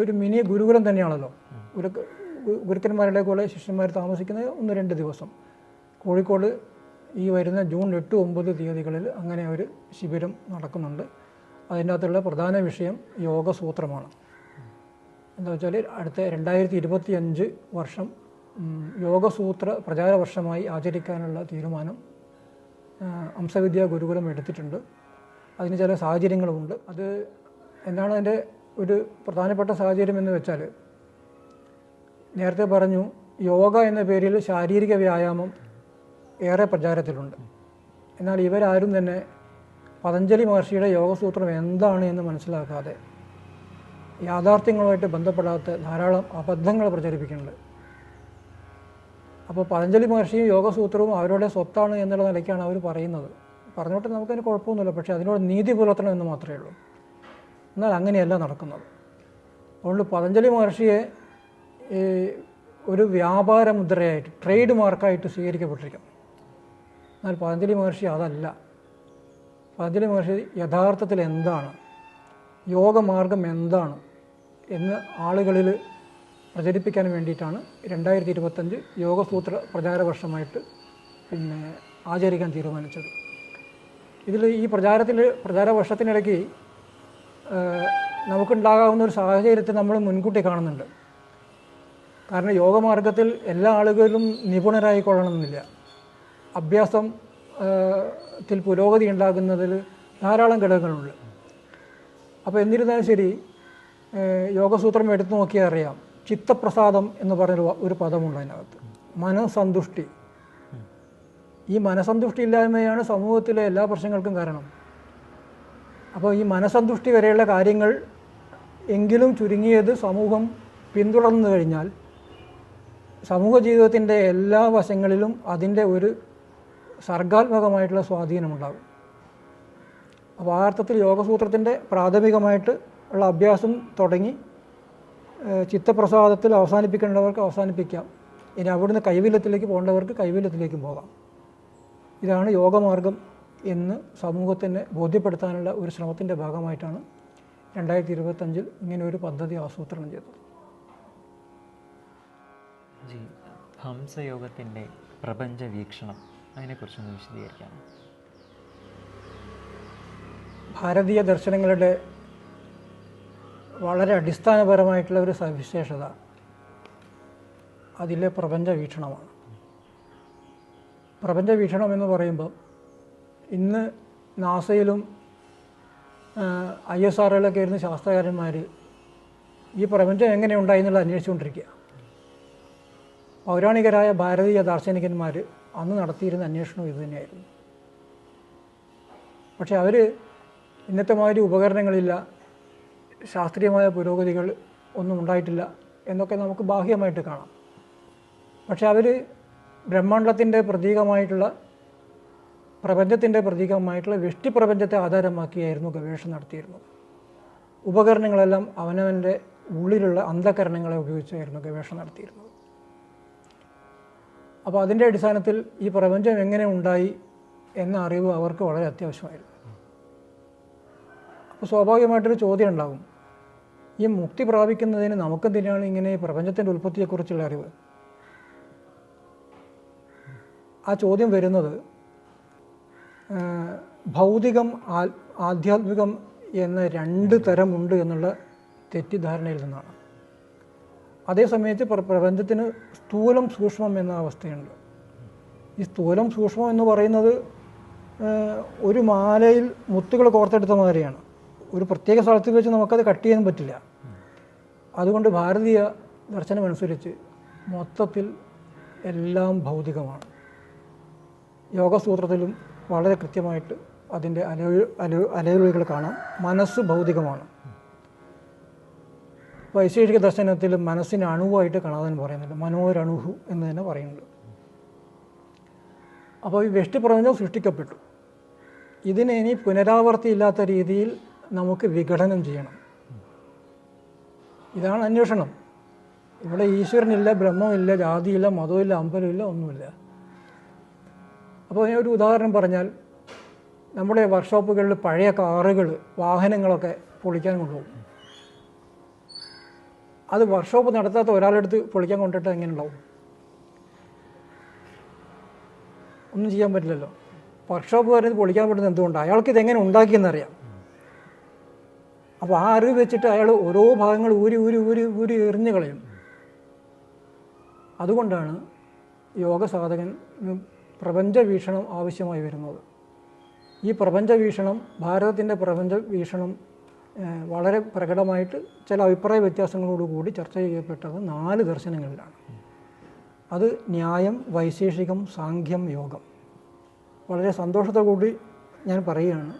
ഒരു മിനി ഗുരുകുലം തന്നെയാണല്ലോ. ഗുരുക്കന്മാരുടെ കൂടെ ശിഷ്യന്മാർ താമസിക്കുന്നത് 1-2 ദിവസം. കോഴിക്കോട് ഈ വരുന്ന ജൂൺ 8, 9 തീയതികളിൽ അങ്ങനെ ഒരു ശിബിരം നടക്കുന്നുണ്ട്. അതിൻ്റെ അകത്തുള്ള പ്രധാന വിഷയം യോഗസൂത്രമാണ്. എന്താ വെച്ചാൽ അടുത്ത 2025 വർഷം യോഗസൂത്ര പ്രചാര വർഷമായി ആചരിക്കാനുള്ള തീരുമാനം ഹംസവിദ്യാ ഗുരുകുലം എടുത്തിട്ടുണ്ട്. അതിന് ചില സാഹചര്യങ്ങളുമുണ്ട്. അത് എന്താണ് അതിൻ്റെ ഒരു പ്രധാനപ്പെട്ട സാഹചര്യം എന്ന് വെച്ചാൽ, നേരത്തെ പറഞ്ഞു യോഗ എന്ന പേരിൽ ശാരീരിക വ്യായാമം ഏറെ പ്രചാരത്തിലുണ്ട്. എന്നാൽ ഇവരാരും തന്നെ പതഞ്ജലി മഹർഷിയുടെ യോഗസൂത്രം എന്താണ് എന്ന് മനസ്സിലാക്കാതെ യാഥാർത്ഥ്യങ്ങളുമായിട്ട് ബന്ധപ്പെടാത്ത ധാരാളം അബദ്ധങ്ങൾ പ്രചരിപ്പിക്കുന്നുണ്ട്. അപ്പോൾ പതഞ്ജലി മഹർഷിയും യോഗസൂത്രവും അവരുടെ സ്വത്താണ് എന്നുള്ള നിലയ്ക്കാണ് അവർ പറയുന്നത്. പറഞ്ഞോട്ടെ, നമുക്കതിന് കുഴപ്പമൊന്നുമില്ല. പക്ഷേ അതിനോട് നീതി പുലർത്തണം എന്ന് മാത്രമേ ഉള്ളൂ. എന്നാൽ അങ്ങനെയല്ല നടക്കുന്നത്. അതുകൊണ്ട് പതഞ്ജലി മഹർഷിയെ ഒരു വ്യാപാര മുദ്രയായിട്ട്, ട്രേഡ് മാർക്കായിട്ട് സ്വീകരിക്കപ്പെട്ടിരിക്കും. എന്നാൽ പതഞ്ജലി മഹർഷി അതല്ല. പതഞ്ജലി മഹർഷി യഥാർത്ഥത്തിൽ എന്താണ്, യോഗമാർഗം എന്താണ് എന്ന് ആളുകളിൽ പ്രചരിപ്പിക്കാൻ വേണ്ടിയിട്ടാണ് 2025 യോഗസൂത്ര പ്രചാര വർഷമായിട്ട് ആചരിക്കാൻ തീരുമാനിച്ചത്. ഇതിൽ ഈ പ്രചാര വർഷത്തിനിടയ്ക്ക് നമുക്കുണ്ടാകാവുന്ന ഒരു സാഹചര്യത്തെ നമ്മൾ മുൻകൂട്ടി കാണുന്നുണ്ട്. കാരണം യോഗമാർഗത്തിൽ എല്ലാ ആളുകളിലും നിപുണരായിക്കൊള്ളണമെന്നില്ല. അഭ്യാസത്തിൽ പുരോഗതി ഉണ്ടാകുന്നതിൽ ധാരാളം ഘടകങ്ങളുണ്ട്. അപ്പോൾ എന്നിരുന്നാലും ശരി, യോഗസൂത്രം എടുത്തു നോക്കിയാൽ അറിയാം, ചിത്തപ്രസാദം എന്ന് പറഞ്ഞൊരു ഒരു പദമുണ്ട് അതിനകത്ത്. മനസന്തുഷ്ടി. ഈ മനസന്തുഷ്ടി ഇല്ലായ്മയാണ് സമൂഹത്തിലെ എല്ലാ പ്രശ്നങ്ങൾക്കും കാരണം. അപ്പോൾ ഈ മനസന്തുഷ്ടി വരെയുള്ള കാര്യങ്ങൾ എങ്കിലും ചുരുങ്ങിയത് സമൂഹം പിന്തുടർന്നു കഴിഞ്ഞാൽ സമൂഹ ജീവിതത്തിൻ്റെ എല്ലാ വശങ്ങളിലും അതിൻ്റെ ഒരു സർഗാത്മകമായിട്ടുള്ള സ്വാധീനമുണ്ടാകും. അപ്പോൾ ആ അർത്ഥത്തിൽ യോഗസൂത്രത്തിൻ്റെ പ്രാഥമികമായിട്ട് ഉള്ള അഭ്യാസം തുടങ്ങി ചിത്തപ്രസാദത്തിൽ അവസാനിപ്പിക്കേണ്ടവർക്ക് അവസാനിപ്പിക്കാം. ഇനി അവിടുന്ന് കൈവല്യത്തിലേക്ക് പോകേണ്ടവർക്ക് കൈവല്യത്തിലേക്കും പോകാം. ഇതാണ് യോഗമാർഗം എന്ന് സമൂഹത്തിനെ ബോധ്യപ്പെടുത്താനുള്ള ഒരു ശ്രമത്തിൻ്റെ ഭാഗമായിട്ടാണ് 2025 ഇങ്ങനെ ഒരു പദ്ധതി ആസൂത്രണം ചെയ്തത്. ഹംസയോഗത്തിൻ്റെ പ്രപഞ്ച വീക്ഷണം, അതിനെക്കുറിച്ചൊന്ന് വിശദീകരിക്കാം. ഭാരതീയ ദർശനങ്ങളുടെ വളരെ അടിസ്ഥാനപരമായിട്ടുള്ള ഒരു സവിശേഷത അതിലെ പ്രപഞ്ച വീക്ഷണമാണ്. പ്രപഞ്ച വീക്ഷണം എന്ന് പറയുമ്പോൾ ഇന്ന് നാസയിലും ISROയിലൊക്കെ ഇരുന്ന് ശാസ്ത്രകാരന്മാർ ഈ പ്രപഞ്ചം എങ്ങനെ ഉണ്ടായി എന്നുള്ളത് അന്വേഷിച്ചുകൊണ്ടിരിക്കുക. പൗരാണികരായ ഭാരതീയ ദാർശനികന്മാർ അന്ന് നടത്തിയിരുന്ന അന്വേഷണം ഇതുതന്നെയായിരുന്നു. പക്ഷെ അവർ ഇന്നത്തെ മാതിരി ഉപകരണങ്ങളില്ല, ശാസ്ത്രീയമായ പുരോഗതികൾ ഒന്നും ഉണ്ടായിട്ടില്ല എന്നൊക്കെ നമുക്ക് ബാഹ്യമായിട്ട് കാണാം. പക്ഷെ അവർ ബ്രഹ്മാണ്ടത്തിൻ്റെ പ്രതീകമായിട്ടുള്ള, പ്രപഞ്ചത്തിൻ്റെ പ്രതീകമായിട്ടുള്ള വ്യഷ്ടിപ്രപഞ്ചത്തെ ആധാരമാക്കിയായിരുന്നു ഗവേഷണം നടത്തിയിരുന്നത്. ഉപകരണങ്ങളെല്ലാം അവനവൻ്റെ ഉള്ളിലുള്ള അന്ധകരണങ്ങളെ ഉപയോഗിച്ചായിരുന്നു ഗവേഷണം നടത്തിയിരുന്നത്. അപ്പോൾ അതിൻ്റെ അടിസ്ഥാനത്തിൽ ഈ പ്രപഞ്ചം എങ്ങനെ ഉണ്ടായി എന്ന അറിവ് അവർക്ക് വളരെ അത്യാവശ്യമായിരുന്നു. അപ്പോൾ സ്വാഭാവികമായിട്ടൊരു ചോദ്യം ഉണ്ടാകും, ഈ മുക്തി പ്രാപിക്കുന്നതിന് നമുക്കെന്തിനാണ് ഇങ്ങനെ ഈ പ്രപഞ്ചത്തിൻ്റെ ഉൽപ്പത്തിയെക്കുറിച്ചുള്ള അറിവ്? ആ ചോദ്യം വരുന്നത് ഭൗതികം ആധ്യാത്മികം എന്ന രണ്ട് തരമുണ്ട് എന്നുള്ള തെറ്റിദ്ധാരണയിൽ നിന്നാണ്. അതേസമയത്ത് പ്രപഞ്ചത്തിന് സ്ഥൂലം സൂക്ഷ്മം എന്ന അവസ്ഥയുണ്ട്. ഈ സ്ഥൂലം സൂക്ഷ്മം എന്ന് പറയുന്നത് ഒരു മാലയിൽ മുത്തുകൾ കോർത്തെടുത്ത മാതിരിയാണ്. ഒരു പ്രത്യേക സ്ഥലത്ത് വെച്ച് നമുക്കത് കട്ട് ചെയ്യാൻ പറ്റില്ല. അതുകൊണ്ട് ഭാരതീയ ദർശനമനുസരിച്ച് മൊത്തത്തിൽ എല്ലാം ഭൗതികമാണ്. യോഗസൂത്രത്തിലും വളരെ കൃത്യമായിട്ട് അതിൻ്റെ അലയൊലികൾ കാണാം. മനസ്സ് ഭൗതികമാണ്. വൈശേഷിക ദർശനത്തിൽ മനസ്സിനെ അണുവായിട്ട് കാണാൻ പറയുന്നുണ്ട്. മനോരണുഹു എന്ന് തന്നെ പറയുന്നുണ്ട്. അപ്പോൾ ഈ വ്യഷ്ടിപ്രപഞ്ചം സൃഷ്ടിക്കപ്പെട്ടു. ഇതിനെ ഇനി പുനരാവർത്തിയില്ലാത്ത രീതിയിൽ നമുക്ക് വിഘടനം ചെയ്യണം. ഇതാണ് അന്വേഷണം. ഇവിടെ ഈശ്വരനില്ല, ബ്രഹ്മമില്ല, ജാതിയില്ല, മതമില്ല, അമ്പലമില്ല, ഒന്നുമില്ല. അപ്പോൾ ഞാൻ ഒരു ഉദാഹരണം പറഞ്ഞാൽ, നമ്മുടെ വർക്ക്ഷോപ്പുകളിൽ പഴയ കാറുകൾ, വാഹനങ്ങളൊക്കെ പൊളിക്കാൻ കൊണ്ടുപോകും. അത് വർക്ക്ഷോപ്പ് നടത്താത്ത ഒരാളെടുത്ത് പൊളിക്കാൻ കൊണ്ടിട്ട് എങ്ങനെ ഉണ്ടാവും? ഒന്നും ചെയ്യാൻ പറ്റില്ലല്ലോ. വർക്ക്ഷോപ്പുകാരത് പൊളിക്കാൻ പറ്റുന്നത് എന്തുകൊണ്ടാണ്? അയാൾക്ക് ഇതെങ്ങനെ ഉണ്ടാക്കിയെന്നറിയാം. അപ്പോൾ ആ അറിവ് വെച്ചിട്ട് അയാൾ ഓരോ ഭാഗങ്ങൾ ഊരി ഊരി ഊരി ഊരി എറിഞ്ഞു കളയും. അതുകൊണ്ടാണ് യോഗ സാധകൻ പ്രപഞ്ച വീക്ഷണം ആവശ്യമായി വരുന്നത്. ഈ പ്രപഞ്ച വീക്ഷണം, ഭാരതത്തിൻ്റെ പ്രപഞ്ച വീക്ഷണം വളരെ പ്രകടമായിട്ട് ചില അഭിപ്രായ വ്യത്യാസങ്ങളോടുകൂടി ചർച്ച ചെയ്യപ്പെട്ടത് 4 ദർശനങ്ങളിലാണ്. അത് ന്യായം, വൈശേഷികം, സാഖ്യം, യോഗം. വളരെ സന്തോഷത്തോടുകൂടി ഞാൻ പറയുകയാണ്,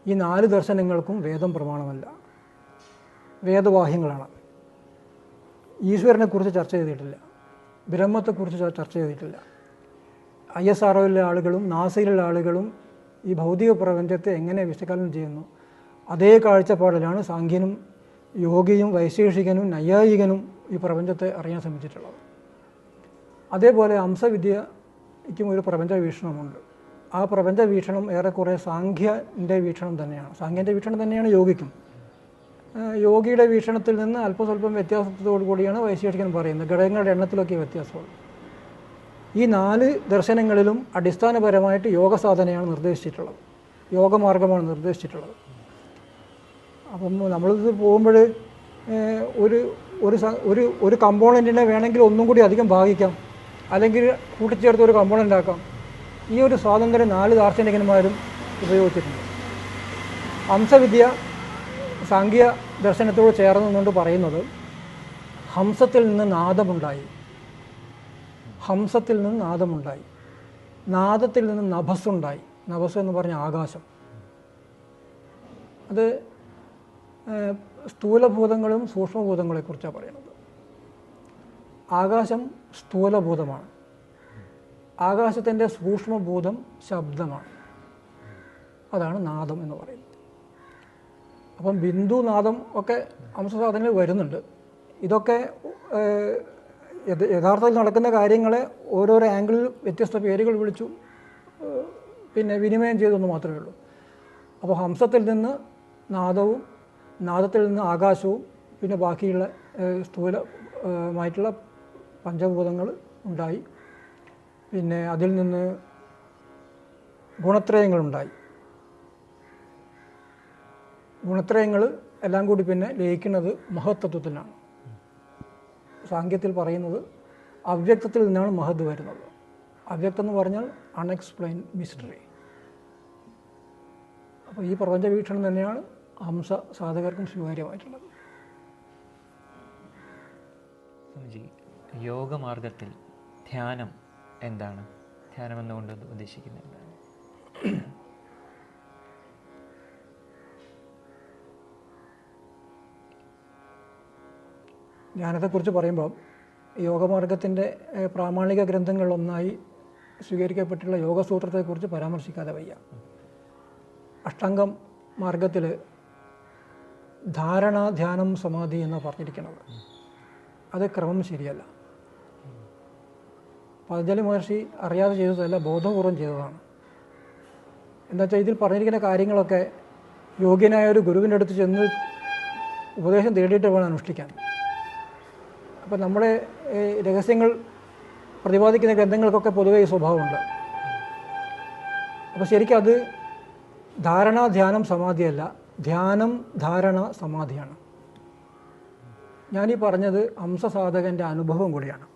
ഈ 4 ദർശനങ്ങൾക്കും വേദം പ്രമാണമല്ല, വേദവാഹ്യങ്ങളാണ്. ഈശ്വരനെക്കുറിച്ച് ചർച്ച ചെയ്തിട്ടില്ല, ബ്രഹ്മത്തെക്കുറിച്ച് ചർച്ച ചെയ്തിട്ടില്ല. ISROയിലെ ആളുകളും നാസയിലുള്ള ആളുകളും ഈ ഭൗതിക പ്രപഞ്ചത്തെ എങ്ങനെ വിശകലനം ചെയ്യുന്നു, അതേ കാഴ്ചപ്പാടിലാണ് സാഖ്യനും യോഗിയും വൈശേഷികനും നൈയായികനും ഈ പ്രപഞ്ചത്തെ അറിയാൻ ശ്രമിച്ചിട്ടുള്ളത്. അതേപോലെ ഹംസവിദ്യയ്ക്കും ഒരു പ്രപഞ്ച വീക്ഷണമുണ്ട്. ആ പ്രപഞ്ച വീക്ഷണം ഏറെക്കുറെ സാഖ്യൻ്റെ വീക്ഷണം തന്നെയാണ്. സാഖ്യൻ്റെ വീക്ഷണം തന്നെയാണ് യോഗിക്കും. യോഗിയുടെ വീക്ഷണത്തിൽ നിന്ന് അല്പസ്വല്പം വ്യത്യാസത്തോടു കൂടിയാണ് വൈശേഷികൻ പറയുന്നത്. ഘടകങ്ങളുടെ എണ്ണത്തിലൊക്കെ വ്യത്യാസമുള്ളൂ. ഈ 4 ദർശനങ്ങളിലും അടിസ്ഥാനപരമായിട്ട് യോഗ സാധനയാണ് നിർദ്ദേശിച്ചിട്ടുള്ളത്. യോഗമാർഗമാണ് നിർദ്ദേശിച്ചിട്ടുള്ളത്. അപ്പം നമ്മളിത് പോകുമ്പോൾ ഒരു ഒരു ഒരു കമ്പോണൻറ്റിനെ വേണമെങ്കിൽ ഒന്നും കൂടി അധികം ഭാഗിക്കാം, അല്ലെങ്കിൽ കൂട്ടിച്ചേർത്ത് ഒരു കമ്പോണൻ്റ് ആക്കാം. ഈ ഒരു സ്വാതന്ത്ര്യം 4 ദാർശനികന്മാരും ഉപയോഗിച്ചിട്ടുണ്ട്. ഹംസവിദ്യ സാംഖ്യ ദർശനത്തോട് ചേർന്നുകൊണ്ട് പറയുന്നത് ഹംസത്തിൽ നിന്ന് നാദമുണ്ടായി, ഹംസത്തിൽ നിന്ന് നാദമുണ്ടായി, നാദത്തിൽ നിന്ന് നഭസ്സുണ്ടായി. നഭസ് എന്ന് പറഞ്ഞ ആകാശം. അത് സ്ഥൂലഭൂതങ്ങളും സൂക്ഷ്മഭൂതങ്ങളെക്കുറിച്ചാണ് പറയുന്നത്. ആകാശം സ്ഥൂലഭൂതമാണ്, ആകാശത്തിൻ്റെ സൂക്ഷ്മഭൂതം ശബ്ദമാണ്. അതാണ് നാദം എന്ന് പറയുന്നത്. അപ്പം ബിന്ദു നാദം ഒക്കെ ഹംസസാധനയിൽ വരുന്നുണ്ട്. ഇതൊക്കെ യഥാർത്ഥത്തിൽ നടക്കുന്ന കാര്യങ്ങളെ ഓരോരോ ആംഗിളിൽ വ്യത്യസ്ത പേരുകൾ വിളിച്ചു പിന്നെ വിനിമയം ചെയ്തെന്ന് മാത്രമേ ഉള്ളൂ. അപ്പോൾ ഹംസത്തിൽ നിന്ന് നാദവും, നാദത്തിൽ നിന്ന് ആകാശവും, പിന്നെ ബാക്കിയുള്ള സ്ഥൂലമായിട്ടുള്ള പഞ്ചഭൂതങ്ങൾ ഉണ്ടായി. പിന്നെ അതിൽ നിന്ന് ഗുണത്രയങ്ങളുണ്ടായി. ഗുണത്രയങ്ങൾ എല്ലാം കൂടി പിന്നെ ലയിക്കുന്നത് മഹത്തത്വത്തിലാണ്. സാങ്കേത്തിൽ പറയുന്നത് അവ്യക്തത്തിൽ നിന്നാണ് മഹത് വരുന്നത്. അവ്യക്തം എന്ന് പറഞ്ഞാൽ അൺഎക്സ്പ്ലെയിൻഡ് മിസ്റ്ററി. അപ്പോൾ ഈ പ്രപഞ്ച വീക്ഷണം തന്നെയാണ് ഹംസ സാധകർക്കും സ്വീകാര്യമായിട്ടുള്ളത്. സ്വാമിജി, യോഗമാർഗത്തിൽ ധ്യാനം എന്താണ്? ധ്യാനം എന്നുകൊണ്ട് ഉദ്ദേശിക്കുന്നത് എന്താണ്? ധ്യാനത്തെക്കുറിച്ച് പറയുമ്പോൾ യോഗമാർഗത്തിൻ്റെ പ്രാമാണിക ഗ്രന്ഥങ്ങളിലൊന്നായി സ്വീകരിക്കപ്പെട്ടുള്ള യോഗസൂത്രത്തെക്കുറിച്ച് പരാമർശിക്കാതെ വയ്യ. അഷ്ടാംഗം മാർഗത്തിൽ ധാരണ, ധ്യാനം, സമാധി എന്ന് പറഞ്ഞിരിക്കുന്നത്. അത് ക്രമം ശരിയല്ല. പതഞ്ജലി മഹർഷി അറിയാതെ ചെയ്തതല്ല, ബോധപൂർവം ചെയ്തതാണ്. എന്നുവെച്ചാൽ ഇതിൽ പറഞ്ഞിരിക്കുന്ന കാര്യങ്ങളൊക്കെ യോഗ്യനായ ഒരു ഗുരുവിൻ്റെ അടുത്ത് ചെന്ന് ഉപദേശം തേടിയിട്ട് വേണം അനുഷ്ഠിക്കാൻ. അപ്പം നമ്മുടെ രഹസ്യങ്ങൾ പ്രതിപാദിക്കുന്ന ഗ്രന്ഥങ്ങൾക്കൊക്കെ പൊതുവേ ഈ സ്വഭാവമുണ്ട്. അപ്പോൾ ശരിക്കും അത് ധാരണ, ധ്യാനം, സമാധിയല്ല, ധ്യാനം, ധാരണ, സമാധിയാണ്. ഞാനീ പറഞ്ഞത് ഹംസസാധകൻ്റെ അനുഭവം കൂടിയാണ്.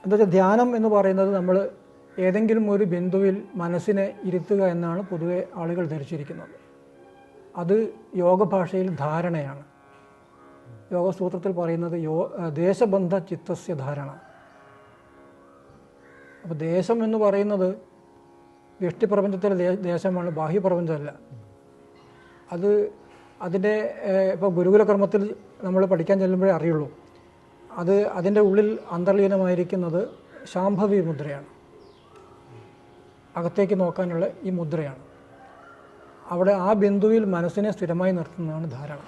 എന്താ വെച്ചാൽ ധ്യാനം എന്ന് പറയുന്നത് നമ്മൾ ഏതെങ്കിലും ഒരു ബിന്ദുവിൽ മനസ്സിനെ ഇരുത്തുക എന്നാണ് പൊതുവെ ആളുകൾ ധരിച്ചിരിക്കുന്നത്. അത് യോഗഭാഷയിൽ ധാരണയാണ്. യോഗസൂത്രത്തിൽ പറയുന്നത് ദേശബന്ധ ചിത്തസ്യ ധാരണ. അപ്പോൾ ദേശം എന്ന് പറയുന്നത് വ്യഷ്ടിപ്രപഞ്ചത്തിലെ ദേശമാണ്, ബാഹ്യപ്രപഞ്ചമല്ല. അത് അതിൻ്റെ ഇപ്പോൾ ഗുരുകുലകർമ്മത്തിൽ നമ്മൾ പഠിക്കാൻ ചെല്ലുമ്പോഴേ അറിയുള്ളൂ. അതിൻ്റെ ഉള്ളിൽ അന്തർലീനമായിരിക്കുന്നത് ശാംഭവി മുദ്രയാണ്. അകത്തേക്ക് നോക്കാനുള്ള ഈ മുദ്രയാണ്. അവിടെ ആ ബിന്ദുവിൽ മനസ്സിനെ സ്ഥിരമായി നിർത്തുന്നതാണ് ധാരണ.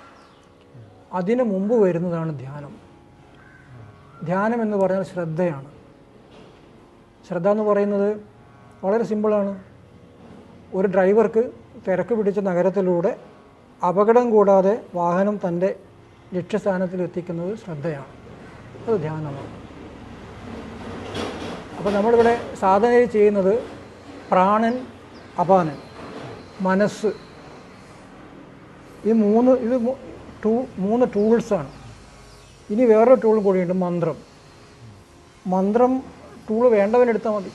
അതിന് മുമ്പ് വരുന്നതാണ് ധ്യാനം. ധ്യാനം എന്ന് പറഞ്ഞാൽ ശ്രദ്ധയാണ്. ശ്രദ്ധ എന്ന് പറയുന്നത് വളരെ സിമ്പിളാണ്. ഒരു ഡ്രൈവർക്ക് തിരക്ക് പിടിച്ച നഗരത്തിലൂടെ അപകടം കൂടാതെ വാഹനം തൻ്റെ ലക്ഷ്യസ്ഥാനത്തിൽ എത്തിക്കുന്നത് ശ്രദ്ധയാണ്. അത് ധ്യാനമാണ്. അപ്പോൾ നമ്മളിവിടെ സാധനയിൽ ചെയ്യുന്നത് പ്രാണൻ, അപാനൻ, മനസ്സ്, ഈ മൂന്ന് ടൂൾസാണ്. ഇനി വേറൊരു ടൂൾ കൂടിയുണ്ട്, മന്ത്രം. മന്ത്രം ടൂൾ വേണ്ടവനെടുത്താൽ മതി.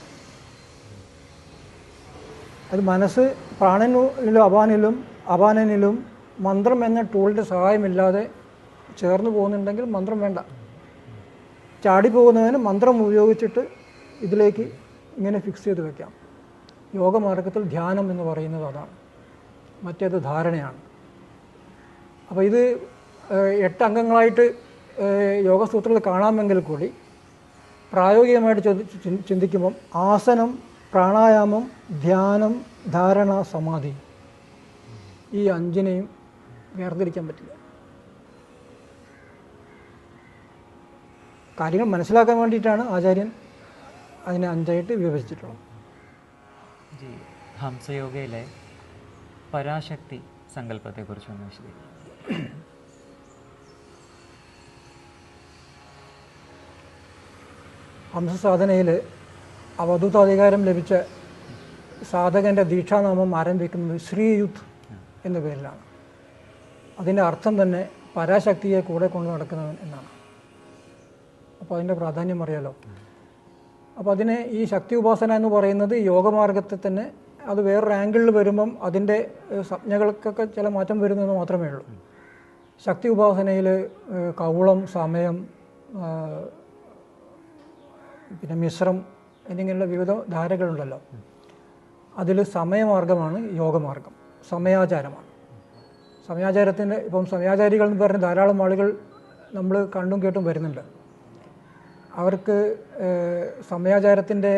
അത് മനസ്സ് പ്രാണനിലും അപാനനിലും മന്ത്രം എന്ന ടൂളിൻ്റെ സഹായമില്ലാതെ ചേർന്ന് പോകുന്നുണ്ടെങ്കിൽ മന്ത്രം വേണ്ട. ചാടിപ്പോകുന്നതിന് മന്ത്രം ഉപയോഗിച്ചിട്ട് ഇതിലേക്ക് ഇങ്ങനെ ഫിക്സ് ചെയ്ത് വയ്ക്കാം. യോഗമാർഗത്തിൽ ധ്യാനം എന്ന് പറയുന്നത് അതാണ്. മറ്റേത് ധാരണയാണ്. അപ്പോൾ ഇത് 8 അംഗങ്ങളായിട്ട് യോഗസൂത്രത്തിൽ കാണാമെങ്കിൽ കൂടി പ്രായോഗികമായിട്ട് ചിന്തിക്കുമ്പം ആസനം, പ്രാണായാമം, ധ്യാനം, ധാരണ, സമാധി, ഈ 5നെയും വേർതിരിക്കാൻ പറ്റില്ല. കാര്യങ്ങൾ മനസ്സിലാക്കാൻ വേണ്ടിയിട്ടാണ് ആചാര്യൻ അതിനെ 5ആയിട്ട് വിഭജിച്ചിട്ടുള്ളത്. ഹംസയോഗയിലെ പരാശക്തി സങ്കല്പത്തെക്കുറിച്ചൊന്ന് വിശദീകരിക്കും. ഹംസസാധനയിൽ അവധൂതാധികാരം ലഭിച്ച സാധകൻ്റെ ദീക്ഷാനാമം ആരംഭിക്കുന്നത് ശ്രീയുത്ത് എന്ന പേരിലാണ്. അതിൻ്റെ അർത്ഥം തന്നെ പരാശക്തിയെ കൂടെ കൊണ്ട് നടക്കുന്നവൻ എന്നാണ്. അപ്പോൾ അതിൻ്റെ പ്രാധാന്യം അറിയാലോ. അപ്പോൾ അതിനെ ഈ ശക്തി ഉപാസന എന്ന് പറയുന്നത് യോഗമാർഗത്തെ തന്നെ അത് വേറൊരു ആംഗിളിൽ വരുമ്പം അതിൻ്റെ സംജ്ഞകൾക്കൊക്കെ ചില മാറ്റം വരുന്നതെന്ന് മാത്രമേ ഉള്ളൂ. ശക്തി ഉപാസനയിൽ കൗളം, സമയം, പിന്നെ മിശ്രം എന്നിങ്ങനെയുള്ള വിവിധ ധാരകളുണ്ടല്ലോ. അതിൽ സമയമാർഗമാണ് യോഗമാർഗം, സമയാചാരമാണ്. സമയാചാരത്തിൻ്റെ ഇപ്പം സമയാചാരികൾ എന്ന് പറഞ്ഞ് ധാരാളം ആളുകൾ നമ്മൾ കണ്ടും കേട്ടും വരുന്നുണ്ട്. അവർക്ക് സമയാചാരത്തിൻ്റെ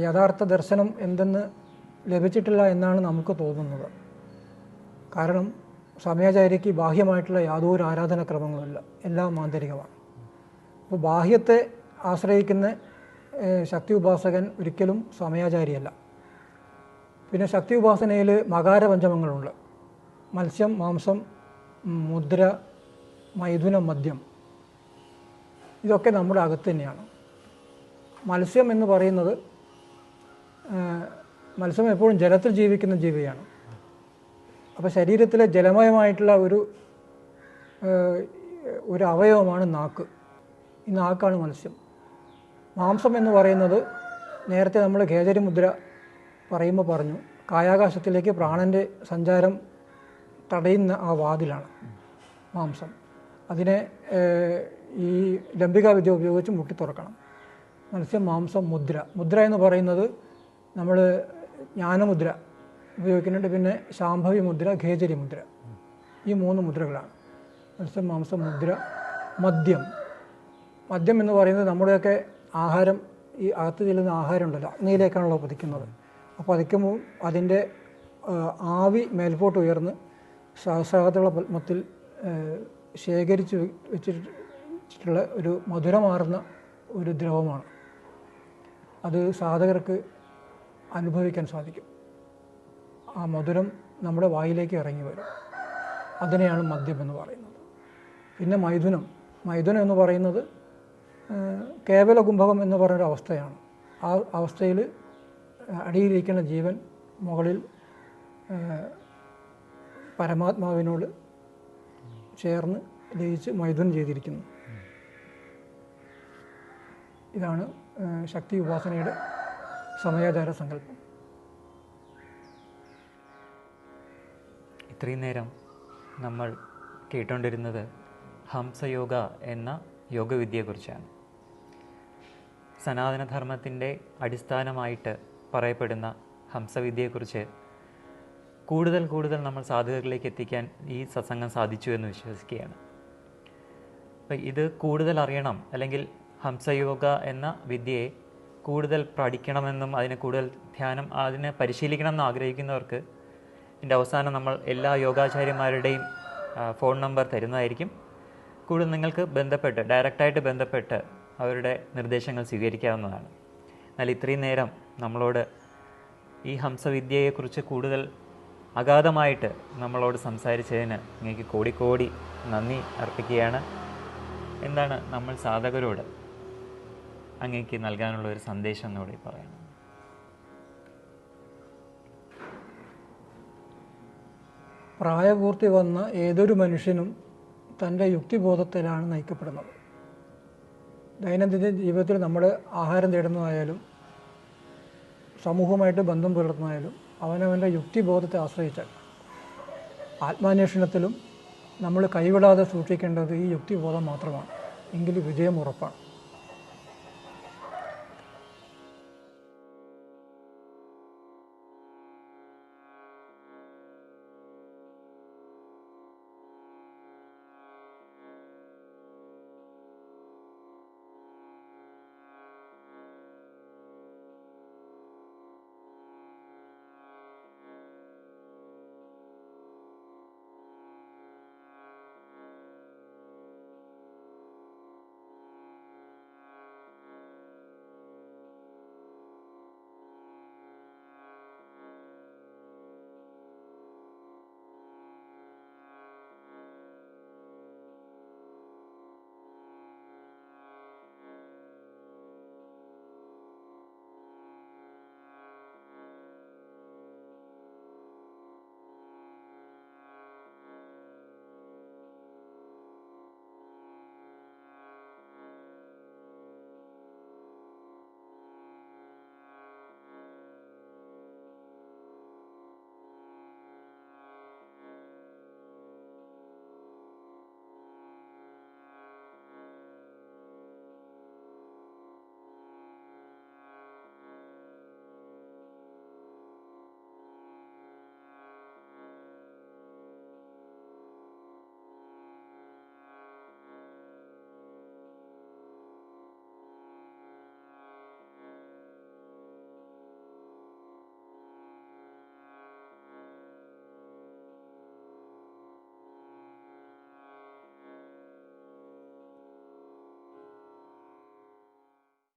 യഥാർത്ഥ ദർശനം എന്തെന്ന് ലഭിച്ചിട്ടില്ല എന്നാണ് നമുക്ക് തോന്നുന്നത്. കാരണം സമയാചാര്യയ്ക്ക് ബാഹ്യമായിട്ടുള്ള യാതൊരു ആരാധനാക്രമങ്ങളുമില്ല, എല്ലാം ആന്തരികമാണ്. അപ്പോൾ ബാഹ്യത്തെ ആശ്രയിക്കുന്ന ശക്തി ഉപാസകൻ ഒരിക്കലും സമയാചാരിയല്ല. പിന്നെ ശക്തി ഉപാസനയിൽ മകാരപഞ്ചമങ്ങളുണ്ട്. മത്സ്യം, മാംസം, മുദ്ര, മൈഥുനം, മദ്യം. ഇതൊക്കെ നമ്മുടെ അകത്ത് തന്നെയാണ്. മത്സ്യം എന്ന് പറയുന്നത് മത്സ്യം എപ്പോഴും ജലത്തിൽ ജീവിക്കുന്ന ജീവിയാണ്. അപ്പോൾ ശരീരത്തിലെ ജലമയമായിട്ടുള്ള ഒരു അവയവമാണ് നാക്ക്. ഈ നാക്കാണ് മത്സ്യം. മാംസം എന്ന് പറയുന്നത് നേരത്തെ നമ്മൾ ഖേചരി മുദ്ര പറയുമ്പോൾ പറഞ്ഞു, കായാകാശത്തിലേക്ക് പ്രാണൻ്റെ സഞ്ചാരം തടയുന്ന ആ വാതിലാണ് മാംസം. അതിനെ ഈ ലംബികാ വിദ്യ ഉപയോഗിച്ച് മുട്ടി തുറക്കണം. മത്സ്യം, മാംസം, മുദ്ര. മുദ്ര എന്ന് പറയുന്നത് നമ്മൾ ജ്ഞാനമുദ്ര ഉപയോഗിക്കുന്നുണ്ട്. പിന്നെ ശാംഭവി മുദ്ര, ഖേചരി മുദ്ര. ഈ 3 മുദ്രകളാണ്. മത്സ്യം, മാംസം, മുദ്ര. മദ്യം. മദ്യം എന്ന് പറയുന്നത് നമ്മുടെയൊക്കെ ആഹാരം, ഈ അകത്ത് ചെല്ലുന്ന ആഹാരം ഉണ്ടല്ലോ, അഗ്നിയിലേക്കാണല്ലോ പതിക്കുന്നത്. അപ്പോൾ പതിക്കുമ്പോൾ അതിൻ്റെ ആവി മേൽപോട്ട് ഉയർന്ന് സഹസ്രാഗതള പത്മത്തിൽ ശേഖരിച്ച് വെച്ചിട്ടുള്ള ഒരു മധുരമാർന്ന ഒരു ദ്രവമാണ്. അത് സാധകർക്ക് അനുഭവിക്കാൻ സാധിക്കും. ആ മധുരം നമ്മുടെ വായിലേക്ക് ഇറങ്ങി വരും. അതിനെയാണ് മദ്യം എന്ന് പറയുന്നത്. പിന്നെ മൈഥുനം. മൈഥുനം എന്ന് പറയുന്നത് കേവല കുംഭകം എന്ന് പറയുന്ന അവസ്ഥയാണ്. ആ അവസ്ഥയിൽ അടിയിലിരിക്കുന്ന ജീവൻ മുകളിൽ പരമാത്മാവിനോട് ചേർന്ന് ലയിച്ച് മൈഥുനം ചെയ്തിരിക്കുന്നു. ഇതാണ് ശക്തി ഉപാസനയുടെ സമയാചാര സങ്കല്പം. ഇത്രയും നേരം നമ്മൾ കേട്ടുകൊണ്ടിരുന്നത് ഹംസയോഗ എന്ന യോഗവിദ്യയെക്കുറിച്ചാണ്. സനാതനധർമ്മത്തിൻ്റെ അടിസ്ഥാനമായിട്ട് പറയപ്പെടുന്ന ഹംസവിദ്യയെക്കുറിച്ച് കൂടുതൽ നമ്മൾ സാധകരിലേക്ക് എത്തിക്കാൻ ഈ സത്സംഗം സാധിച്ചു എന്ന് വിശ്വസിക്കുകയാണ്. അപ്പം ഇത് കൂടുതൽ അറിയണം, അല്ലെങ്കിൽ ഹംസയോഗ എന്ന വിദ്യയെ കൂടുതൽ പഠിക്കണമെന്നും അതിനെ കൂടുതൽ ധ്യാനം, അതിനെ പരിശീലിക്കണം എന്ന് ആഗ്രഹിക്കുന്നവർക്ക് ഇതിൻ്റെ അവസാനം നമ്മൾ എല്ലാ യോഗാചാര്യന്മാരുടെയും ഫോൺ നമ്പർ തരുന്നതായിരിക്കും. കൂടുതൽ നിങ്ങൾക്ക് ഡയറക്റ്റായിട്ട് ബന്ധപ്പെട്ട് അവരുടെ നിർദ്ദേശങ്ങൾ സ്വീകരിക്കാവുന്നതാണ്. എന്നാൽ ഇത്രയും നേരം നമ്മളോട് ഈ ഹംസവിദ്യയെക്കുറിച്ച് കൂടുതൽ അഗാധമായിട്ട് നമ്മളോട് സംസാരിച്ചതിന് നിങ്ങൾക്ക് കോടി നന്ദി അർപ്പിക്കുകയാണ്. എന്താണ് നമ്മൾ സാധകരോട് അങ്ങേക്ക് നൽകാനുള്ള ഒരു സന്ദേശം എന്നോട് പറയണം? പ്രായപൂർത്തി വന്ന ഏതൊരു മനുഷ്യനും തൻ്റെ യുക്തിബോധത്തിലാണ് നയിക്കപ്പെടുന്നത്. ദൈനംദിന ജീവിതത്തിൽ നമ്മൾ ആഹാരം തേടുന്നതായാലും സമൂഹമായിട്ട് ബന്ധം പുലർത്തുന്നതായാലും അവനവൻ്റെ യുക്തിബോധത്തെ ആശ്രയിച്ചാൽ. ആത്മാന്വേഷണത്തിലും നമ്മൾ കൈവിടാതെ സൂക്ഷിക്കേണ്ടത് ഈ യുക്തിബോധം മാത്രമാണ്. എങ്കിൽ വിജയം ഉറപ്പാണ്.